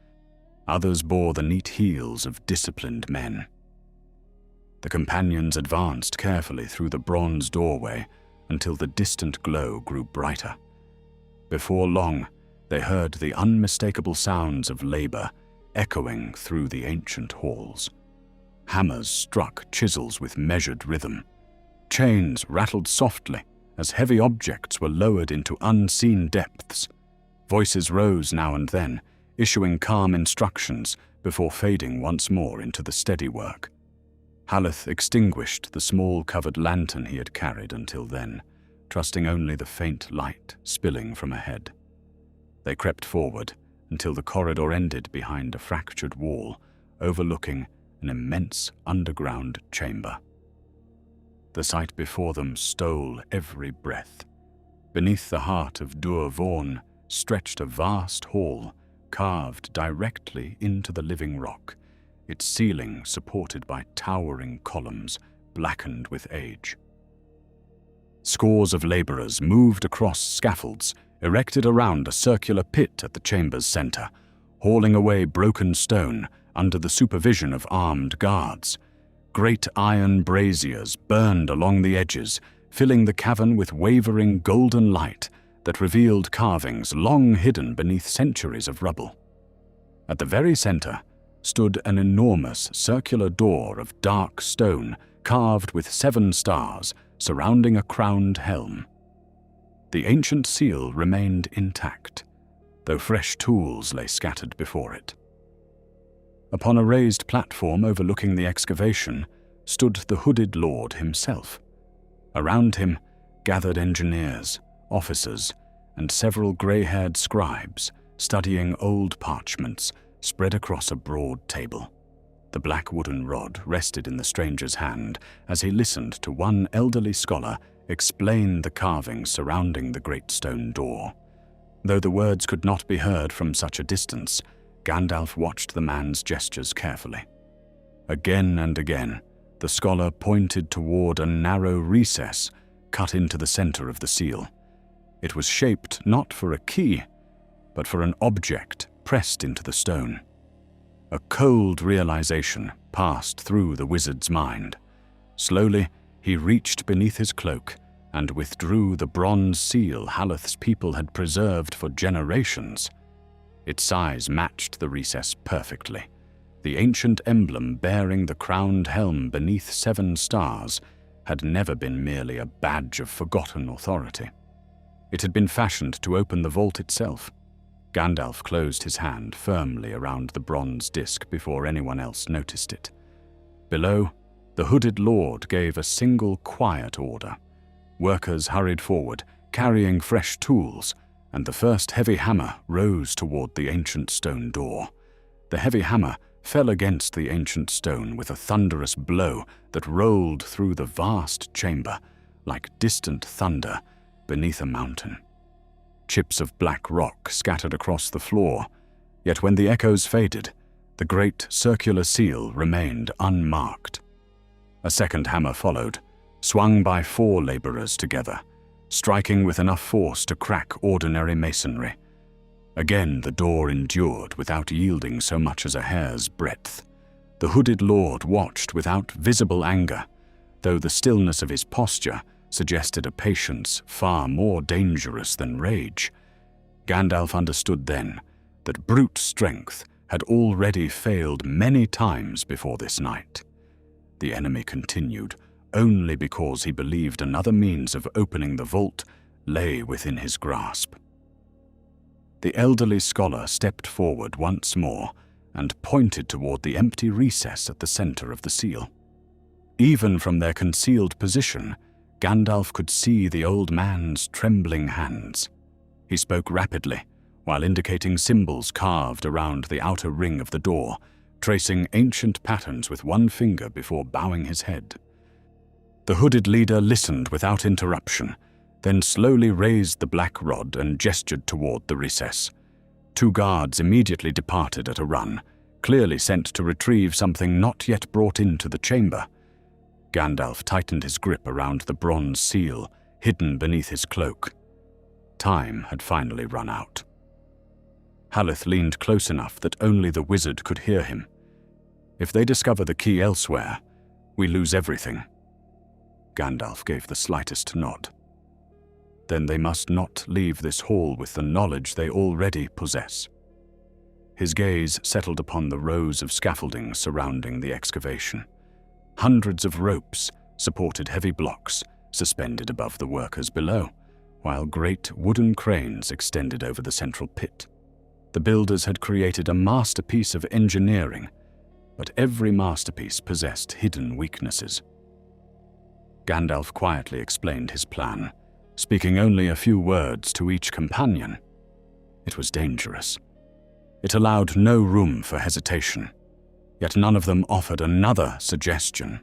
Others bore the neat heels of disciplined men. The companions advanced carefully through the bronze doorway until the distant glow grew brighter. Before long, they heard the unmistakable sounds of labor echoing through the ancient halls. Hammers struck chisels with measured rhythm. Chains rattled softly as heavy objects were lowered into unseen depths. Voices rose now and then, issuing calm instructions before fading once more into the steady work. Haleth extinguished the small covered lantern he had carried until then, trusting only the faint light spilling from ahead. They crept forward until the corridor ended behind a fractured wall, overlooking an immense underground chamber. The sight before them stole every breath. Beneath the heart of Dúr Vorn stretched a vast hall, carved directly into the living rock, its ceiling supported by towering columns blackened with age. Scores of laborers moved across scaffolds erected around a circular pit at the chamber's center, hauling away broken stone under the supervision of armed guards. Great iron braziers burned along the edges, filling the cavern with wavering golden light that revealed carvings long hidden beneath centuries of rubble. At the very center stood an enormous circular door of dark stone carved with 7 stars surrounding a crowned helm. The ancient seal remained intact, though fresh tools lay scattered before it. Upon a raised platform overlooking the excavation stood the hooded lord himself. Around him gathered engineers, officers, and several grey-haired scribes studying old parchments spread across a broad table. The black wooden rod rested in the stranger's hand as he listened to one elderly scholar explain the carvings surrounding the great stone door. Though the words could not be heard from such a distance, Gandalf watched the man's gestures carefully. Again and again, the scholar pointed toward a narrow recess cut into the center of the seal. It was shaped not for a key, but for an object pressed into the stone. A cold realization passed through the wizard's mind. Slowly, he reached beneath his cloak and withdrew the bronze seal Haleth's people had preserved for generations. Its size matched the recess perfectly. The ancient emblem bearing the crowned helm beneath 7 stars had never been merely a badge of forgotten authority. It had been fashioned to open the vault itself. Gandalf closed his hand firmly around the bronze disc before anyone else noticed it. Below, the hooded lord gave a single quiet order. Workers hurried forward, carrying fresh tools, and the first heavy hammer rose toward the ancient stone door. The heavy hammer fell against the ancient stone with a thunderous blow that rolled through the vast chamber like distant thunder beneath a mountain. Chips of black rock scattered across the floor, yet when the echoes faded, the great circular seal remained unmarked. A second hammer followed, swung by 4 laborers together, striking with enough force to crack ordinary masonry. Again the door endured without yielding so much as a hair's breadth. The hooded lord watched without visible anger, though the stillness of his posture suggested a patience far more dangerous than rage. Gandalf understood then that brute strength had already failed many times before this night. The enemy continued only because he believed another means of opening the vault lay within his grasp. The elderly scholar stepped forward once more and pointed toward the empty recess at the center of the seal. Even from their concealed position, Gandalf could see the old man's trembling hands. He spoke rapidly, while indicating symbols carved around the outer ring of the door, tracing ancient patterns with one finger before bowing his head. The hooded leader listened without interruption, then slowly raised the black rod and gestured toward the recess. 2 guards immediately departed at a run, clearly sent to retrieve something not yet brought into the chamber. Gandalf tightened his grip around the bronze seal, hidden beneath his cloak. Time had finally run out. Haleth leaned close enough that only the wizard could hear him. If they discover the key elsewhere, we lose everything. Gandalf gave the slightest nod. Then they must not leave this hall with the knowledge they already possess. His gaze settled upon the rows of scaffolding surrounding the excavation. Hundreds of ropes supported heavy blocks suspended above the workers below, while great wooden cranes extended over the central pit. The builders had created a masterpiece of engineering, but every masterpiece possessed hidden weaknesses. Gandalf quietly explained his plan, speaking only a few words to each companion. It was dangerous. It allowed no room for hesitation, yet none of them offered another suggestion.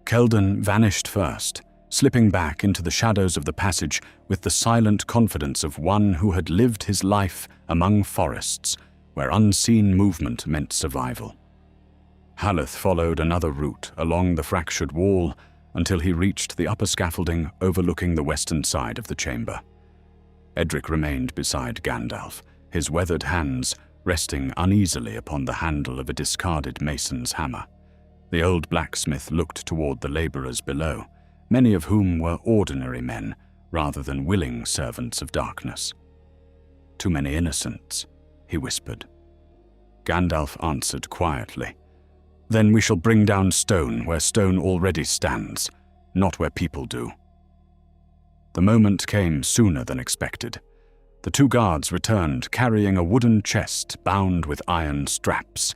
Keldon vanished first, slipping back into the shadows of the passage with the silent confidence of one who had lived his life among forests, where unseen movement meant survival. Haleth followed another route along the fractured wall until he reached the upper scaffolding overlooking the western side of the chamber. Edric remained beside Gandalf, his weathered hands resting uneasily upon the handle of a discarded mason's hammer. The old blacksmith looked toward the laborers below, many of whom were ordinary men rather than willing servants of darkness. "Too many innocents," he whispered. Gandalf answered quietly, "Then we shall bring down stone where stone already stands, not where people do." The moment came sooner than expected. The 2 guards returned carrying a wooden chest bound with iron straps.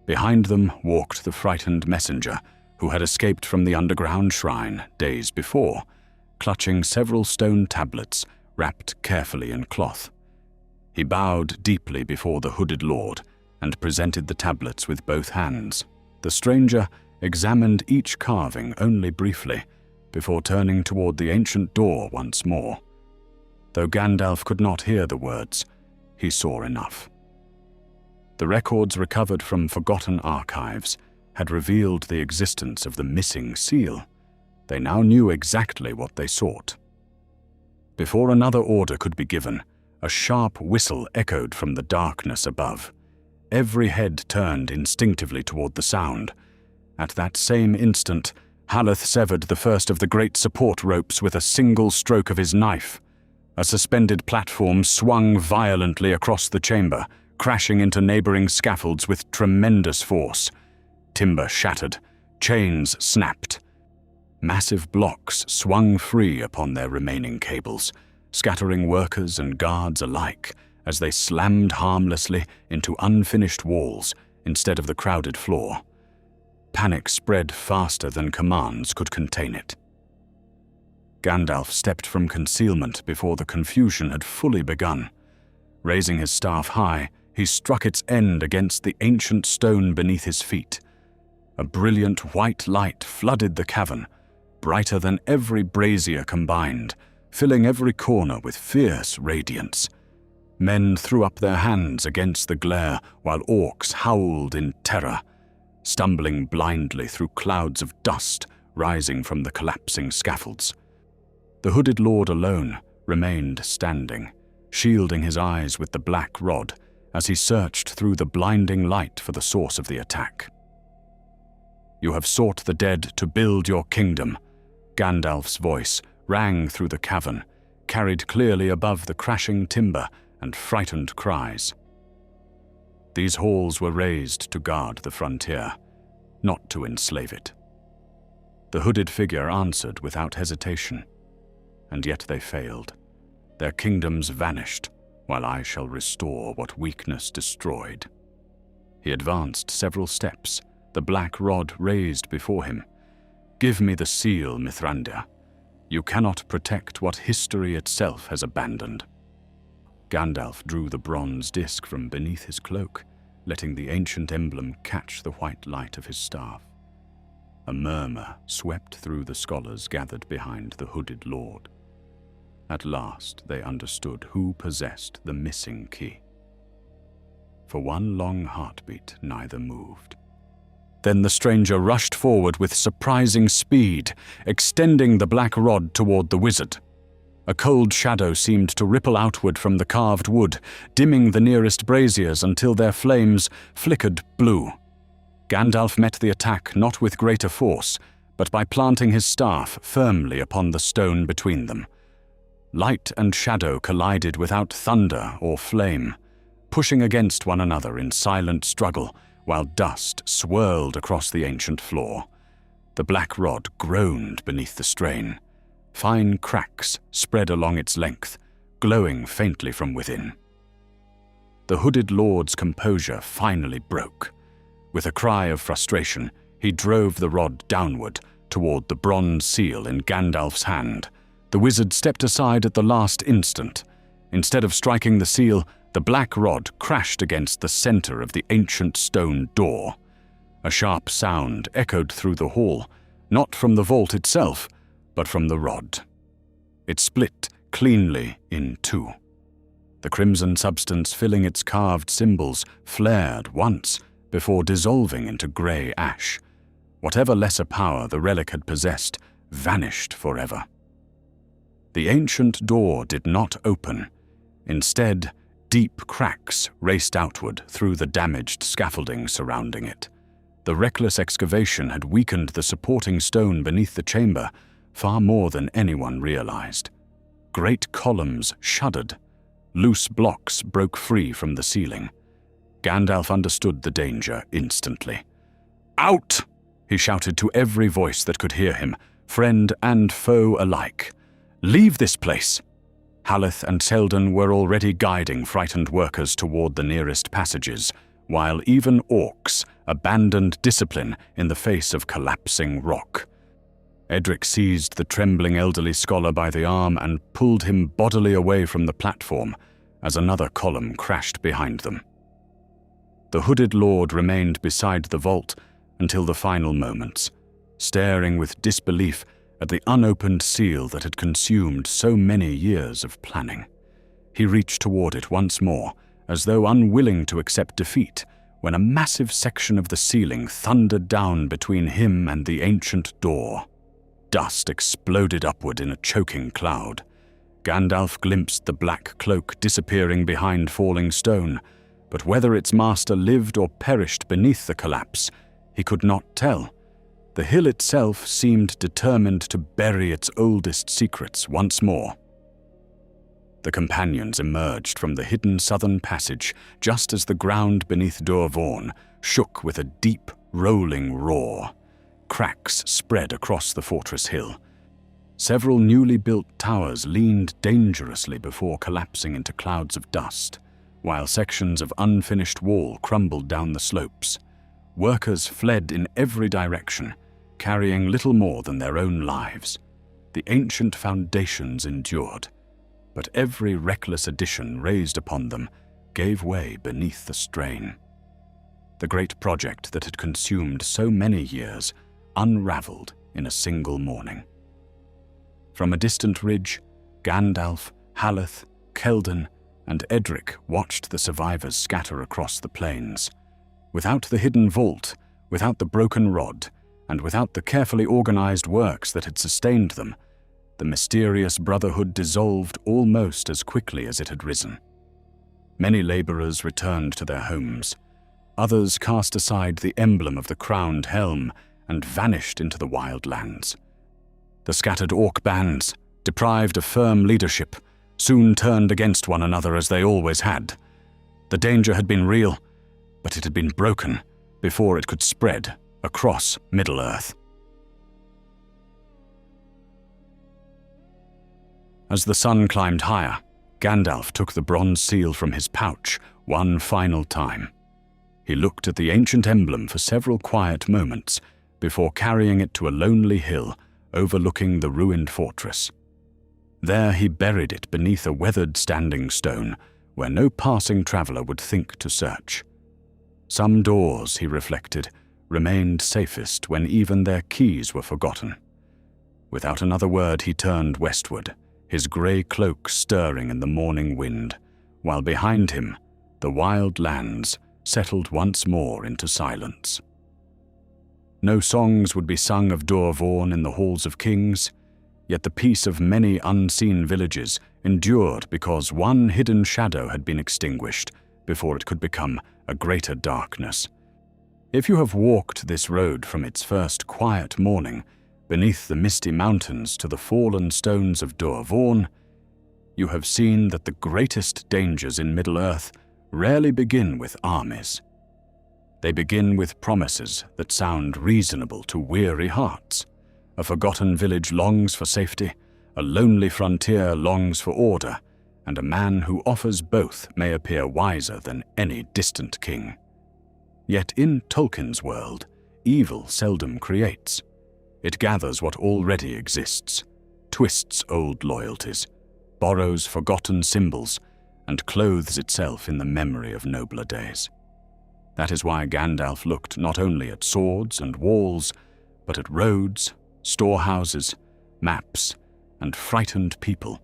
Behind them walked the frightened messenger, who had escaped from the underground shrine days before, clutching several stone tablets wrapped carefully in cloth. He bowed deeply before the hooded lord and presented the tablets with both hands. The stranger examined each carving only briefly, before turning toward the ancient door once more. Though Gandalf could not hear the words, he saw enough. The records recovered from forgotten archives had revealed the existence of the missing seal. They now knew exactly what they sought. Before another order could be given, a sharp whistle echoed from the darkness above. Every head turned instinctively toward the sound. At that same instant, Haleth severed the first of the great support ropes with a single stroke of his knife. A suspended platform swung violently across the chamber, crashing into neighboring scaffolds with tremendous force. Timber shattered, chains snapped. Massive blocks swung free upon their remaining cables, scattering workers and guards alike as they slammed harmlessly into unfinished walls instead of the crowded floor. Panic spread faster than commands could contain it. Gandalf stepped from concealment before the confusion had fully begun. Raising his staff high, he struck its end against the ancient stone beneath his feet. A brilliant white light flooded the cavern, brighter than every brazier combined, filling every corner with fierce radiance. Men threw up their hands against the glare while orcs howled in terror, stumbling blindly through clouds of dust rising from the collapsing scaffolds. The hooded lord alone remained standing, shielding his eyes with the black rod as he searched through the blinding light for the source of the attack. "You have sought the dead to build your kingdom," Gandalf's voice rang through the cavern, carried clearly above the crashing timber and frightened cries. These halls were raised to guard the frontier, not to enslave it. The hooded figure answered without hesitation, and yet they failed. Their kingdoms vanished, while I shall restore what weakness destroyed. He advanced several steps, the black rod raised before him. "Give me the seal, Mithrandir. You cannot protect what history itself has abandoned." Gandalf drew the bronze disc from beneath his cloak, letting the ancient emblem catch the white light of his staff. A murmur swept through the scholars gathered behind the hooded lord. At last they understood who possessed the missing key. For one long heartbeat, neither moved. Then the stranger rushed forward with surprising speed, extending the black rod toward the wizard. A cold shadow seemed to ripple outward from the carved wood, dimming the nearest braziers until their flames flickered blue. Gandalf met the attack not with greater force, but by planting his staff firmly upon the stone between them. Light and shadow collided without thunder or flame, pushing against one another in silent struggle, while dust swirled across the ancient floor. The black rod groaned beneath the strain. Fine cracks spread along its length, glowing faintly from within. The hooded lord's composure finally broke. With a cry of frustration, he drove the rod downward toward the bronze seal in Gandalf's hand. The wizard stepped aside at the last instant. Instead of striking the seal, the black rod crashed against the center of the ancient stone door. A sharp sound echoed through the hall, not from the vault itself, but from the rod. It split cleanly in two. The crimson substance filling its carved symbols flared once before dissolving into grey ash. Whatever lesser power the relic had possessed vanished forever. The ancient door did not open. Instead, deep cracks raced outward through the damaged scaffolding surrounding it. The reckless excavation had weakened the supporting stone beneath the chamber far more than anyone realized. Great columns shuddered. Loose blocks broke free from the ceiling. Gandalf understood the danger instantly. "Out!" he shouted to every voice that could hear him, friend and foe alike. "Leave this place!" Haleth and Selden were already guiding frightened workers toward the nearest passages, while even orcs abandoned discipline in the face of collapsing rock. Edric seized the trembling elderly scholar by the arm and pulled him bodily away from the platform as another column crashed behind them. The hooded lord remained beside the vault until the final moments, staring with disbelief at the unopened seal that had consumed so many years of planning. He reached toward it once more, as though unwilling to accept defeat, when a massive section of the ceiling thundered down between him and the ancient door. Dust exploded upward in a choking cloud. Gandalf glimpsed the black cloak disappearing behind falling stone, but whether its master lived or perished beneath the collapse, he could not tell. The hill itself seemed determined to bury its oldest secrets once more. The companions emerged from the hidden southern passage just as the ground beneath Dorvorn shook with a deep, rolling roar. Cracks spread across the fortress hill. Several newly built towers leaned dangerously before collapsing into clouds of dust. while sections of unfinished wall crumbled down the slopes. Workers fled in every direction, carrying little more than their own lives. The ancient foundations endured, but every reckless addition raised upon them gave way beneath the strain. The great project that had consumed so many years unraveled in a single morning. From a distant ridge, Gandalf, Haleth, Keldon, and Edric watched the survivors scatter across the plains. Without the hidden vault, without the broken rod, and without the carefully organized works that had sustained them, the mysterious brotherhood dissolved almost as quickly as it had risen. Many laborers returned to their homes. Others cast aside the emblem of the crowned helm and vanished into the wild lands. The scattered orc bands, deprived of firm leadership, soon turned against one another as they always had. The danger had been real, but it had been broken before it could spread across Middle-earth. As the sun climbed higher, Gandalf took the bronze seal from his pouch one final time. He looked at the ancient emblem for several quiet moments before carrying it to a lonely hill overlooking the ruined fortress. There he buried it beneath a weathered standing stone where no passing traveler would think to search. Some doors, he reflected, remained safest when even their keys were forgotten. Without another word he turned westward, his grey cloak stirring in the morning wind, while behind him the wild lands settled once more into silence. No songs would be sung of Dor-Vorn in the halls of kings, yet the peace of many unseen villages endured because one hidden shadow had been extinguished before it could become a greater darkness. If you have walked this road from its first quiet morning beneath the misty mountains to the fallen stones of Dor-Vorn, you have seen that the greatest dangers in Middle-earth rarely begin with armies. They begin with promises that sound reasonable to weary hearts. A forgotten village longs for safety, a lonely frontier longs for order, and a man who offers both may appear wiser than any distant king. Yet in Tolkien's world, evil seldom creates. It gathers what already exists, twists old loyalties, borrows forgotten symbols, and clothes itself in the memory of nobler days. That is why Gandalf looked not only at swords and walls, but at roads, storehouses, maps, and frightened people.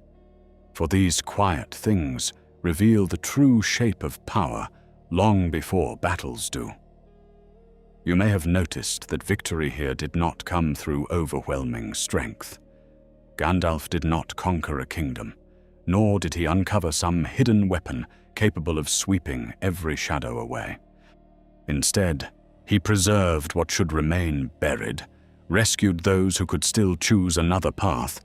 For these quiet things reveal the true shape of power long before battles do. You may have noticed that victory here did not come through overwhelming strength. Gandalf did not conquer a kingdom, nor did he uncover some hidden weapon capable of sweeping every shadow away. Instead, he preserved what should remain buried, rescued those who could still choose another path,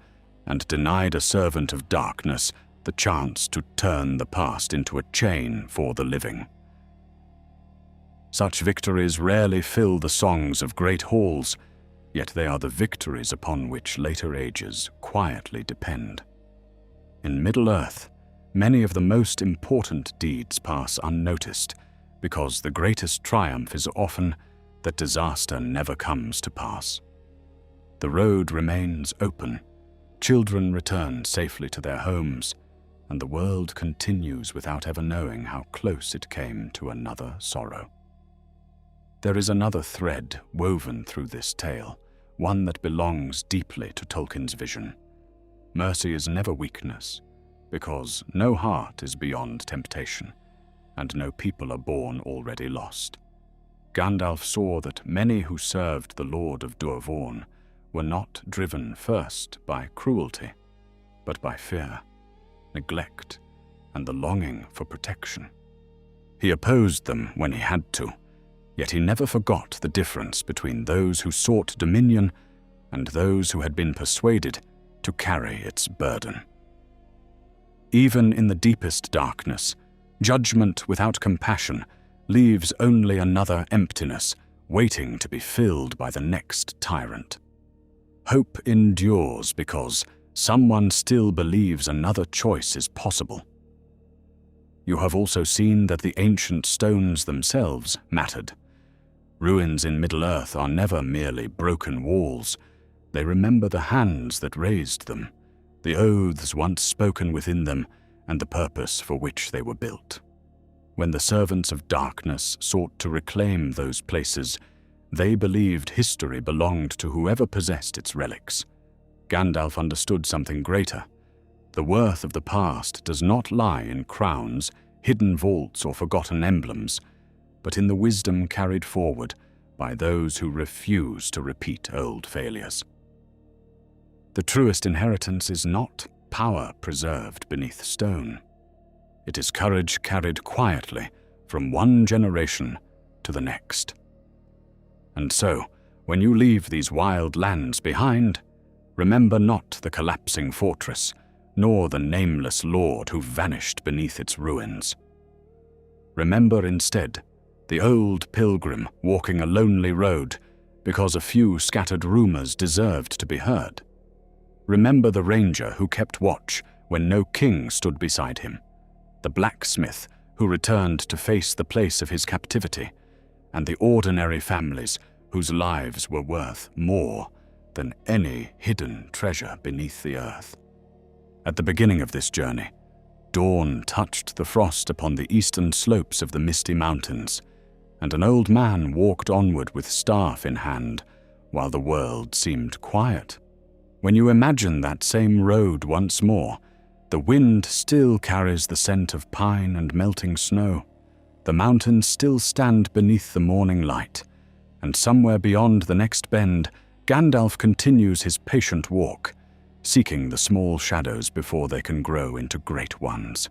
and denied a servant of darkness the chance to turn the past into a chain for the living. Such victories rarely fill the songs of great halls, yet they are the victories upon which later ages quietly depend. In Middle-earth, many of the most important deeds pass unnoticed, because the greatest triumph is often that disaster never comes to pass. The road remains open, children return safely to their homes, and the world continues without ever knowing how close it came to another sorrow. There is another thread woven through this tale, one that belongs deeply to Tolkien's vision. Mercy is never weakness, because no heart is beyond temptation, and no people are born already lost. Gandalf saw that many who served the Lord of Dor-Vorn were not driven first by cruelty, but by fear, neglect, and the longing for protection. He opposed them when he had to, yet he never forgot the difference between those who sought dominion and those who had been persuaded to carry its burden. Even in the deepest darkness, judgment without compassion leaves only another emptiness waiting to be filled by the next tyrant. Hope endures because someone still believes another choice is possible. You have also seen that the ancient stones themselves mattered. Ruins in Middle-earth are never merely broken walls. They remember the hands that raised them, the oaths once spoken within them, and the purpose for which they were built. When the servants of darkness sought to reclaim those places, they believed history belonged to whoever possessed its relics. Gandalf understood something greater. The worth of the past does not lie in crowns, hidden vaults, or forgotten emblems, but in the wisdom carried forward by those who refuse to repeat old failures. The truest inheritance is not power preserved beneath stone. It is courage carried quietly from one generation to the next. And so, when you leave these wild lands behind, remember not the collapsing fortress, nor the nameless lord who vanished beneath its ruins. Remember instead the old pilgrim walking a lonely road because a few scattered rumors deserved to be heard. Remember the ranger who kept watch when no king stood beside him, the blacksmith who returned to face the place of his captivity, and the ordinary families whose lives were worth more than any hidden treasure beneath the earth. At the beginning of this journey, dawn touched the frost upon the eastern slopes of the misty mountains, and an old man walked onward with staff in hand, while the world seemed quiet. When you imagine that same road once more, the wind still carries the scent of pine and melting snow. The mountains still stand beneath the morning light, and somewhere beyond the next bend, Gandalf continues his patient walk, seeking the small shadows before they can grow into great ones.